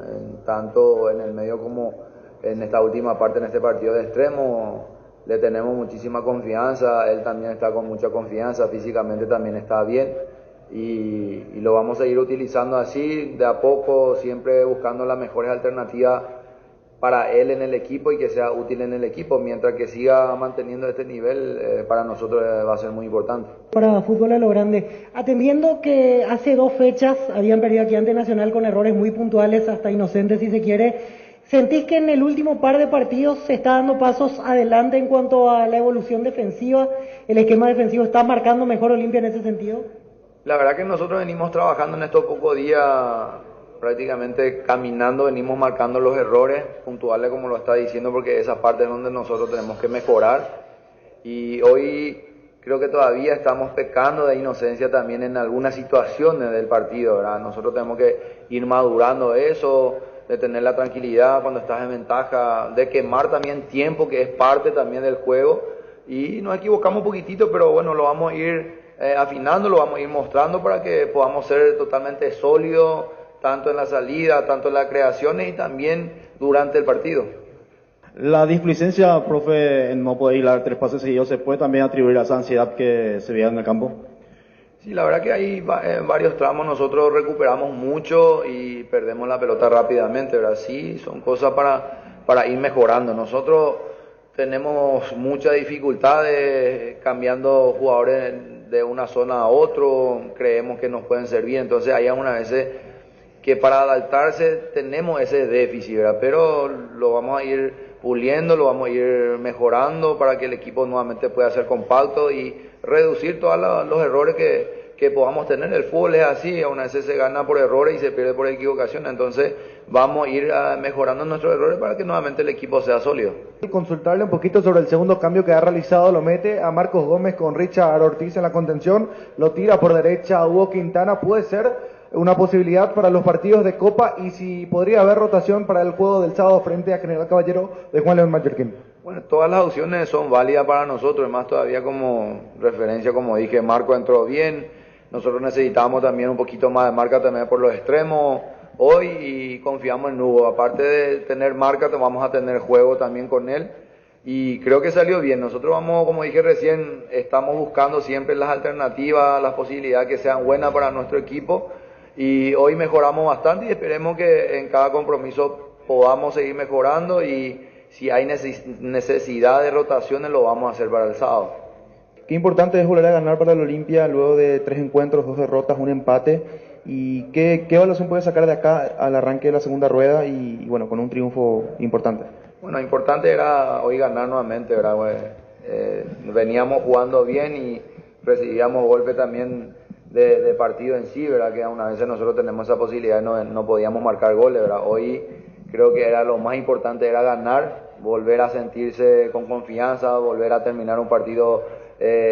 tanto en el medio como en esta última parte, en este partido de extremo, le tenemos muchísima confianza, él también está con mucha confianza, físicamente también está bien y lo vamos a ir utilizando así, de a poco, siempre buscando las mejores alternativas para él en el equipo y que sea útil en el equipo. Mientras que siga manteniendo este nivel, para nosotros va a ser muy importante. Para fútbol a lo grande, atendiendo que hace 2 fechas habían perdido aquí ante Nacional con errores muy puntuales, hasta inocentes si se quiere, ¿sentís que en el último par de partidos se está dando pasos adelante en cuanto a la evolución defensiva? ¿El esquema defensivo está marcando mejor Olimpia en ese sentido? La verdad que nosotros venimos trabajando en estos pocos días, prácticamente caminando, venimos marcando los errores puntuales, como lo está diciendo, porque esa parte es donde nosotros tenemos que mejorar. Y hoy creo que todavía estamos pecando de inocencia también en algunas situaciones del partido, ¿verdad? Nosotros tenemos que ir madurando eso, de tener la tranquilidad cuando estás en ventaja, de quemar también tiempo, que es parte también del juego. Y nos equivocamos un poquitito, pero bueno, lo vamos a ir afinando, lo vamos a ir mostrando para que podamos ser totalmente sólidos, tanto en la salida, tanto en las creaciones y también durante el partido. La displicencia, profe, en no poder hilar 3 pases seguidos, ¿se puede también atribuir a esa ansiedad que se veía en el campo? Sí, la verdad que ahí en varios tramos nosotros recuperamos mucho y perdemos la pelota rápidamente, ¿verdad? Sí, son cosas para ir mejorando. Nosotros tenemos muchas dificultades cambiando jugadores de una zona a otro, creemos que nos pueden servir, entonces hay algunas veces que para adaptarse tenemos ese déficit, ¿verdad? Pero lo vamos a ir puliendo, lo vamos a ir mejorando para que el equipo nuevamente pueda ser compacto y reducir todos los errores que podamos tener. El fútbol es así, a una vez se gana por errores y se pierde por equivocación, entonces vamos a ir mejorando nuestros errores para que nuevamente el equipo sea sólido. Consultarle un poquito sobre el segundo cambio que ha realizado, lo mete a Marcos Gómez con Richard Ortiz en la contención, lo tira por derecha a Hugo Quintana, puede ser una posibilidad para los partidos de Copa y si podría haber rotación para el juego del sábado frente a General Caballero de Juan León Mallorquín. Bueno, todas las opciones son válidas para nosotros, más todavía como referencia, como dije, Marco entró bien, nosotros necesitamos también un poquito más de marca también por los extremos hoy y confiamos en Hugo, aparte de tener marca vamos a tener juego también con él y creo que salió bien. Nosotros vamos, como dije recién, estamos buscando siempre las alternativas, las posibilidades que sean buenas para nuestro equipo. Y hoy mejoramos bastante y esperemos que en cada compromiso podamos seguir mejorando y si hay necesidad de rotaciones lo vamos a hacer para el sábado. Qué importante es volver a ganar para el Olimpia luego de 3 encuentros, 2 derrotas, 1 empate. ¿Y qué evaluación puede sacar de acá al arranque de la segunda rueda y bueno, con un triunfo importante? Bueno, importante era hoy ganar nuevamente, ¿verdad? Veníamos jugando bien y recibíamos golpe también de partido en sí, ¿verdad? Que una vez nosotros tenemos esa posibilidad y no podíamos marcar goles, ¿verdad? Hoy creo que era lo más importante, era ganar, volver a sentirse con confianza, volver a terminar un partido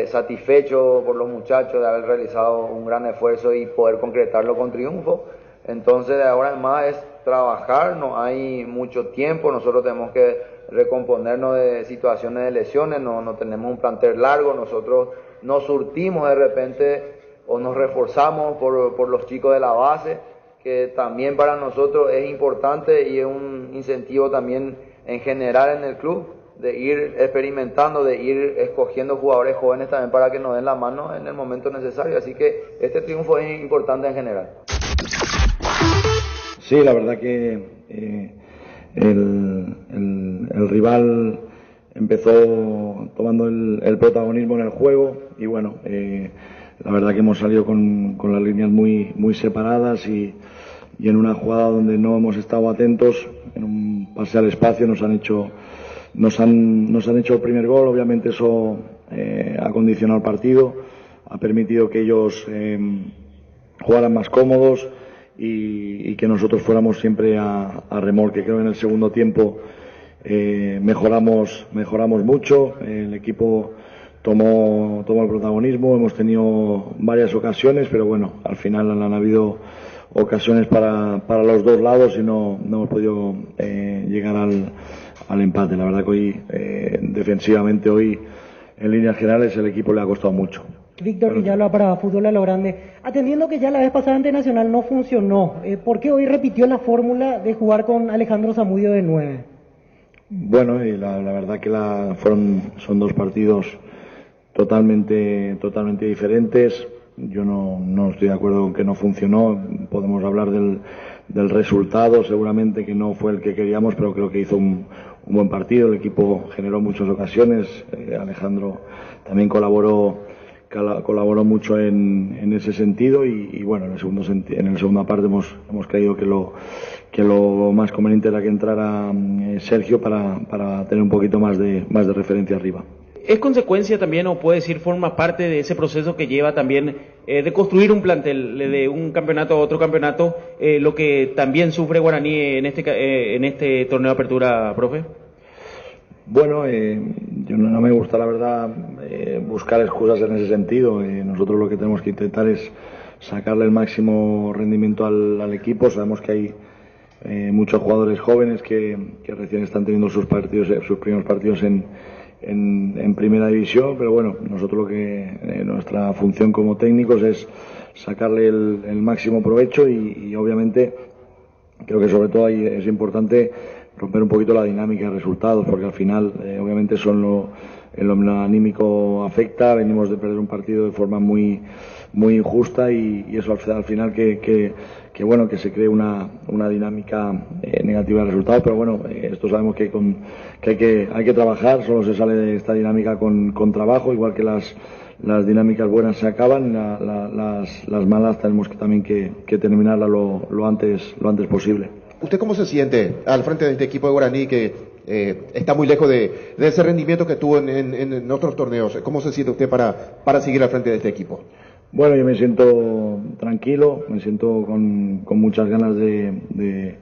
satisfecho por los muchachos de haber realizado un gran esfuerzo y poder concretarlo con triunfo. Entonces de ahora en más es trabajar, no hay mucho tiempo, nosotros tenemos que recomponernos de situaciones de lesiones, no tenemos un plantel largo, nosotros nos surtimos de repente o nos reforzamos por los chicos de la base, que también para nosotros es importante y es un incentivo también en general en el club, de ir experimentando, de ir escogiendo jugadores jóvenes también para que nos den la mano en el momento necesario, así que este triunfo es importante en general. Sí, la verdad que el rival empezó tomando el protagonismo en el juego y bueno, la verdad que hemos salido con las líneas muy separadas y en una jugada donde no hemos estado atentos, en un pase al espacio nos han hecho el primer gol. Obviamente eso ha condicionado el partido, ha permitido que ellos jugaran más cómodos y que nosotros fuéramos siempre a remolque. Creo que en el segundo tiempo mejoramos mucho, el equipo tomó el protagonismo, hemos tenido varias ocasiones, pero bueno, al final han habido ocasiones para los dos lados y no hemos podido llegar al empate. La verdad que hoy, defensivamente hoy, en líneas generales, el equipo le ha costado mucho. Víctor Villalba para Fútbol a lo Grande. Atendiendo que ya la vez pasada ante Nacional no funcionó, ¿por qué hoy repitió la fórmula de jugar con Alejandro Zamudio de 9? Bueno, y la verdad que son dos partidos totalmente diferentes. Yo no estoy de acuerdo con que no funcionó. Podemos hablar del resultado, seguramente que no fue el que queríamos, pero creo que hizo un buen partido. El equipo generó muchas ocasiones. Alejandro también colaboró mucho en ese sentido y bueno, en la segunda parte hemos creído que lo más conveniente era que entrara Sergio para tener un poquito más de referencia arriba. ¿Es consecuencia también, o puede decir, forma parte de ese proceso que lleva también de construir un plantel de un campeonato a otro campeonato, lo que también sufre Guaraní en este torneo de apertura, profe? Bueno, yo no me gusta, la verdad, buscar excusas en ese sentido. Nosotros lo que tenemos que intentar es sacarle el máximo rendimiento al equipo. Sabemos que hay muchos jugadores jóvenes que recién están teniendo sus primeros partidos en primera división, pero bueno, nosotros nuestra función como técnicos es sacarle el máximo provecho y obviamente creo que sobre todo ahí es importante romper un poquito la dinámica de resultados, porque al final obviamente lo anímico afecta. Venimos de perder un partido de forma muy injusta y eso al final que se cree una dinámica negativa de resultados, pero bueno, esto sabemos que hay que trabajar. Solo se sale de esta dinámica con trabajo, igual que las dinámicas buenas se acaban, las malas tenemos también que terminarlas lo antes posible. ¿Usted cómo se siente al frente de este equipo de Guaraní que está muy lejos de ese rendimiento que tuvo en otros torneos? ¿Cómo se siente usted para seguir al frente de este equipo? Bueno, yo me siento tranquilo, me siento con muchas ganas de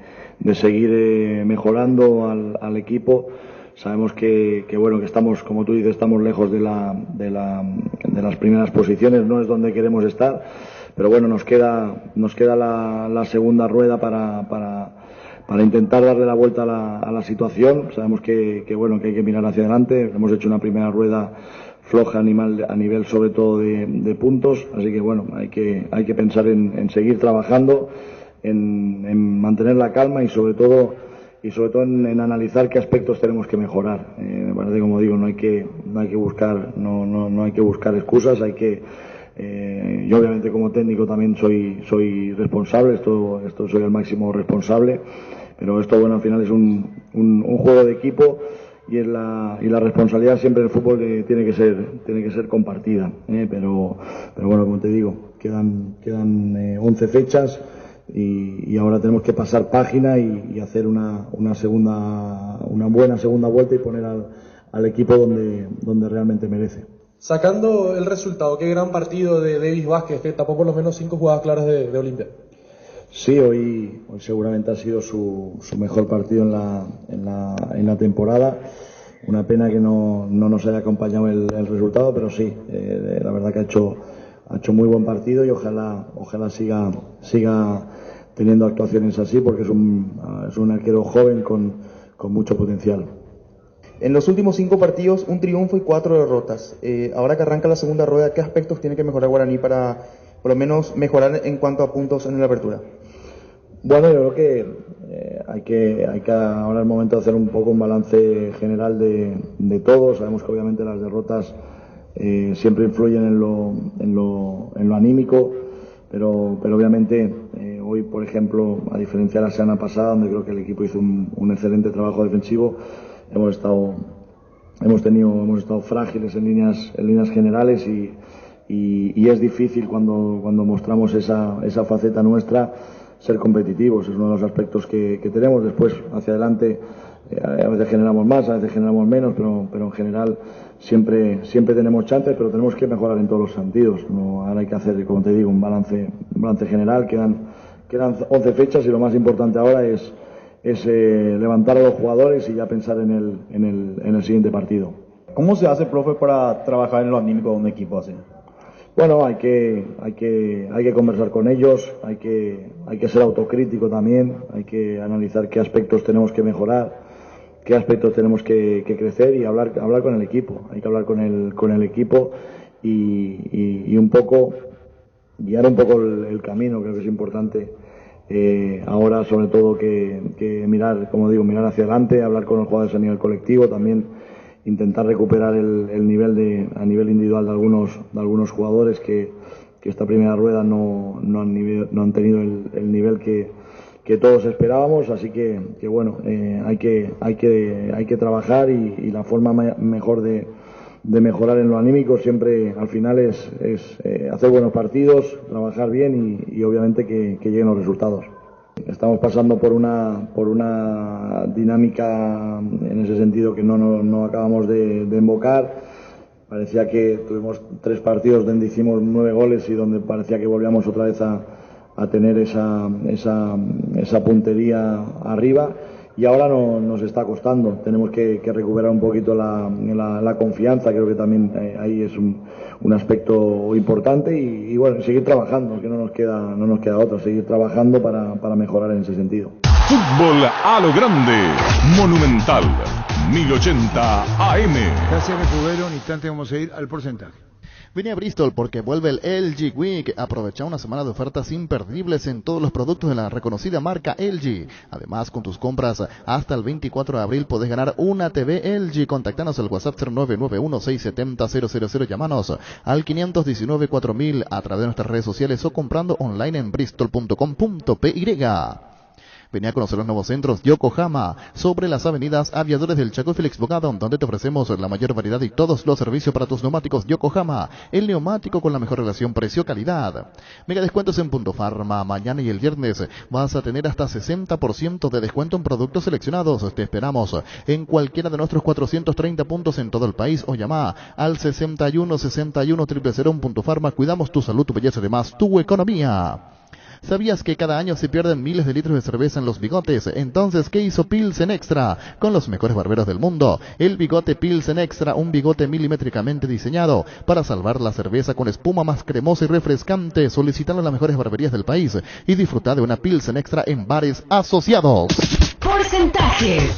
seguir mejorando al equipo. Sabemos que estamos, como tú dices, estamos lejos de las primeras posiciones, no es donde queremos estar, pero bueno, nos queda la segunda rueda para intentar darle la vuelta a la situación. Sabemos que hay que mirar hacia adelante. Hemos hecho una primera rueda floja a nivel sobre todo de puntos, así que bueno, hay que pensar en seguir trabajando, en mantener la calma y sobre todo en analizar qué aspectos tenemos que mejorar. Me parece, como digo, no hay que buscar excusas, yo obviamente como técnico también soy responsable, esto soy el máximo responsable, pero esto al final es un juego de equipo y la responsabilidad siempre en el fútbol tiene que ser compartida, pero bueno, como te digo, quedan 11 fechas y ahora tenemos que pasar página y hacer una buena segunda vuelta y poner al equipo donde realmente merece. Sacando el resultado, qué gran partido de Davis Vázquez, que tapó por lo menos 5 jugadas claras de Olimpia. Sí, hoy seguramente ha sido su mejor partido en la temporada. Una pena que no nos haya acompañado el resultado, pero sí, la verdad que ha hecho muy buen partido y ojalá siga teniendo actuaciones así, porque es un arquero joven con mucho potencial. En los últimos 5 partidos, un triunfo y 4 derrotas. Ahora que arranca la segunda rueda, ¿qué aspectos tiene que mejorar Guaraní para por lo menos mejorar en cuanto a puntos en la apertura? Bueno, yo creo que hay que ahora es el momento de hacer un poco un balance general de todo. Sabemos que obviamente las derrotas siempre influyen en lo anímico, pero obviamente hoy, por ejemplo, a diferencia de la semana pasada, donde creo que el equipo hizo un excelente trabajo defensivo, hemos estado frágiles en líneas generales y es difícil cuando mostramos esa faceta nuestra ser competitivos. Es uno de los aspectos que tenemos. Después, hacia adelante, a veces generamos más, a veces generamos menos, pero en general siempre tenemos chances, pero tenemos que mejorar en todos los sentidos. Ahora hay que hacer, como te digo, un balance general. Quedan 11 fechas y lo más importante ahora es levantar a los jugadores y ya pensar en el siguiente partido. ¿Cómo se hace, profe, para trabajar en lo anímico de un equipo así? Bueno, hay que conversar con ellos, hay que ser autocrítico también, hay que analizar qué aspectos tenemos que mejorar, qué aspectos tenemos que crecer y hablar con el equipo. Hay que hablar con el equipo y un poco guiar un poco el camino. Creo que es importante ahora sobre todo que mirar, como digo, mirar hacia adelante, hablar con los jugadores a nivel colectivo, también intentar recuperar el nivel a nivel individual de algunos jugadores que esta primera rueda no han tenido el nivel que todos esperábamos, así que bueno, hay que trabajar y la forma mejor de mejorar en lo anímico siempre al final es hacer buenos partidos, trabajar bien y obviamente que lleguen los resultados. Estamos pasando por una dinámica en ese sentido que no acabamos de embocar. Parecía que tuvimos 3 partidos donde hicimos 9 goles y donde parecía que volvíamos otra vez a tener esa puntería arriba, y ahora nos está costando. Tenemos que recuperar un poquito la confianza. Creo que también ahí es un aspecto importante y bueno, seguir trabajando, que no nos queda otra, seguir trabajando para mejorar en ese sentido. Fútbol a lo grande, Monumental 1080 AM. Gracias, Recubero. En instante vamos a ir al porcentaje. Vine a Bristol porque vuelve el LG Week. Aprovecha una semana de ofertas imperdibles en todos los productos de la reconocida marca LG. Además, con tus compras hasta el 24 de abril podés ganar una TV LG. Contactanos al WhatsApp 0991-670-000. Llámanos al 519-4000 a través de nuestras redes sociales o comprando online en bristol.com.py. Venía a conocer los nuevos centros Yokohama, sobre las avenidas Aviadores del Chaco y Félix Bogado, donde te ofrecemos la mayor variedad y todos los servicios para tus neumáticos. Yokohama, el neumático con la mejor relación precio-calidad. Mega descuentos en Punto Farma. Mañana y el viernes vas a tener hasta 60% de descuento en productos seleccionados. Te esperamos en cualquiera de nuestros 430 puntos en todo el país o llama al 61 61 000 en Punto Farma. Cuidamos tu salud, tu belleza y además tu economía. ¿Sabías que cada año se pierden miles de litros de cerveza en los bigotes? Entonces, ¿qué hizo Pilsen Extra? Con los mejores barberos del mundo. El bigote Pilsen Extra, un bigote milimétricamente diseñado para salvar la cerveza con espuma más cremosa y refrescante. Solicitando las mejores barberías del país y disfruta de una Pilsen Extra en bares asociados. Porcentaje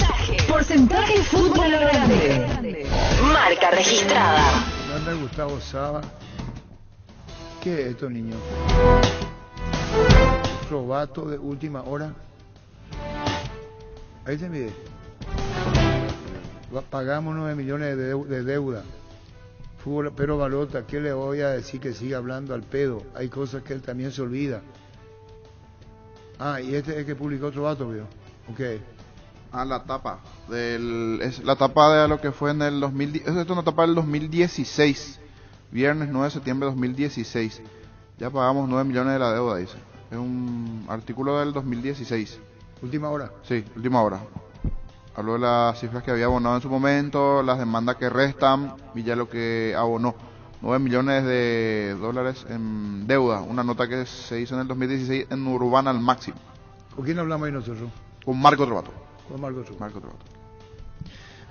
fútbol a lo grande. Marca registrada. Manda Gustavo Saba. ¿Qué es esto, niño? Robato de última hora. Ahí se mide. Pagamos 9 millones de deuda. Fútbol, pero Balota, ¿qué le voy a decir que siga hablando al pedo? Hay cosas que él también se olvida. Y este es que publicó otro vato, ¿vio? Ok. La tapa. Es la tapa de lo que fue en el 2010. Esto es una tapa del 2016. Viernes 9 de septiembre de 2016. Ya pagamos 9 millones de la deuda, dice. Es un artículo del 2016. ¿Última hora? Sí, última hora. Habló de las cifras que había abonado en su momento, las demandas que restan y ya lo que abonó. 9 millones de dólares en deuda. Una nota que se hizo en el 2016 en Urbana al máximo. ¿Con quién hablamos ahí nosotros? Con Marco Trovato. Marco Trovato.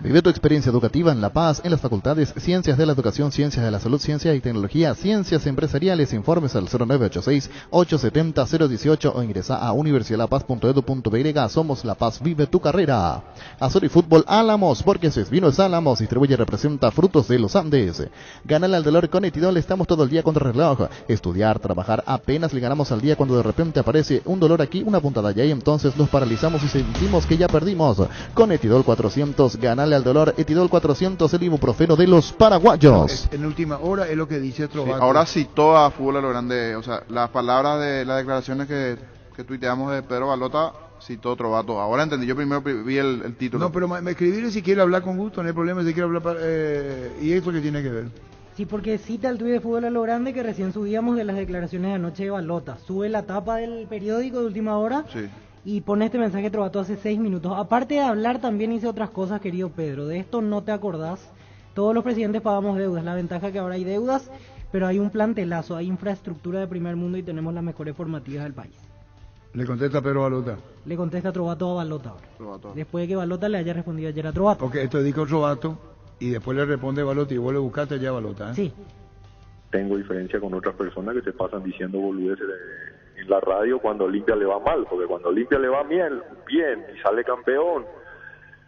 Vive tu experiencia educativa en La Paz, en las facultades Ciencias de la Educación, Ciencias de la Salud, Ciencia y Tecnología, Ciencias Empresariales. Informes al 0986-870-018 o ingresa a universidadlapaz.edu.py. Somos La Paz, vive tu carrera. Azul y Fútbol Álamos, porque Cesvino es Álamos, distribuye y representa Frutos de los Andes. Gánale al dolor con Etidol, estamos todo el día contra el reloj. Estudiar, trabajar, apenas le ganamos al día cuando de repente aparece un dolor aquí, una puntada allá y entonces nos paralizamos y sentimos que ya perdimos. Con Etidol 400, gánale al dolor. Etidol 400, el ibuprofeno de los paraguayos. En última hora es lo que dice otro vato. Ahora citó a Fútbol a lo grande, o sea, las palabras de las declaraciones que tuiteamos de Pedro Balota, citó otro vato. Ahora entendí, yo primero vi el título. No, pero me escribirle si quiere hablar con gusto, no hay problema, si quiere hablar ¿y esto qué tiene que ver? Sí, porque cita el tuit de Fútbol a lo grande que recién subíamos de las declaraciones de anoche de Balota. Sube la tapa del periódico de última hora. Sí. Y pone este mensaje Trovato hace 6 minutos. Aparte de hablar, también hice otras cosas, querido Pedro. De esto no te acordás. Todos los presidentes pagamos deudas. La ventaja es que ahora hay deudas, pero hay un plantelazo, hay infraestructura de primer mundo y tenemos las mejores formativas del país. Le contesta Pedro Balota. Le contesta Trovato a Balota ahora. Después de que Balota le haya respondido ayer a Trovato. Ok, esto dijo Trovato y después le responde Balota y vos le buscaste ya a Balota, ¿eh? Sí. Tengo diferencia con otras personas que se pasan diciendo boludeces en la radio cuando Olimpia le va mal, porque cuando Olimpia le va bien y sale campeón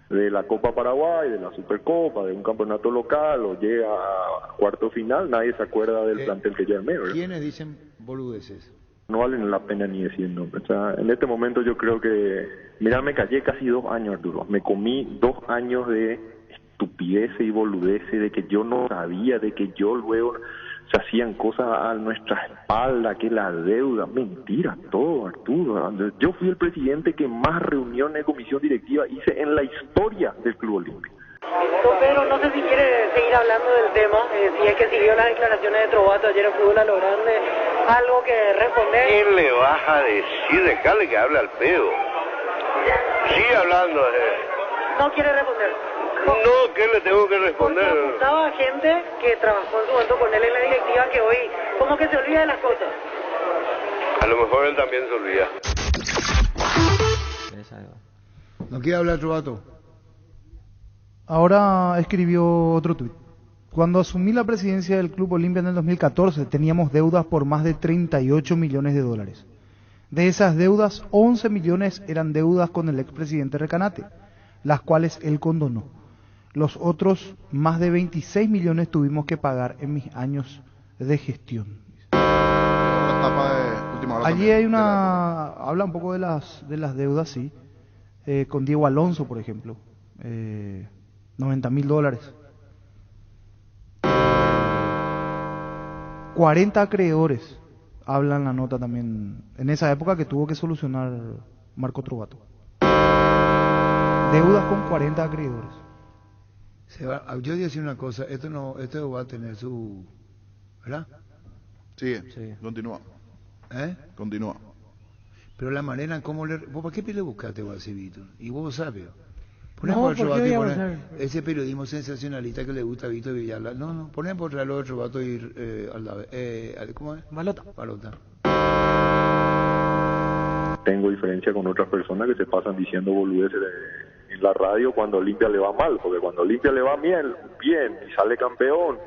de la Copa Paraguay, de la Supercopa, de un campeonato local o llega a cuarto final, nadie se acuerda del plantel que ya armé, ¿verdad? ¿Quiénes dicen boludeces? No valen la pena ni decir nombre. O sea, en este momento yo creo que, mira, me callé casi 2 años, Arturo. Me comí 2 años de estupideces y boludeces, de que yo no sabía, de que yo luego se hacían cosas a nuestra espalda, que la deuda, mentira, todo, Arturo. Yo fui el presidente que más reuniones de comisión directiva hice en la historia del Club Olímpico. Don Pedro, no sé si quiere seguir hablando del tema, si es que siguió las declaraciones de Trovato ayer en Fútbol a lo Grande, algo que responder. ¿Quién le vas a decir? Dejale que hable al pedo. Sigue hablando. No quiere responder. No, ¿qué le tengo que responder? Porque apuntaba a gente que trabajó en su momento con él en la directiva que hoy como que se olvida de las cosas. A lo mejor él también se olvida. ¿No quiere hablar Trovato? Ahora escribió otro tuit. Cuando asumí la presidencia del Club Olimpia en el 2014, teníamos deudas por más de 38 millones de dólares. De esas deudas, 11 millones eran deudas con el expresidente Recanate, las cuales él condonó. Los otros, más de 26 millones tuvimos que pagar en mis años de gestión. Allí hay una... Habla un poco de las deudas, sí. Con Diego Alonso, por ejemplo. $90,000. 40 acreedores, habla en la nota también, en esa época que tuvo que solucionar Marco Trovato. Deudas con 40 acreedores. Yo voy a decir una cosa, esto va a tener su... ¿verdad? Sigue, sí. Continúa. Continúa. Pero la manera en cómo le... ¿Vos para qué le buscaste, Guasivito? Y vos sabes... No, ese periodismo sensacionalista que le gusta a Víctor Villalba. No, ponen por traerlo de Trovato y ¿cómo es? Balota. Tengo diferencia con otras personas que se pasan diciendo boludeces en la radio cuando Olimpia le va mal, porque cuando Olimpia le va bien y sale campeón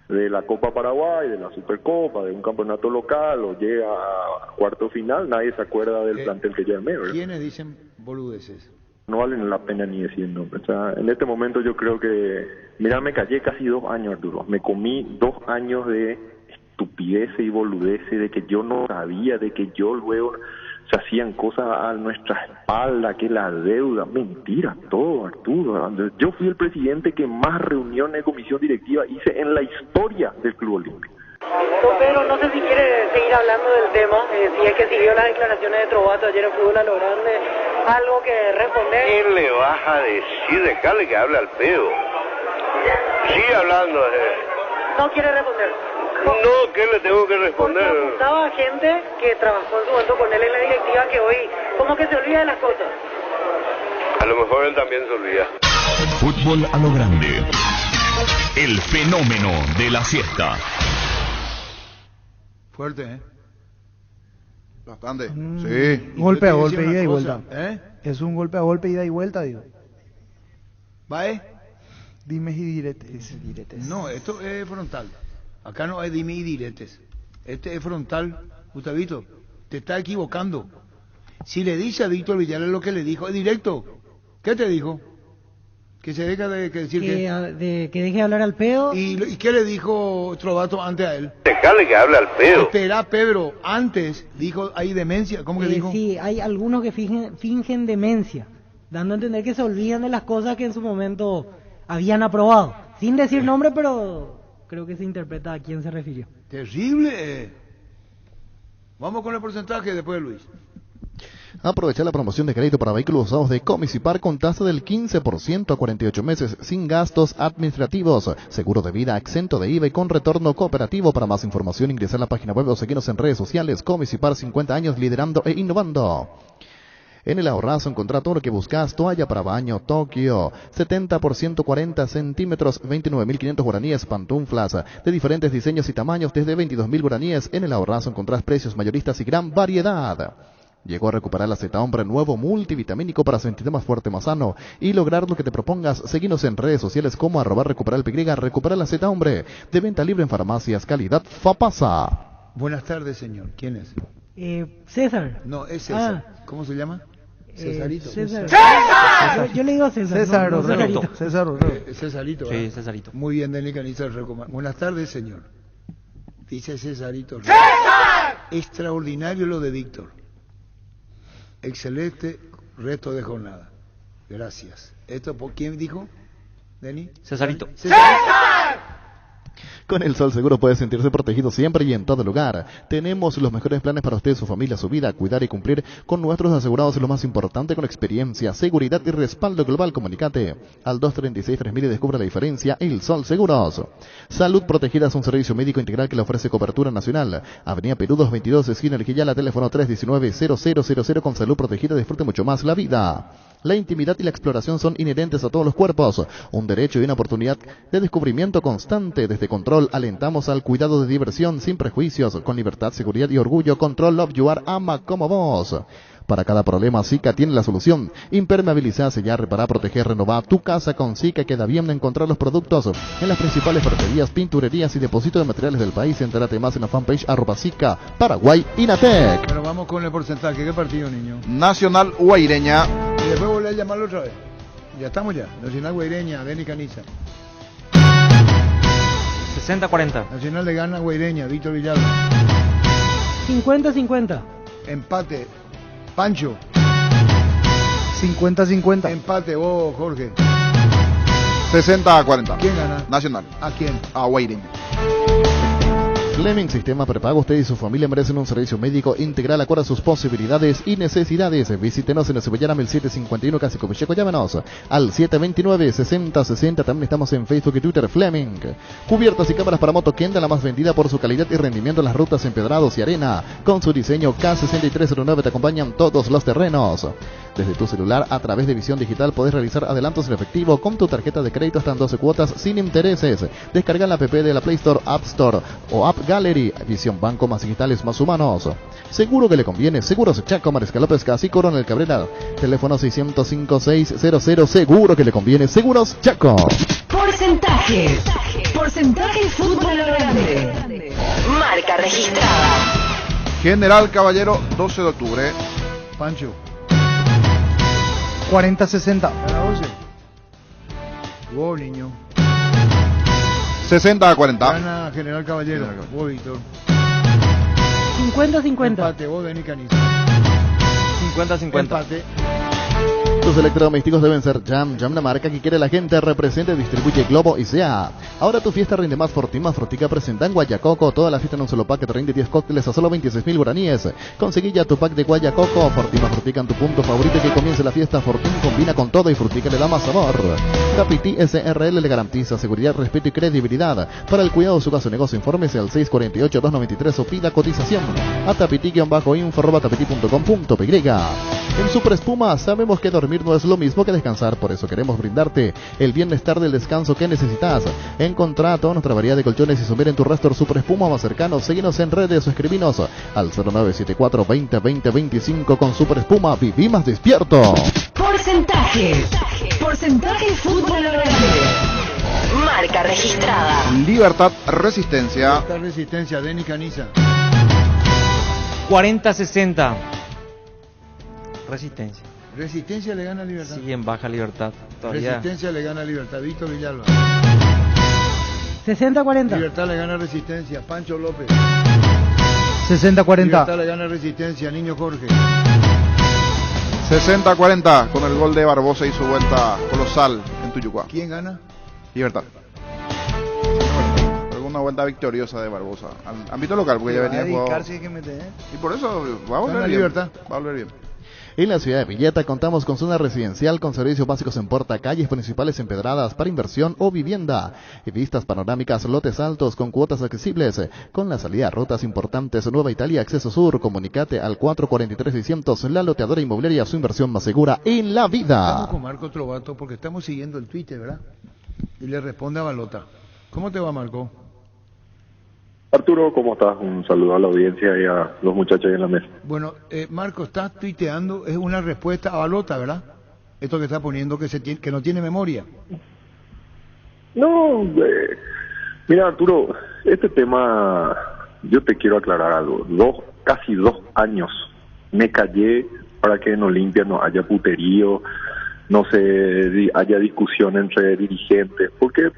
de la Copa Paraguay, de la Supercopa, de un campeonato local o llega a cuarto final, nadie se acuerda del plantel que llamé, ¿verdad? ¿Quiénes dicen boludeces? No valen la pena ni decir nombre. O sea, en este momento yo creo que, mira, me callé casi 2 años, Arturo. Me comí 2 años de estupideces y boludeces, de que yo no sabía, de que yo luego se hacían cosas a nuestra espalda, que la deuda, mentira, todo, Arturo. Yo fui el presidente que más reuniones de comisión directiva hice en la historia del Club Olímpico. Don Pedro, no sé si quiere seguir hablando del tema, si es que siguió las declaraciones de Trovato ayer en Fútbol a lo Grande, algo que responder. ¿Quién le vas a decir? Dejale que hable al pedo. Sigue hablando. No quiere responder. No, ¿qué le tengo que responder? Porque apuntaba a gente que trabajó en su momento con él en la directiva que hoy como que se olvida de las cosas. A lo mejor él también se olvida. Fútbol a lo Grande. El fenómeno de la siesta. Fuerte, Bastante. Sí. Golpe a golpe, ida y vuelta. Es un golpe a golpe, ida y vuelta, digo. ¿Va, Dimes y diretes. No, esto es frontal. Acá no hay dimes y diretes. Este es frontal. Gustavito, te está equivocando. Si le dice a Víctor Villalba lo que le dijo, es directo. ¿Qué te dijo? Que se deja de decir que deje hablar al pedo. ¿Y qué le dijo Trovato antes a él? Dejale que hable al pedo. Espera, Pedro, antes dijo, hay demencia. ¿Cómo que dijo? Sí, hay algunos que fingen demencia, dando a entender que se olvidan de las cosas que en su momento habían aprobado. Sin decir nombre, pero creo que se interpreta a quién se refirió. Terrible. Vamos con el porcentaje después, Luis. Aprovechar la promoción de crédito para vehículos usados de Comisipar con tasa del 15% a 48 meses sin gastos administrativos. Seguro de vida exento de IVA y con retorno cooperativo. Para más información ingresa a la página web o seguirnos en redes sociales. Comisipar, 50 años liderando e innovando. En el ahorrazo encontrá todo lo que buscas. Toalla para baño Tokio, 70 por 140 centímetros, 29.500 guaraníes. Pantuflas de diferentes diseños y tamaños desde 22.000 guaraníes. En el ahorrazo encontrás precios mayoristas y gran variedad. Llegó a recuperar la Z Hombre nuevo multivitamínico para sentirte más fuerte, más sano y lograr lo que te propongas. Seguinos en redes sociales como @recuperalpy, recuperar la Z Hombre, de venta libre en farmacias, calidad Fapasa. Buenas tardes, señor. ¿Quién es? César. No, es César. ¿Cómo se llama? Cesarito. César. Yo le digo César. Cesarito. Sí, Cesarito. Muy bien, Denis Caniza. Buenas tardes, señor. Dice Cesarito. ¡César! Extraordinario lo de Víctor. Excelente resto de jornada. Gracias. ¿Esto por quién dijo? ¿Deni? Cesarito. ¡César! Con el Sol Seguro puede sentirse protegido siempre y en todo lugar. Tenemos los mejores planes para usted, su familia, su vida. Cuidar y cumplir con nuestros asegurados es lo más importante, con experiencia, seguridad y respaldo global. Comunicate al 236-3000 y descubra la diferencia. El Sol Seguros. Salud Protegida es un servicio médico integral que le ofrece cobertura nacional. Avenida Perú 222, esquina El Quillala, teléfono 319-0000. Con Salud Protegida disfrute mucho más la vida. La intimidad y la exploración son inherentes a todos los cuerpos. Un derecho y una oportunidad de descubrimiento constante. Desde Control alentamos al cuidado de diversión sin prejuicios, con libertad, seguridad y orgullo. Control Love You Are, ama como vos. Para cada problema, Sika tiene la solución. Impermeabilizar, sellar, reparar, proteger, renovar. Tu casa con Sika. Queda bien encontrar los productos en las principales ferreterías, pinturerías y depósitos de materiales del país. Entérate más en la fanpage @Sika Paraguay Inatec. Pero vamos con el porcentaje. ¿Qué partido, niño? Nacional Guaireña. Y después volver a llamarlo otra vez. Ya estamos ya. Nacional Guaireña, Deni Caniza. 60-40. Nacional le gana Guaireña, Víctor Villalba. 50-50. Empate. Pancho. 50-50. Empate vos, Jorge. 60-40. ¿Quién gana? Nacional. ¿A quién? A Guaireña. Fleming Sistema Prepago. Usted y su familia merecen un servicio médico integral acorde a sus posibilidades y necesidades. Visítenos en el Cebellana 1751, casi Copicheco. Llámenos al 729-6060. También estamos en Facebook y Twitter. Fleming. Cubiertas y cámaras para moto Kenda, la más vendida por su calidad y rendimiento en las rutas empedrados y arena. Con su diseño K6309 te acompañan todos los terrenos. Desde tu celular, a través de visión digital, podés realizar adelantos en efectivo con tu tarjeta de crédito hasta en 12 cuotas sin intereses. Descarga la app de la Play Store, App Store o App Gallery. Visión Banco, más digitales, más humanos. Seguro que le conviene. Seguros Chaco, Mariscal López, Casi, Coronel Cabrera. Teléfono 605-600. Seguro que le conviene. Seguros Chaco. Porcentaje fútbol a lo grande. Marca registrada. General Caballero, 12 de octubre. Pancho. 40-60. Gana 12. Wow, niño. 60-40. Gana General Caballero. Vos, Víctor. 50-50. Empate, vos, Deni Caniza. 50-50. Empate. Tus electrodomésticos deben ser Jam, la marca que quiere la gente. Represente, distribuye Globo y sea. Ahora tu fiesta rinde más. Fortima Frutica presenta en Guayacoco. Toda la fiesta en un solo pack. Te rinde 10 cócteles a solo 26.000 guaraníes. Conseguí ya tu pack de Guayacoco. Fortima Frutica en tu punto favorito y que comience la fiesta. Fortín combina con todo y Frutica le da más sabor. Capiti SRL le garantiza seguridad, respeto y credibilidad. Para el cuidado de su caso o negocio, infórmese al 648-293 o pida cotización a tapiti-info@tapiti.com.py. En Super Espuma sabemos que dormir no es lo mismo que descansar, por eso queremos brindarte el bienestar del descanso que necesitas. Encontrá toda nuestra variedad de colchones y sumir en tu rastro Super Espuma más cercano. Seguinos en redes o escribinos al 0974-2020-25. Con Super Espuma viví más despierto. Porcentaje fútbol a lo grande. Marca registrada. Libertad Resistencia. Libertad Resistencia, Deni Caniza. 40-60. Resistencia. Resistencia le gana a Libertad. Sigue en baja Libertad. Todavía. Resistencia le gana a Libertad. Víctor Villalba. 60-40. Libertad le gana a Resistencia. Pancho López. 60-40. Libertad le gana a Resistencia. Niño Jorge. 60-40 con el gol de Barbosa y su vuelta colosal en Tuyucuá. ¿Quién gana? Libertad. Una vuelta victoriosa de Barbosa al ámbito local, porque ya venía jugado. Y por eso va a volver bien. Libertad. Va a volver bien. En la ciudad de Villeta contamos con zona residencial con servicios básicos en puerta, calles principales empedradas para inversión o vivienda, y vistas panorámicas, lotes altos con cuotas accesibles, con la salida a rutas importantes. Nueva Italia, Acceso Sur. Comunicate al 443-600. La loteadora inmobiliaria, su inversión más segura en la vida. Estamos con Marco Trovato porque estamos siguiendo el Twitter, ¿verdad? Y le responde a Balota. ¿Cómo te va, Marco? Arturo, ¿cómo estás? Un saludo a la audiencia y a los muchachos ahí en la mesa. Bueno, Marco, estás tuiteando, es una respuesta a Balota, ¿verdad? Esto que está poniendo que no tiene memoria. No, mira, Arturo, este tema, yo te quiero aclarar algo. Casi 2 años me callé para que en Olimpia no haya puterío, no haya discusión entre dirigentes, porque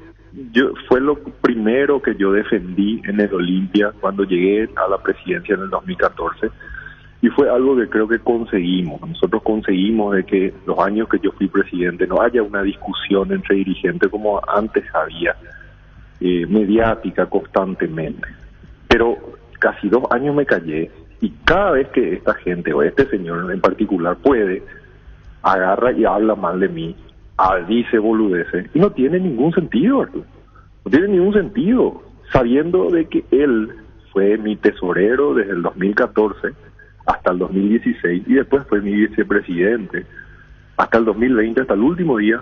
fue lo primero que yo defendí en el Olimpia cuando llegué a la presidencia en el 2014 y fue algo que creo que conseguimos. Nosotros conseguimos de que los años que yo fui presidente no haya una discusión entre dirigentes como antes había, mediática constantemente. Pero casi 2 años me callé y cada vez que esta gente o este señor en particular puede, agarra y habla mal de mí, dice boludeces, y no tiene ningún sentido, Arturo. No tiene ningún sentido, sabiendo de que él fue mi tesorero desde el 2014 hasta el 2016 y después fue mi vicepresidente hasta el 2020, hasta el último día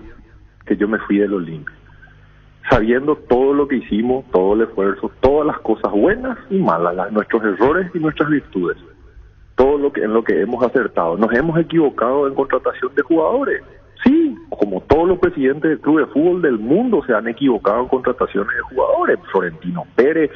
que yo me fui del Olimpia. Sabiendo todo lo que hicimos, todo el esfuerzo, todas las cosas buenas y malas, nuestros errores y nuestras virtudes, todo lo que en lo que hemos acertado. Nos hemos equivocado en contratación de jugadores. Sí, como todos los presidentes del club de fútbol del mundo se han equivocado en contrataciones de jugadores. Florentino Pérez,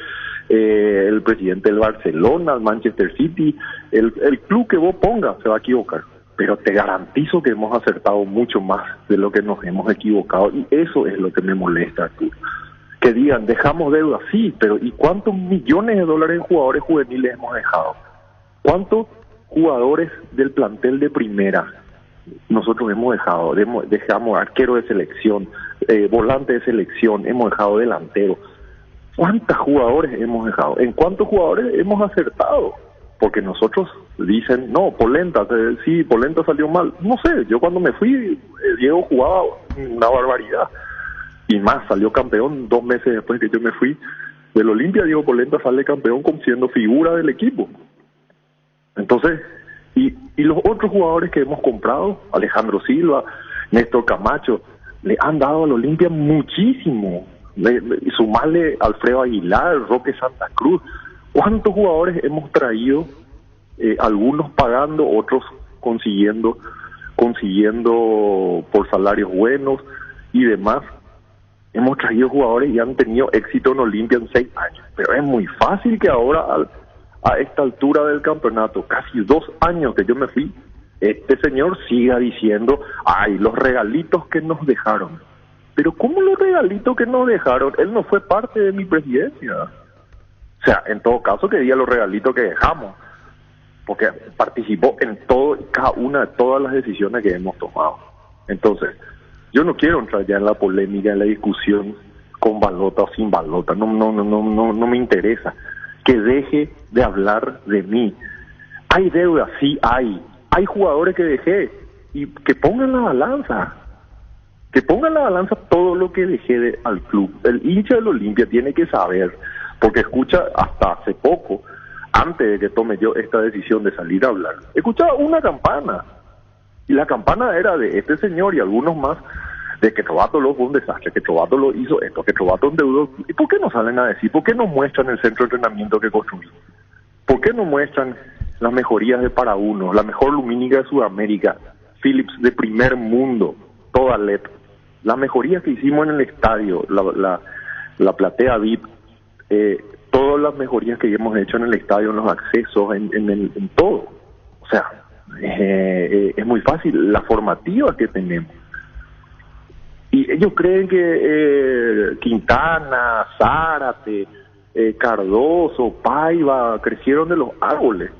el presidente del Barcelona, el Manchester City, el club que vos pongas se va a equivocar. Pero te garantizo que hemos acertado mucho más de lo que nos hemos equivocado y eso es lo que me molesta, Arturo. Que digan, dejamos deuda, sí, pero ¿y cuántos millones de dólares en jugadores juveniles hemos dejado? ¿Cuántos jugadores del plantel de primera nosotros hemos dejado? Dejamos arquero de selección, volante de selección, hemos dejado delantero. ¿Cuántos jugadores hemos dejado? ¿En cuántos jugadores hemos acertado? Porque nosotros dicen, no, Polenta, sí, Polenta salió mal. No sé, yo cuando me fui, Diego jugaba una barbaridad. Y más, salió campeón 2 meses después que yo me fui del Olimpia. Diego Polenta sale campeón como siendo figura del equipo. Entonces, y los otros jugadores que hemos comprado, Alejandro Silva, Néstor Camacho, le han dado al Olimpia muchísimo. Sumarle Alfredo Aguilar, Roque Santa Cruz. ¿Cuántos jugadores hemos traído? Algunos pagando, otros consiguiendo por salarios buenos y demás. Hemos traído jugadores y han tenido éxito en Olimpia en 6 años. Pero es muy fácil que ahora, a esta altura del campeonato, casi 2 años que yo me fui, este señor siga diciendo, ay, los regalitos que nos dejaron. Pero ¿cómo los regalitos que nos dejaron? Él no fue parte de mi presidencia. O sea, en todo caso que diga los regalitos que dejamos, porque participó en todo y cada una de todas las decisiones que hemos tomado. Entonces, yo no quiero entrar ya en la polémica, en la discusión con balota o sin balota, no me interesa. Que deje de hablar de mí. Hay deuda, sí hay jugadores que dejé y que pongan la balanza. Que pongan la balanza todo lo que dejé al club. El hincha del Olimpia tiene que saber, porque escucha hasta hace poco, antes de que tome yo esta decisión de salir a hablar, escuchaba una campana, y la campana era de este señor y algunos más, de que Trovatolo fue un desastre, que Trovatolo hizo esto, que Trovatolo endeudó. ¿Y por qué no salen a decir? ¿Por qué no muestran el centro de entrenamiento que construí? ¿Por qué no muestran las mejorías de para uno, la mejor lumínica de Sudamérica, Philips de primer mundo, toda LED, las mejorías que hicimos en el estadio, la platea VIP, todas las mejorías que hemos hecho en el estadio, en los accesos, en todo? O sea, es muy fácil, la formativa que tenemos. Y ellos creen que Quintana, Zárate, Cardoso, Paiva crecieron de los árboles.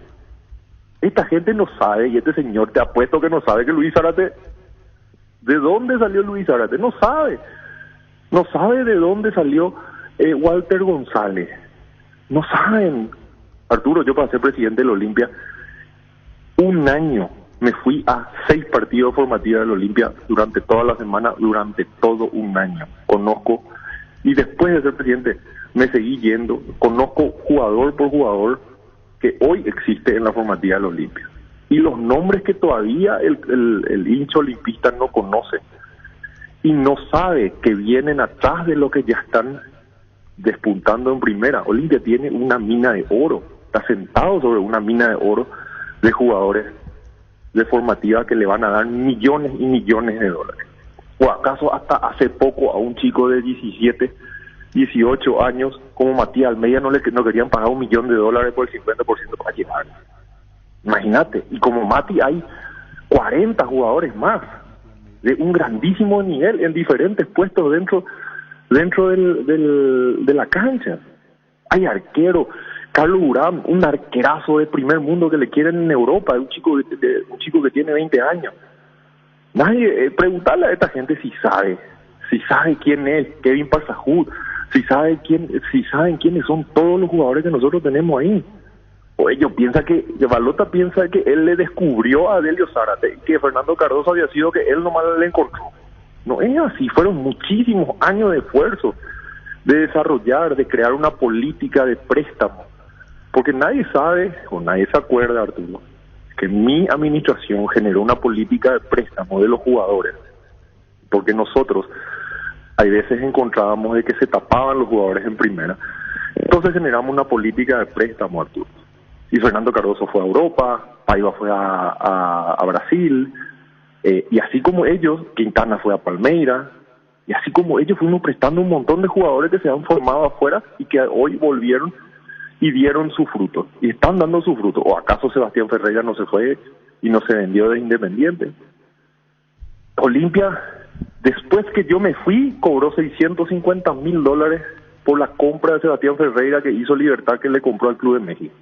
Esta gente no sabe, y este señor te apuesto que no sabe que Luis Zárate, ¿de dónde salió Luis Zárate? No sabe de dónde salió Walter González. No saben. Arturo, yo para ser presidente del Olimpia, 1 año me fui a 6 partidos formativos del Olimpia durante toda la semana, durante todo 1 año. Conozco, y después de ser presidente, me seguí yendo, conozco jugador por jugador que hoy existe en la formativa del Olimpia. Y los nombres que todavía el hincha olimpista no conoce y no sabe que vienen atrás de lo que ya están despuntando en primera. Olimpia tiene una mina de oro, está sentado sobre una mina de oro de jugadores de formativa que le van a dar millones y millones de dólares. ¿O acaso hasta hace poco a un chico de 17, 18 años como Matías Almeida no querían pagar $1 millón por el 50% para llevarlo? Imagínate, y como Mati hay 40 jugadores más de un grandísimo nivel en diferentes puestos dentro dentro de la cancha. Hay arquero, Carlos Urán, un arquerazo de primer mundo que le quieren en Europa, un chico que tiene 20 años. Nadie, preguntarle a esta gente si sabe quién es Kevin Parsahud, si saben quiénes son todos los jugadores que nosotros tenemos ahí. O ellos piensan Balota piensa que él le descubrió a Delio Zárate y que Fernando Cardoso había sido que él nomás le encontró. No es así, fueron muchísimos años de esfuerzo, de desarrollar, de crear una política de préstamo. Porque nadie sabe, o nadie se acuerda, Arturo, que mi administración generó una política de préstamo de los jugadores. Porque nosotros, hay veces encontrábamos de que se tapaban los jugadores en primera. Entonces generamos una política de préstamo, Arturo. Y Fernando Cardoso fue a Europa, Paiva fue a Brasil, y así como ellos, Quintana fue a Palmeiras, y así como ellos fuimos prestando un montón de jugadores que se han formado afuera y que hoy volvieron y dieron su fruto, y están dando su fruto. ¿O acaso Sebastián Ferreira no se fue y no se vendió de Independiente? Olimpia, después que yo me fui, cobró $650,000 por la compra de Sebastián Ferreira que hizo Libertad, que le compró al Club de México.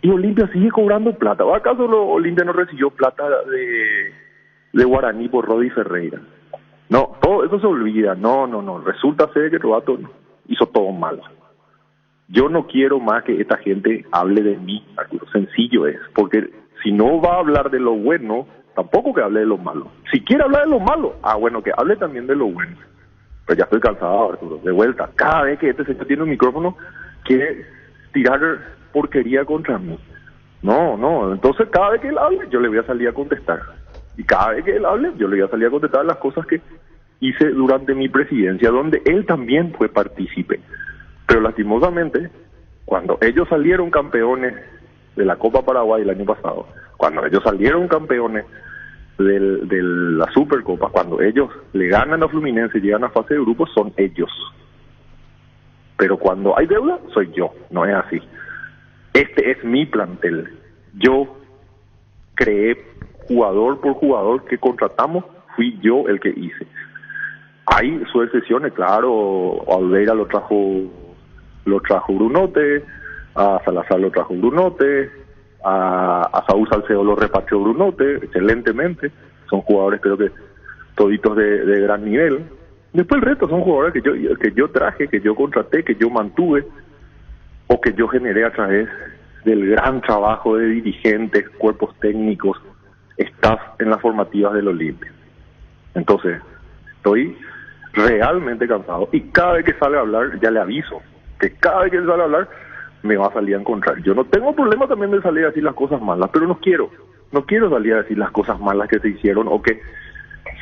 Y Olimpia sigue cobrando plata. ¿O acaso Olimpia no recibió plata de Guaraní por Rodi Ferreira? No, todo eso se olvida. No. Resulta ser que Robato hizo todo mal. Yo no quiero más que esta gente hable de mí, Arturo. Sencillo es. Porque si no va a hablar de lo bueno, tampoco que hable de lo malo. Si quiere hablar de lo malo, bueno, que hable también de lo bueno. Pero ya estoy cansado, Arturo. De vuelta. Cada vez que este señor tiene un micrófono, quiere tirar porquería contra mí. No. Entonces cada vez que él hable, yo le voy a salir a contestar. Y cada vez que él hable, yo le voy a salir a contestar las cosas que hice durante mi presidencia, donde él también fue partícipe. Pero lastimosamente, cuando ellos salieron campeones de la Copa Paraguay el año pasado, cuando ellos salieron campeones de la Supercopa, cuando ellos le ganan a Fluminense y llegan a fase de grupos, son ellos. Pero cuando hay deuda, soy yo. No es así. Este es mi plantel. Yo creé jugador por jugador que contratamos, fui yo el que hice. Hay sus excepciones, claro. A Alveira lo trajo Brunote, a Salazar lo trajo Brunote, a Saúl Salcedo lo repatrió Brunote, excelentemente. Son jugadores, creo que toditos de gran nivel. Después el resto son jugadores que yo traje, que yo contraté, que yo mantuve, o que yo generé a través del gran trabajo de dirigentes, cuerpos técnicos, staff en las formativas del Olimpia. Entonces, estoy realmente cansado. Y cada vez que sale a hablar, ya le aviso, que cada vez que sale a hablar, me va a salir a encontrar. Yo no tengo problema también de salir a decir las cosas malas, pero no quiero salir a decir las cosas malas que se hicieron o que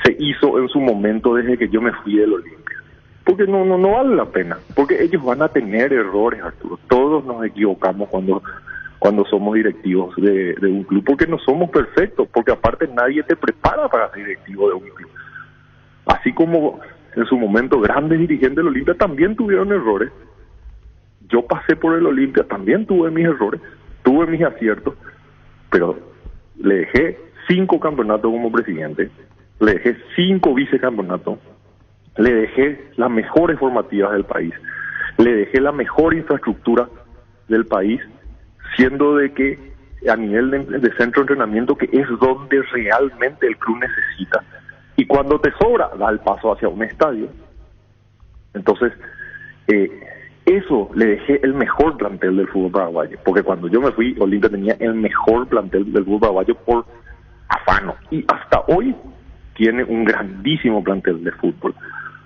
se hizo en su momento desde que yo me fui del Olimpia. Porque no vale la pena, porque ellos van a tener errores, Arturo. Todos nos equivocamos cuando somos directivos de un club, porque no somos perfectos, porque aparte nadie te prepara para ser directivo de un club. Así como en su momento grandes dirigentes del Olimpia también tuvieron errores. Yo pasé por el Olimpia, también tuve mis errores, tuve mis aciertos, pero le dejé 5 campeonatos como presidente, le dejé 5 vicecampeonatos, le dejé las mejores formativas del país, le dejé la mejor infraestructura del país, siendo de que a nivel de centro de entrenamiento, que es donde realmente el club necesita. Y cuando te sobra, da el paso hacia un estadio. Entonces, eso le dejé el mejor plantel del fútbol paraguayo, porque cuando yo me fui, Olimpia tenía el mejor plantel del fútbol paraguayo por afano, y hasta hoy tiene un grandísimo plantel de fútbol,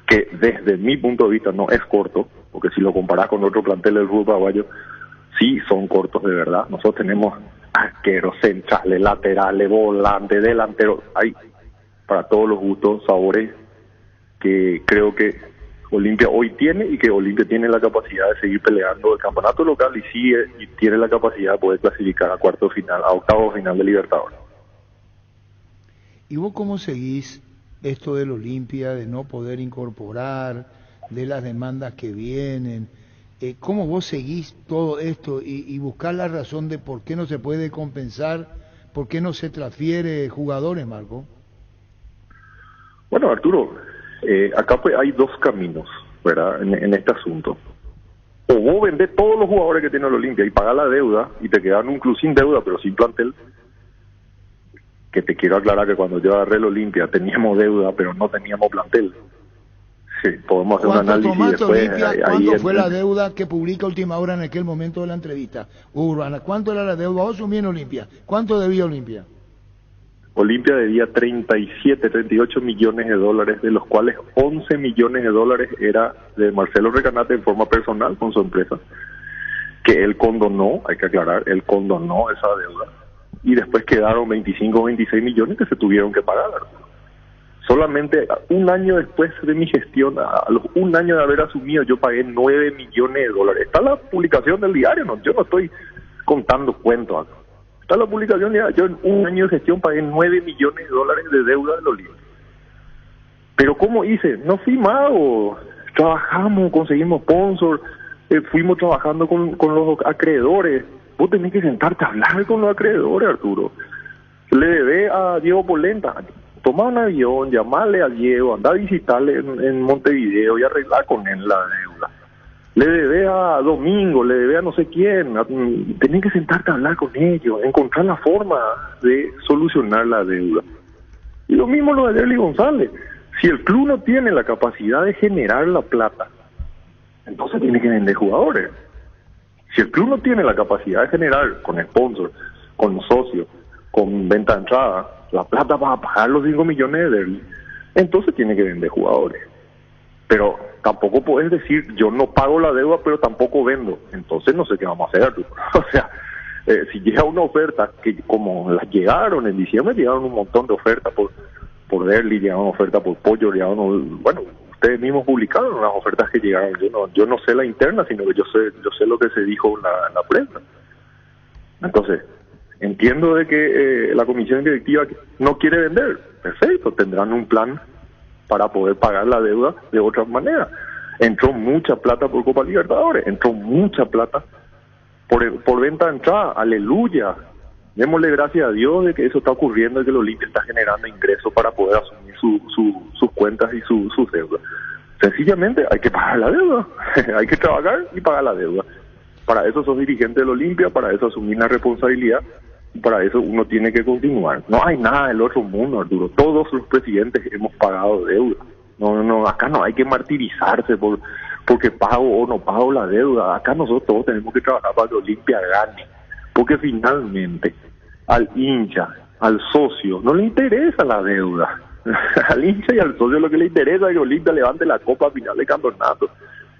que desde mi punto de vista no es corto, porque si lo comparas con otro plantel del fútbol paraguayo, sí son cortos de verdad. Nosotros tenemos arqueros, centrales, laterales, volantes, delanteros, hay para todos los gustos, sabores, que creo que Olimpia hoy tiene, y que Olimpia tiene la capacidad de seguir peleando el campeonato local, y tiene la capacidad de poder clasificar a octavo final de Libertadores. ¿Y vos cómo seguís esto del Olimpia, de no poder incorporar, de las demandas que vienen? ¿Cómo vos seguís todo esto y buscar la razón de por qué no se puede compensar, por qué no se transfiere jugadores, Marco? Bueno, Arturo, acá pues hay dos caminos, ¿verdad? En este asunto. O vos vendés todos los jugadores que tiene el Olimpia y pagás la deuda y te quedan un club sin deuda pero sin plantel. Que te quiero aclarar que cuando yo agarré el Olimpia teníamos deuda pero no teníamos plantel. Sí, podemos hacer un análisis después. Olimpia, ¿cuánto fue la deuda que publica Última Hora en aquel momento de la entrevista? Urbana, ¿cuánto era la deuda? Vos asumí en Olimpia. ¿Cuánto debía Olimpia? Olimpia debía 38 millones de dólares, de los cuales 11 millones de dólares era de Marcelo Recanate en forma personal con su empresa, que él condonó, hay que aclarar, él condonó esa deuda. Y después quedaron 25 o 26 millones que se tuvieron que pagar. Solamente un año después de mi gestión, a los un año de haber asumido, yo pagué 9 millones de dólares. Está la publicación del diario, ¿no? Yo no estoy contando cuentos acá. Está la publicación, yo en un año de gestión pagué 9 millones de dólares de deuda del Olimpia. Pero ¿cómo hice? No fui mago, trabajamos, conseguimos sponsor, fuimos trabajando con los acreedores. Vos tenés que sentarte a hablar con los acreedores, Arturo. Le debé a Diego Polenta, toma un avión, llamarle a Diego, andar a visitarle en Montevideo y arreglar con él la deuda. Le debe a Domingo, le debe a no sé quién, tenés que sentarte a hablar con ellos, encontrar la forma de solucionar la deuda. Y lo mismo lo de Derly González. Si el club no tiene la capacidad de generar la plata, entonces tiene que vender jugadores. Si el club no tiene la capacidad de generar con sponsor, con socios, con venta de entrada, la plata para pagar los 5 millones de Derly, entonces tiene que vender jugadores. Pero tampoco puedes decir, yo no pago la deuda, pero tampoco vendo. Entonces no sé qué vamos a hacer, Arturo. O sea, si llega una oferta, que como las llegaron en diciembre, llegaron un montón de ofertas por Derly, llegaron ofertas por Pollo, llegaron, bueno, ustedes mismos publicaron las ofertas que llegaron. Yo no sé la interna, sino que yo sé lo que se dijo en la prensa. Entonces, entiendo de que la comisión directiva no quiere vender. Perfecto, tendrán un plan para poder pagar la deuda de otra manera. Entró mucha plata por Copa Libertadores, entró mucha plata por venta de entrada, aleluya. Démosle gracias a Dios de que eso está ocurriendo y que el Olimpia está generando ingresos para poder asumir sus cuentas y sus deudas. Sencillamente hay que pagar la deuda, hay que trabajar y pagar la deuda. Para eso sos dirigente del Olimpia, para eso asumir la responsabilidad, y para eso uno tiene que continuar. No hay nada del otro mundo, Arturo. Todos los presidentes hemos pagado deuda. No, acá no hay que martirizarse porque pago o no pago la deuda. Acá nosotros todos tenemos que trabajar para que Olimpia gane. Porque finalmente al hincha, al socio, no le interesa la deuda. Al hincha y al socio lo que le interesa es que Olimpia levante la copa a final de campeonato.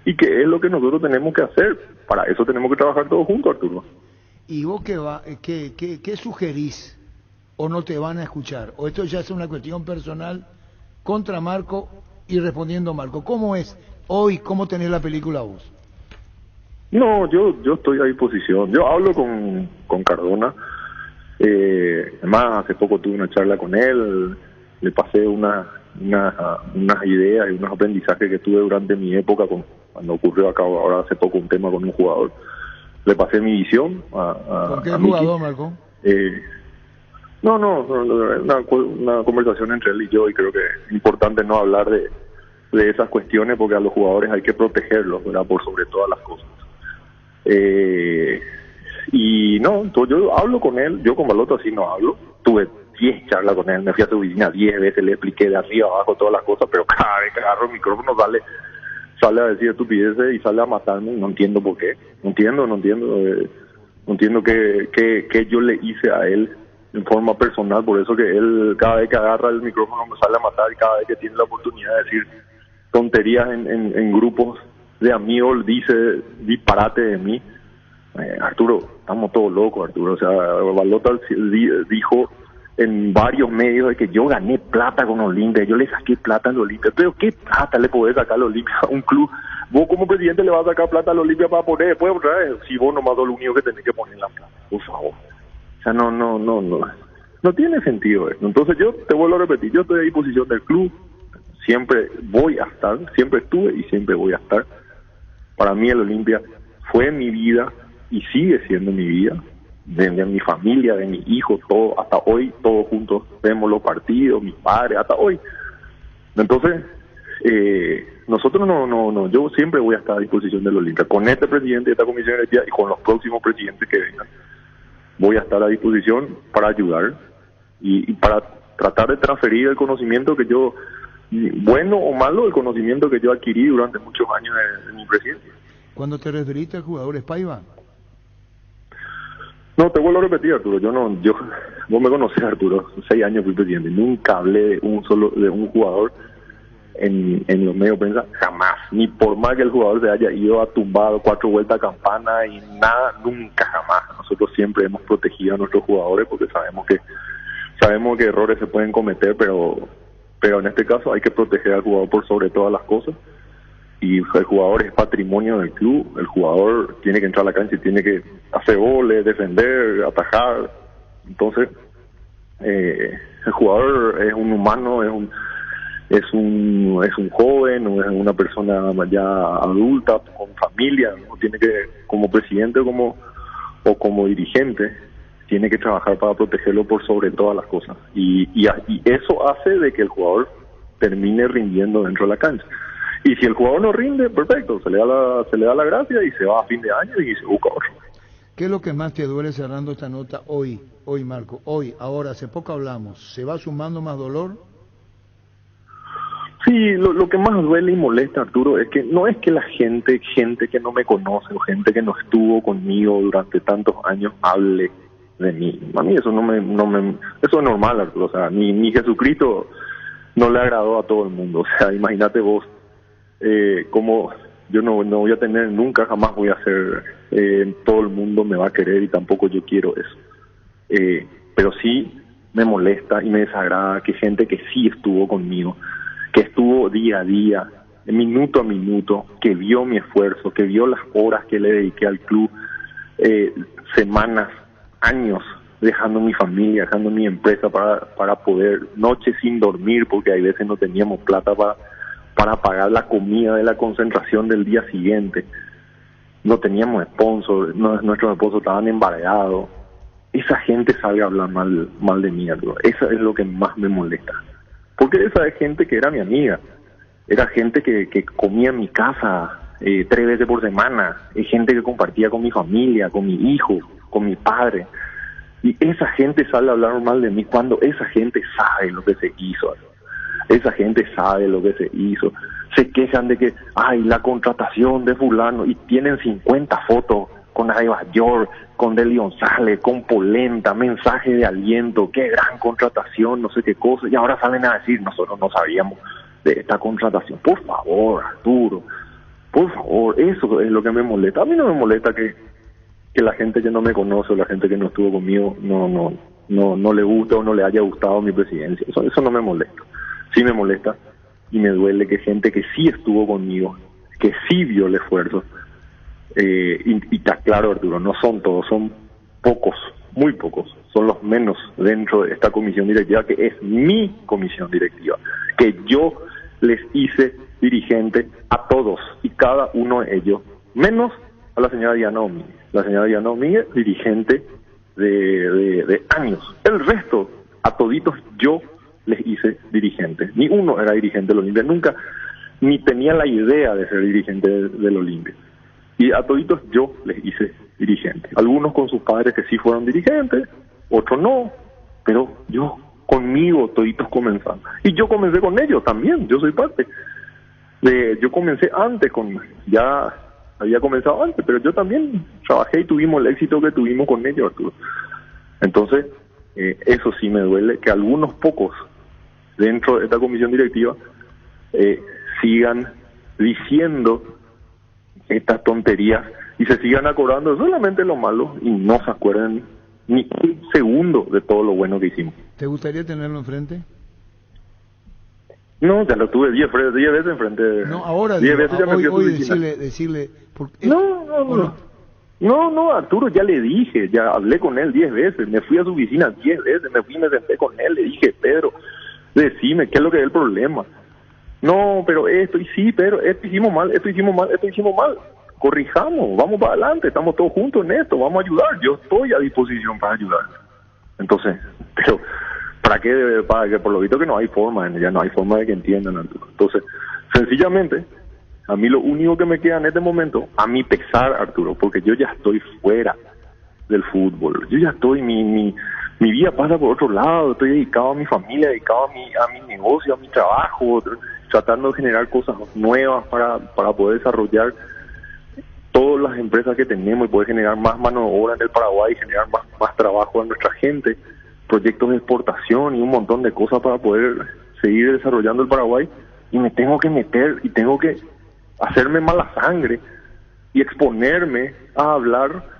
Y que es lo que nosotros tenemos que hacer. Para eso tenemos que trabajar todos juntos, Arturo. ¿Y vos qué sugerís? ¿O no te van a escuchar? ¿O esto ya es una cuestión personal contra Marco y respondiendo a Marco? ¿Cómo es hoy? ¿Cómo tenés la película vos? No, yo estoy a disposición. Yo hablo con Cardona. Además, hace poco tuve una charla con él. Le pasé unas ideas y unos aprendizajes que tuve durante mi época cuando ocurrió acá ahora hace poco un tema con un jugador. Le pasé mi visión ¿Con qué jugador, Marco? Una conversación entre él y yo, y creo que es importante no hablar de esas cuestiones porque a los jugadores hay que protegerlos, ¿verdad? Por sobre todas las cosas. Y no, entonces yo hablo con él, yo con Baloto así no hablo. Tuve 10 charlas con él, me fui a su oficina 10 veces, le expliqué de arriba abajo todas las cosas, pero cada vez que agarro el micrófono sale a decir estupideces y sale a matarme. No entiendo por qué. No entiendo qué yo le hice a él en forma personal. Por eso que él cada vez que agarra el micrófono me sale a matar, y cada vez que tiene la oportunidad de decir tonterías en grupos de amigos dice disparate de mí. Arturo, estamos todos locos, Arturo. O sea, Balota dijo en varios medios de que yo gané plata con Olimpia, yo le saqué plata al Olimpia. Pero ¿qué plata le podés sacar al Olimpia a un club? Vos como presidente le vas a sacar plata al Olimpia para poner después otra vez, si vos nomás sos lo único que tenés que poner la plata, por favor. O sea, no tiene sentido eso. Entonces yo te vuelvo a repetir, yo estoy a disposición del club, siempre voy a estar, siempre estuve y siempre voy a estar. Para mí el Olimpia fue mi vida y sigue siendo mi vida. De mi familia, de mi hijo, todo, hasta hoy, todos juntos vemos los partidos, mis padres, hasta hoy. Entonces, nosotros no, yo siempre voy a estar a disposición del Olimpia, con este presidente de esta comisión directiva y con los próximos presidentes que vengan, voy a estar a disposición para ayudar y para tratar de transferir el conocimiento que yo, bueno o malo, el conocimiento que yo adquirí durante muchos años de mi presidencia. Cuando te referiste al jugador Espaiva. No, te vuelvo a repetir, Arturo, vos me conocés, Arturo, 6 años fui presidente, nunca hablé de un jugador en los medios de prensa, jamás, ni por más que el jugador se haya ido a tumbado 4 vueltas a campana y nada, nunca, jamás. Nosotros siempre hemos protegido a nuestros jugadores porque sabemos que errores se pueden cometer, pero en este caso hay que proteger al jugador por sobre todas las cosas. Y el jugador es patrimonio del club, el jugador tiene que entrar a la cancha y tiene que hacer goles, defender, atajar. Entonces, el jugador es un humano, es un joven, o es una persona ya adulta, con familia, ¿no? Tiene que, como presidente o como dirigente, tiene que trabajar para protegerlo por sobre todas las cosas. Y eso hace de que el jugador termine rindiendo dentro de la cancha. Y si el jugador no rinde, perfecto, se le da la gracia y se va a fin de año y se busca otro. ¿Qué es lo que más te duele cerrando esta nota hoy, Marco? Hoy, ahora, hace poco hablamos. ¿Se va sumando más dolor? Sí, lo que más duele y molesta, Arturo, es que no es que la gente que no me conoce o gente que no estuvo conmigo durante tantos años hable de mí. A mí eso eso es normal, Arturo. O sea, ni Jesucristo no le agradó a todo el mundo. O sea, imagínate vos, como yo no voy a tener, nunca jamás voy a ser, todo el mundo me va a querer y tampoco yo quiero eso. Pero sí me molesta y me desagrada que gente que sí estuvo conmigo, que estuvo día a día, minuto a minuto, que vio mi esfuerzo, que vio las horas que le dediqué al club, semanas, años, dejando mi familia, dejando mi empresa para poder, noches sin dormir, porque hay veces no teníamos plata para pagar la comida de la concentración del día siguiente. No teníamos sponsor, nuestros sponsors estaban embargados. Esa gente sabe hablar mal de mí, Arturo. Eso es lo que más me molesta. Porque esa es gente que era mi amiga. Era gente que comía en mi casa 3 veces por semana. Es gente que compartía con mi familia, con mi hijo, con mi padre. Y esa gente sabe hablar mal de mí cuando esa gente sabe lo que se hizo, Arturo. Esa gente sabe lo que se hizo. Se quejan de que, la contratación de fulano, y tienen 50 fotos con Adebayor, con Deli González, con Polenta, mensaje de aliento, qué gran contratación, no sé qué cosa, y ahora salen a decir, nosotros no sabíamos de esta contratación. Por favor, Arturo, por favor, eso es lo que me molesta. A mí no me molesta que la gente que no me conoce o la gente que no estuvo conmigo no le guste o no le haya gustado mi presidencia. Eso no me molesta. Sí me molesta y me duele que gente que sí estuvo conmigo, que sí vio el esfuerzo, y está claro, Arturo, no son todos, son pocos, muy pocos, son los menos dentro de esta comisión directiva, que es mi comisión directiva, que yo les hice dirigente a todos y cada uno de ellos, menos a la señora Diana Domínguez. La señora Diana Domínguez, dirigente de años. El resto, a toditos, yo les hice dirigente. Ni uno era dirigente del Olimpia, nunca, ni tenía la idea de ser dirigente del Olimpia. Y a toditos yo les hice dirigente. Algunos con sus padres que sí fueron dirigentes, otros no, pero yo, conmigo, toditos comenzaron. Y yo comencé con ellos también, yo soy parte. Yo comencé antes, ya había comenzado antes, pero yo también trabajé y tuvimos el éxito que tuvimos con ellos, Arturo. Entonces, eso sí me duele, que algunos pocos dentro de esta comisión directiva sigan diciendo estas tonterías y se sigan acordando solamente lo malo y no se acuerden ni un segundo de todo lo bueno que hicimos. ¿Te gustaría tenerlo enfrente? No, ya lo tuve 10 veces enfrente. No, ahora 10 veces ya me fui a su oficina. decirle No, Arturo, ya le dije, ya hablé con él 10 veces, me fui a su oficina 10 veces, me senté con él, le dije, Pedro, decime, ¿qué es lo que es el problema? No, pero esto, y sí, pero esto hicimos mal, corrijamos, vamos para adelante, estamos todos juntos en esto, vamos a ayudar, yo estoy a disposición para ayudar. Entonces, pero, ¿para qué? Para que por lo visto que no hay forma, ya no hay forma de que entiendan, Arturo. Entonces, Sencillamente, a mí lo único que me queda en este momento, a mi pesar, Arturo, porque yo ya estoy fuera del fútbol, yo ya estoy, mi vida pasa por otro lado, estoy dedicado a mi familia, dedicado a mi negocio, a mi trabajo, tratando de generar cosas nuevas para poder desarrollar todas las empresas que tenemos y poder generar más mano de obra en el Paraguay y generar más trabajo a nuestra gente, proyectos de exportación y un montón de cosas para poder seguir desarrollando el Paraguay, y me tengo que meter y tengo que hacerme mala sangre y exponerme a hablar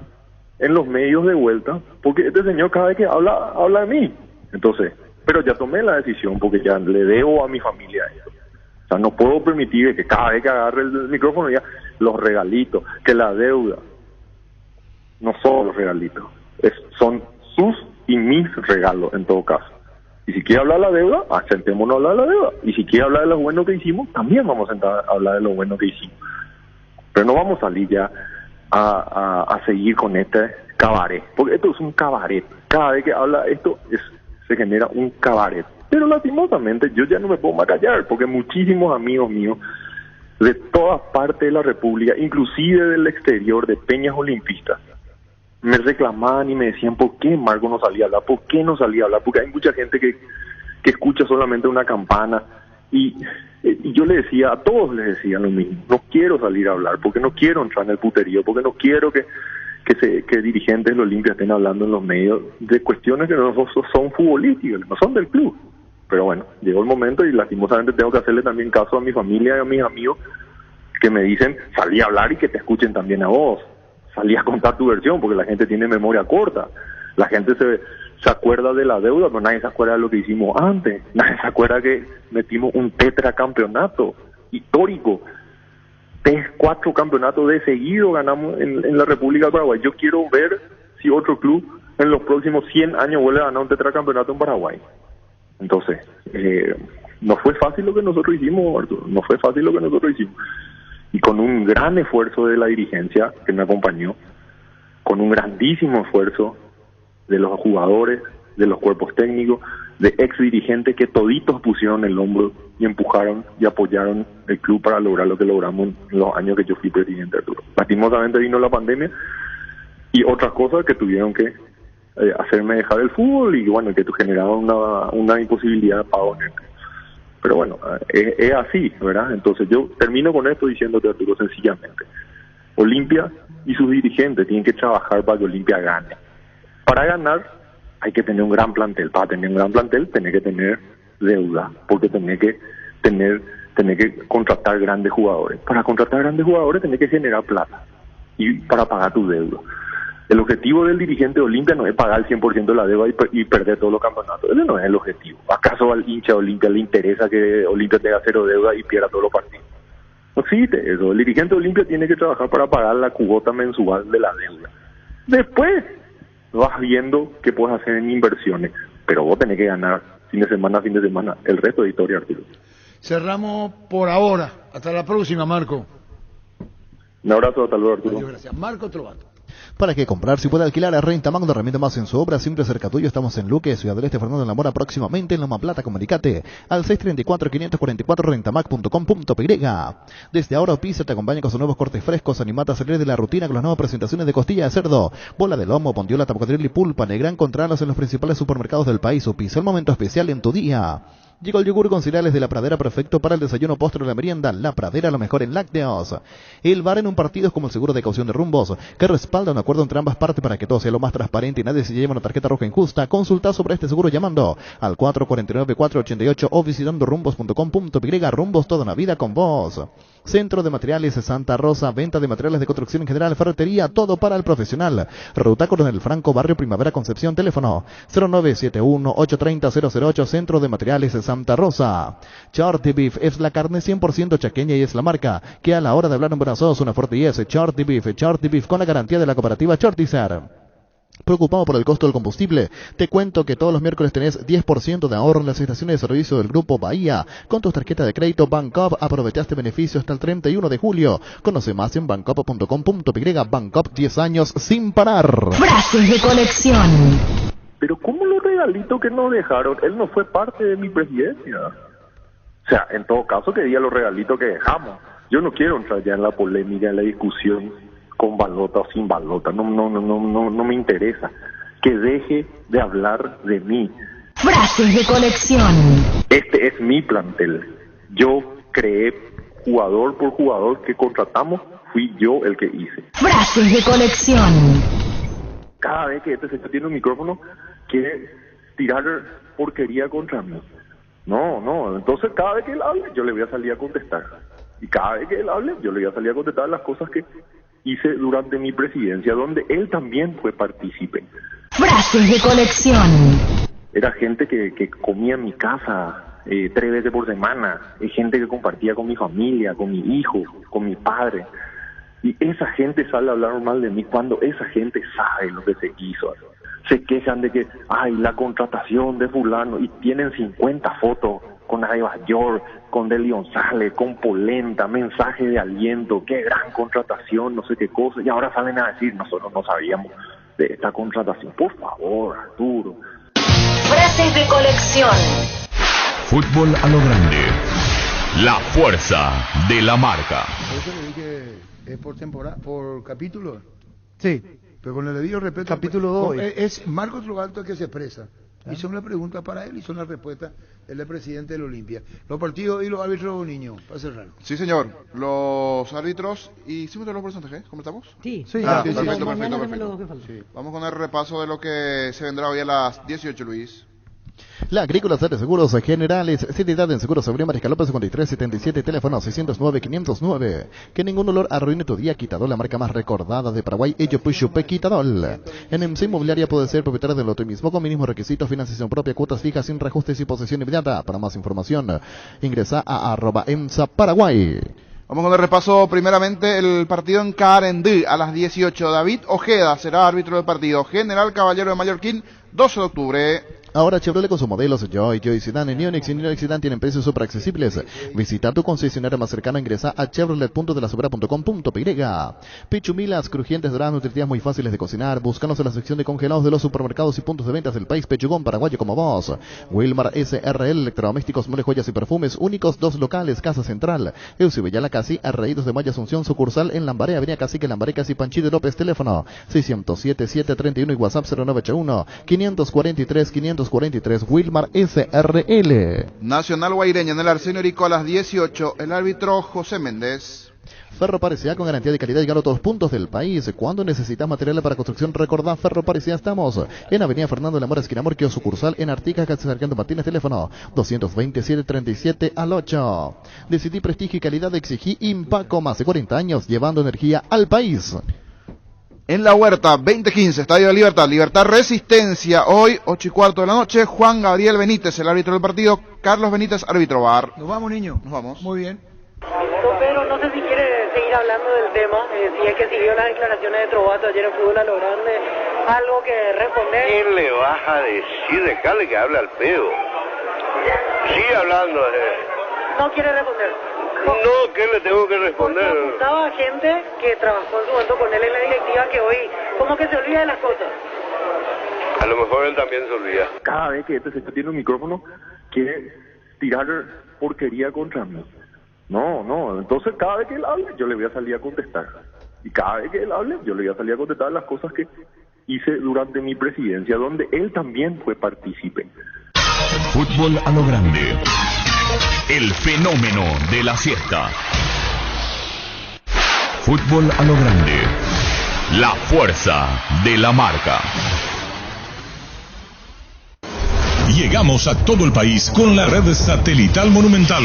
en los medios de vuelta, porque este señor cada vez que habla de mí. Entonces, pero ya tomé la decisión porque ya le debo a mi familia esto. O sea, no puedo permitir que cada vez que agarre el micrófono ya los regalitos, que la deuda. No son los regalitos, son sus y mis regalos en todo caso. Y si quiere hablar de la deuda, sentémonos a hablar de la deuda. Y si quiere hablar de lo bueno que hicimos, también vamos a sentar a hablar de lo bueno que hicimos. Pero no vamos a salir ya a seguir con este cabaret, porque esto es un cabaret. Cada vez que habla esto se genera un cabaret. Pero lastimosamente yo ya no me puedo más callar, porque muchísimos amigos míos de todas partes de la República, inclusive del exterior, de peñas olimpistas, me reclamaban y me decían, ¿por qué Marco no salía a hablar? ¿Por qué no salía a hablar? Porque hay mucha gente que escucha solamente una campana. Y yo le decía, a todos les decía lo mismo, no quiero salir a hablar, porque no quiero entrar en el puterío, porque no quiero que dirigentes de la Olimpia estén hablando en los medios de cuestiones que no son futbolísticas, no son del club. Pero bueno, llegó el momento y lastimosamente tengo que hacerle también caso a mi familia y a mis amigos que me dicen, salí a hablar y que te escuchen también a vos. Salí a contar tu versión, porque la gente tiene memoria corta. La gente se acuerda de la deuda, pero nadie se acuerda de lo que hicimos antes. Nadie se acuerda que metimos un tetracampeonato histórico. 4 campeonatos de seguido ganamos en la República del Paraguay. Yo quiero ver si otro club en los próximos 100 años vuelve a ganar un tetracampeonato en Paraguay. Entonces, no fue fácil lo que nosotros hicimos, Arturo. No fue fácil lo que nosotros hicimos. Y con un gran esfuerzo de la dirigencia que me acompañó, con un grandísimo esfuerzo de los jugadores, de los cuerpos técnicos, de ex dirigentes que toditos pusieron el hombro y empujaron y apoyaron el club para lograr lo que logramos en los años que yo fui presidente, Arturo. Lastimosamente vino la pandemia y otras cosas que tuvieron que hacerme dejar el fútbol y bueno, que generaban una imposibilidad de pago en el club. Pero bueno, es así, ¿verdad? Entonces yo termino con esto diciéndote, Arturo, sencillamente, Olimpia y sus dirigentes tienen que trabajar para que Olimpia gane. Para ganar hay que tener un gran plantel. Para tener un gran plantel tenés que tener deuda, porque tenés que contratar grandes jugadores. Para contratar grandes jugadores tenés que generar plata y para pagar tu deuda. El objetivo del dirigente de Olimpia no es pagar el 100% de la deuda y perder todos los campeonatos. Ese no es el objetivo. ¿Acaso al hincha de Olimpia le interesa que Olimpia tenga 0 deuda y pierda todos los partidos? No existe eso. El dirigente de Olimpia tiene que trabajar para pagar la cuota mensual de la deuda. Después vas viendo qué puedes hacer en inversiones, pero vos tenés que ganar fin de semana a fin de semana. El resto de historia, Arturo. Cerramos por ahora. Hasta la próxima, Marco. Un abrazo, hasta luego, Arturo. Muchas gracias. Marco Trovato. ¿Para qué comprar? Si puede alquilar a Renta Magno, herramienta más en su obra, siempre cerca tuyo. Estamos en Luque, Ciudad del Este, Fernando de la Mora, próximamente en Loma Plata. Comunicate al 634-544 rentamac.com.py. Desde ahora Pizza te acompaña con sus nuevos cortes frescos. Animate a salir de la rutina con las nuevas presentaciones de costilla de cerdo, bola de lomo, bondiola, tapocadril y pulpa. Negra, encontrarlos en los principales supermercados del país. Pizza, el momento especial en tu día. Llegó el yogur con cereales de La Pradera, perfecto para el desayuno, postre o la merienda. La Pradera, lo mejor en lácteos. El VAR en un partido es como el seguro de caución de Rumbos, que respalda un acuerdo entre ambas partes para que todo sea lo más transparente y nadie se lleve una tarjeta roja injusta. Consulta sobre este seguro llamando al 449-488 o visitando rumbos.com.py. Rumbos, toda una vida con vos. Centro de Materiales Santa Rosa, venta de materiales de construcción en general, ferretería, todo para el profesional. Ruta Coronel Franco, Barrio Primavera, Concepción, teléfono 0971-830-008, Centro de Materiales Santa Rosa. Charty Beef es la carne 100% chaqueña y es la marca que a la hora de hablar en Buenos una fuerte y es Charty Beef con la garantía de la cooperativa Chartizer. Preocupado por el costo del combustible, te cuento que todos los miércoles tenés 10% de ahorro en las estaciones de servicio del Grupo Bahía. Con tus tarjetas de crédito Bancop aprovecha este beneficio hasta el 31 de julio. Conoce más en bancop.com.py. Bancop, 10 años sin parar. Frases de colección. Pero ¿cómo los regalitos que nos dejaron? Él no fue parte de mi presidencia. O sea, en todo caso, que diga los regalitos que dejamos. Yo no quiero entrar ya en la polémica, en la discusión con balota o sin balota. No me interesa. Que deje de hablar de mí. Frases de colección. Este es mi plantel. Yo creé jugador por jugador que contratamos, fui yo el que hice. Frases de colección. Cada vez que este señor tiene un micrófono, quiere tirar porquería contra mí. No, entonces cada vez que él hable, yo le voy a salir a contestar. Y cada vez que él hable, yo le voy a salir a contestar las cosas que hice durante mi presidencia, donde él también fue partícipe. Frases de colección. Era gente que comía en mi casa 3 veces por semana. Es gente que compartía con mi familia, con mi hijo, con mi padre. Y esa gente sale a hablar mal de mí cuando esa gente sabe lo que se hizo. Se quejan de que, la contratación de fulano, y tienen 50 fotos con Aibas York, con Deli González, con Polenta, mensaje de aliento, qué gran contratación, no sé qué cosa, y ahora salen a decir, nosotros no sabíamos de esta contratación. Por favor, Arturo. Frases de colección. Fútbol a lo grande. La fuerza de la marca. Por eso le dije, es por temporada, por capítulo. Sí. Pero con el debido respeto, capítulo 2. Es Marcos Lobato el que se expresa. Y son las preguntas para él y son las respuestas. Él es presidente del Olimpia. Los partidos y los árbitros, niños, para cerrar. Sí, señor. Los árbitros y... ¿Sí me los porcentajes? ¿Comentamos? Sí. Perfecto. Sí. Vamos con el repaso de lo que se vendrá hoy a las 18, Luis. La Agrícola de Seguros Generales, seriedad en Seguros Abril Mariscal López 5377, teléfono 609-509. Que ningún olor arruine tu día. Quitadol, la marca más recordada de Paraguay, ello Puchupe Quitadol. En EMSA Inmobiliaria puede ser propietario del lote mismo con mínimos requisitos, financiación propia, cuotas fijas, sin reajustes y posesión inmediata. Para más información, ingresa a @EMSA Paraguay. Vamos con el repaso, primeramente el partido en Carendí a las 18. David Ojeda será árbitro del partido. General Caballero de Mallorquín, 12 de octubre. Ahora Chevrolet con sus modelos Joy Sedan, Neonix y Neonix Sedan tienen precios súper accesibles. Visita tu concesionario más cercano, ingresa a chevrolet.delasubera.com.py. Pechumilas crujientes, doradas, nutritivas, muy fáciles de cocinar. Búscanos en la sección de congelados de los supermercados y puntos de ventas del país. Pechugón, paraguayo como vos. Wilmar SRL, electrodomésticos, mole, joyas y perfumes únicos, 2 locales, Casa Central. Eusebio la Casi, Arraídos de Maya Asunción, sucursal en Lambaré, Avenida Cacique, Lambaré, Casi Panchito López, teléfono 607-731 y WhatsApp 0981 543 Wilmar SRL. Nacional Guaireña en el Arsenio Rico a las 18. El árbitro José Méndez. Ferro Parecida con garantía de calidad y gano a todos puntos del país. Cuando necesitas materiales para construcción, recordá Ferro Parecida. Estamos en Avenida Fernando Lamora, esquina Morquio, sucursal en Articas, casi Sargento Martínez, teléfono 227-37 al 8. Decidí prestigio y calidad, exigí Impaco, más de 40 años llevando energía al país. En La Huerta, 2015, Estadio de Libertad, Libertad Resistencia, hoy 8:15 de la noche, Juan Gabriel Benítez, el árbitro del partido, Carlos Benítez, árbitro VAR. Nos vamos, niño. Nos vamos. Muy bien. Pero no sé si quiere seguir hablando del tema, si es que siguió las declaraciones de Trovato ayer en Fútbol a lo Grande, algo que responder. ¿Quién le vas a decir? Dejarle que hable al pedo. Sigue hablando. No quiere responder. No, ¿qué le tengo que responder? Porque apuntaba a gente que trabajó en su momento con él en la directiva que hoy como que se olvida de las cosas. A lo mejor él también se olvida. Cada vez que este señor tiene un micrófono, quiere tirar porquería contra mí. No, entonces cada vez que él hable, yo le voy a salir a contestar. Y cada vez que él hable, yo le voy a salir a contestar las cosas que hice durante mi presidencia, donde él también fue partícipe. Fútbol a lo grande. El fenómeno de la siesta. Fútbol a lo grande. La fuerza de la marca. Llegamos a todo el país con la red satelital Monumental.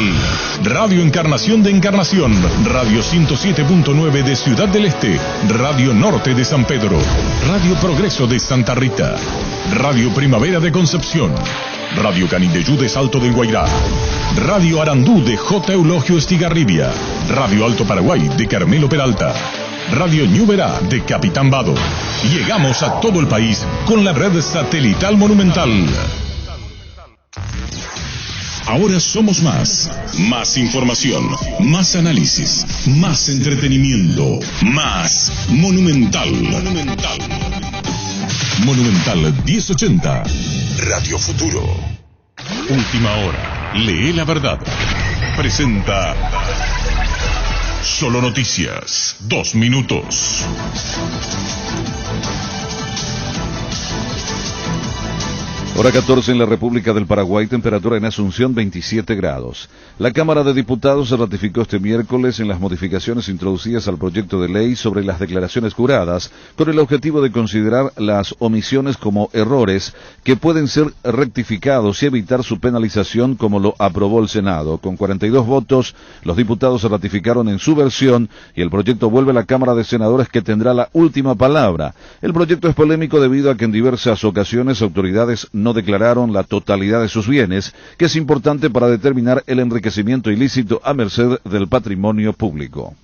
Radio Encarnación de Encarnación, Radio 107.9 de Ciudad del Este, Radio Norte de San Pedro, Radio Progreso de Santa Rita, Radio Primavera de Concepción, Radio Canindeyú de Salto del Guairá, Radio Arandú de J. Eulogio Estigarribia, Radio Alto Paraguay de Carmelo Peralta, Radio Ñuberá de Capitán Vado. Llegamos a todo el país con la red satelital Monumental. Ahora somos más. Más información, más análisis, más entretenimiento, más Monumental. Monumental 1080. Radio Futuro. Última hora. Lee la verdad. presenta Solo Noticias, 2 minutos. Hora 14 en la República del Paraguay, temperatura en Asunción 27 grados. La Cámara de Diputados se ratificó este miércoles en las modificaciones introducidas al proyecto de ley sobre las declaraciones juradas, con el objetivo de considerar las omisiones como errores que pueden ser rectificados y evitar su penalización, como lo aprobó el Senado. Con 42 votos, los diputados se ratificaron en su versión y el proyecto vuelve a la Cámara de Senadores, que tendrá la última palabra. El proyecto es polémico debido a que en diversas ocasiones autoridades no declararon la totalidad de sus bienes, que es importante para determinar el enriquecimiento ilícito a merced del patrimonio público.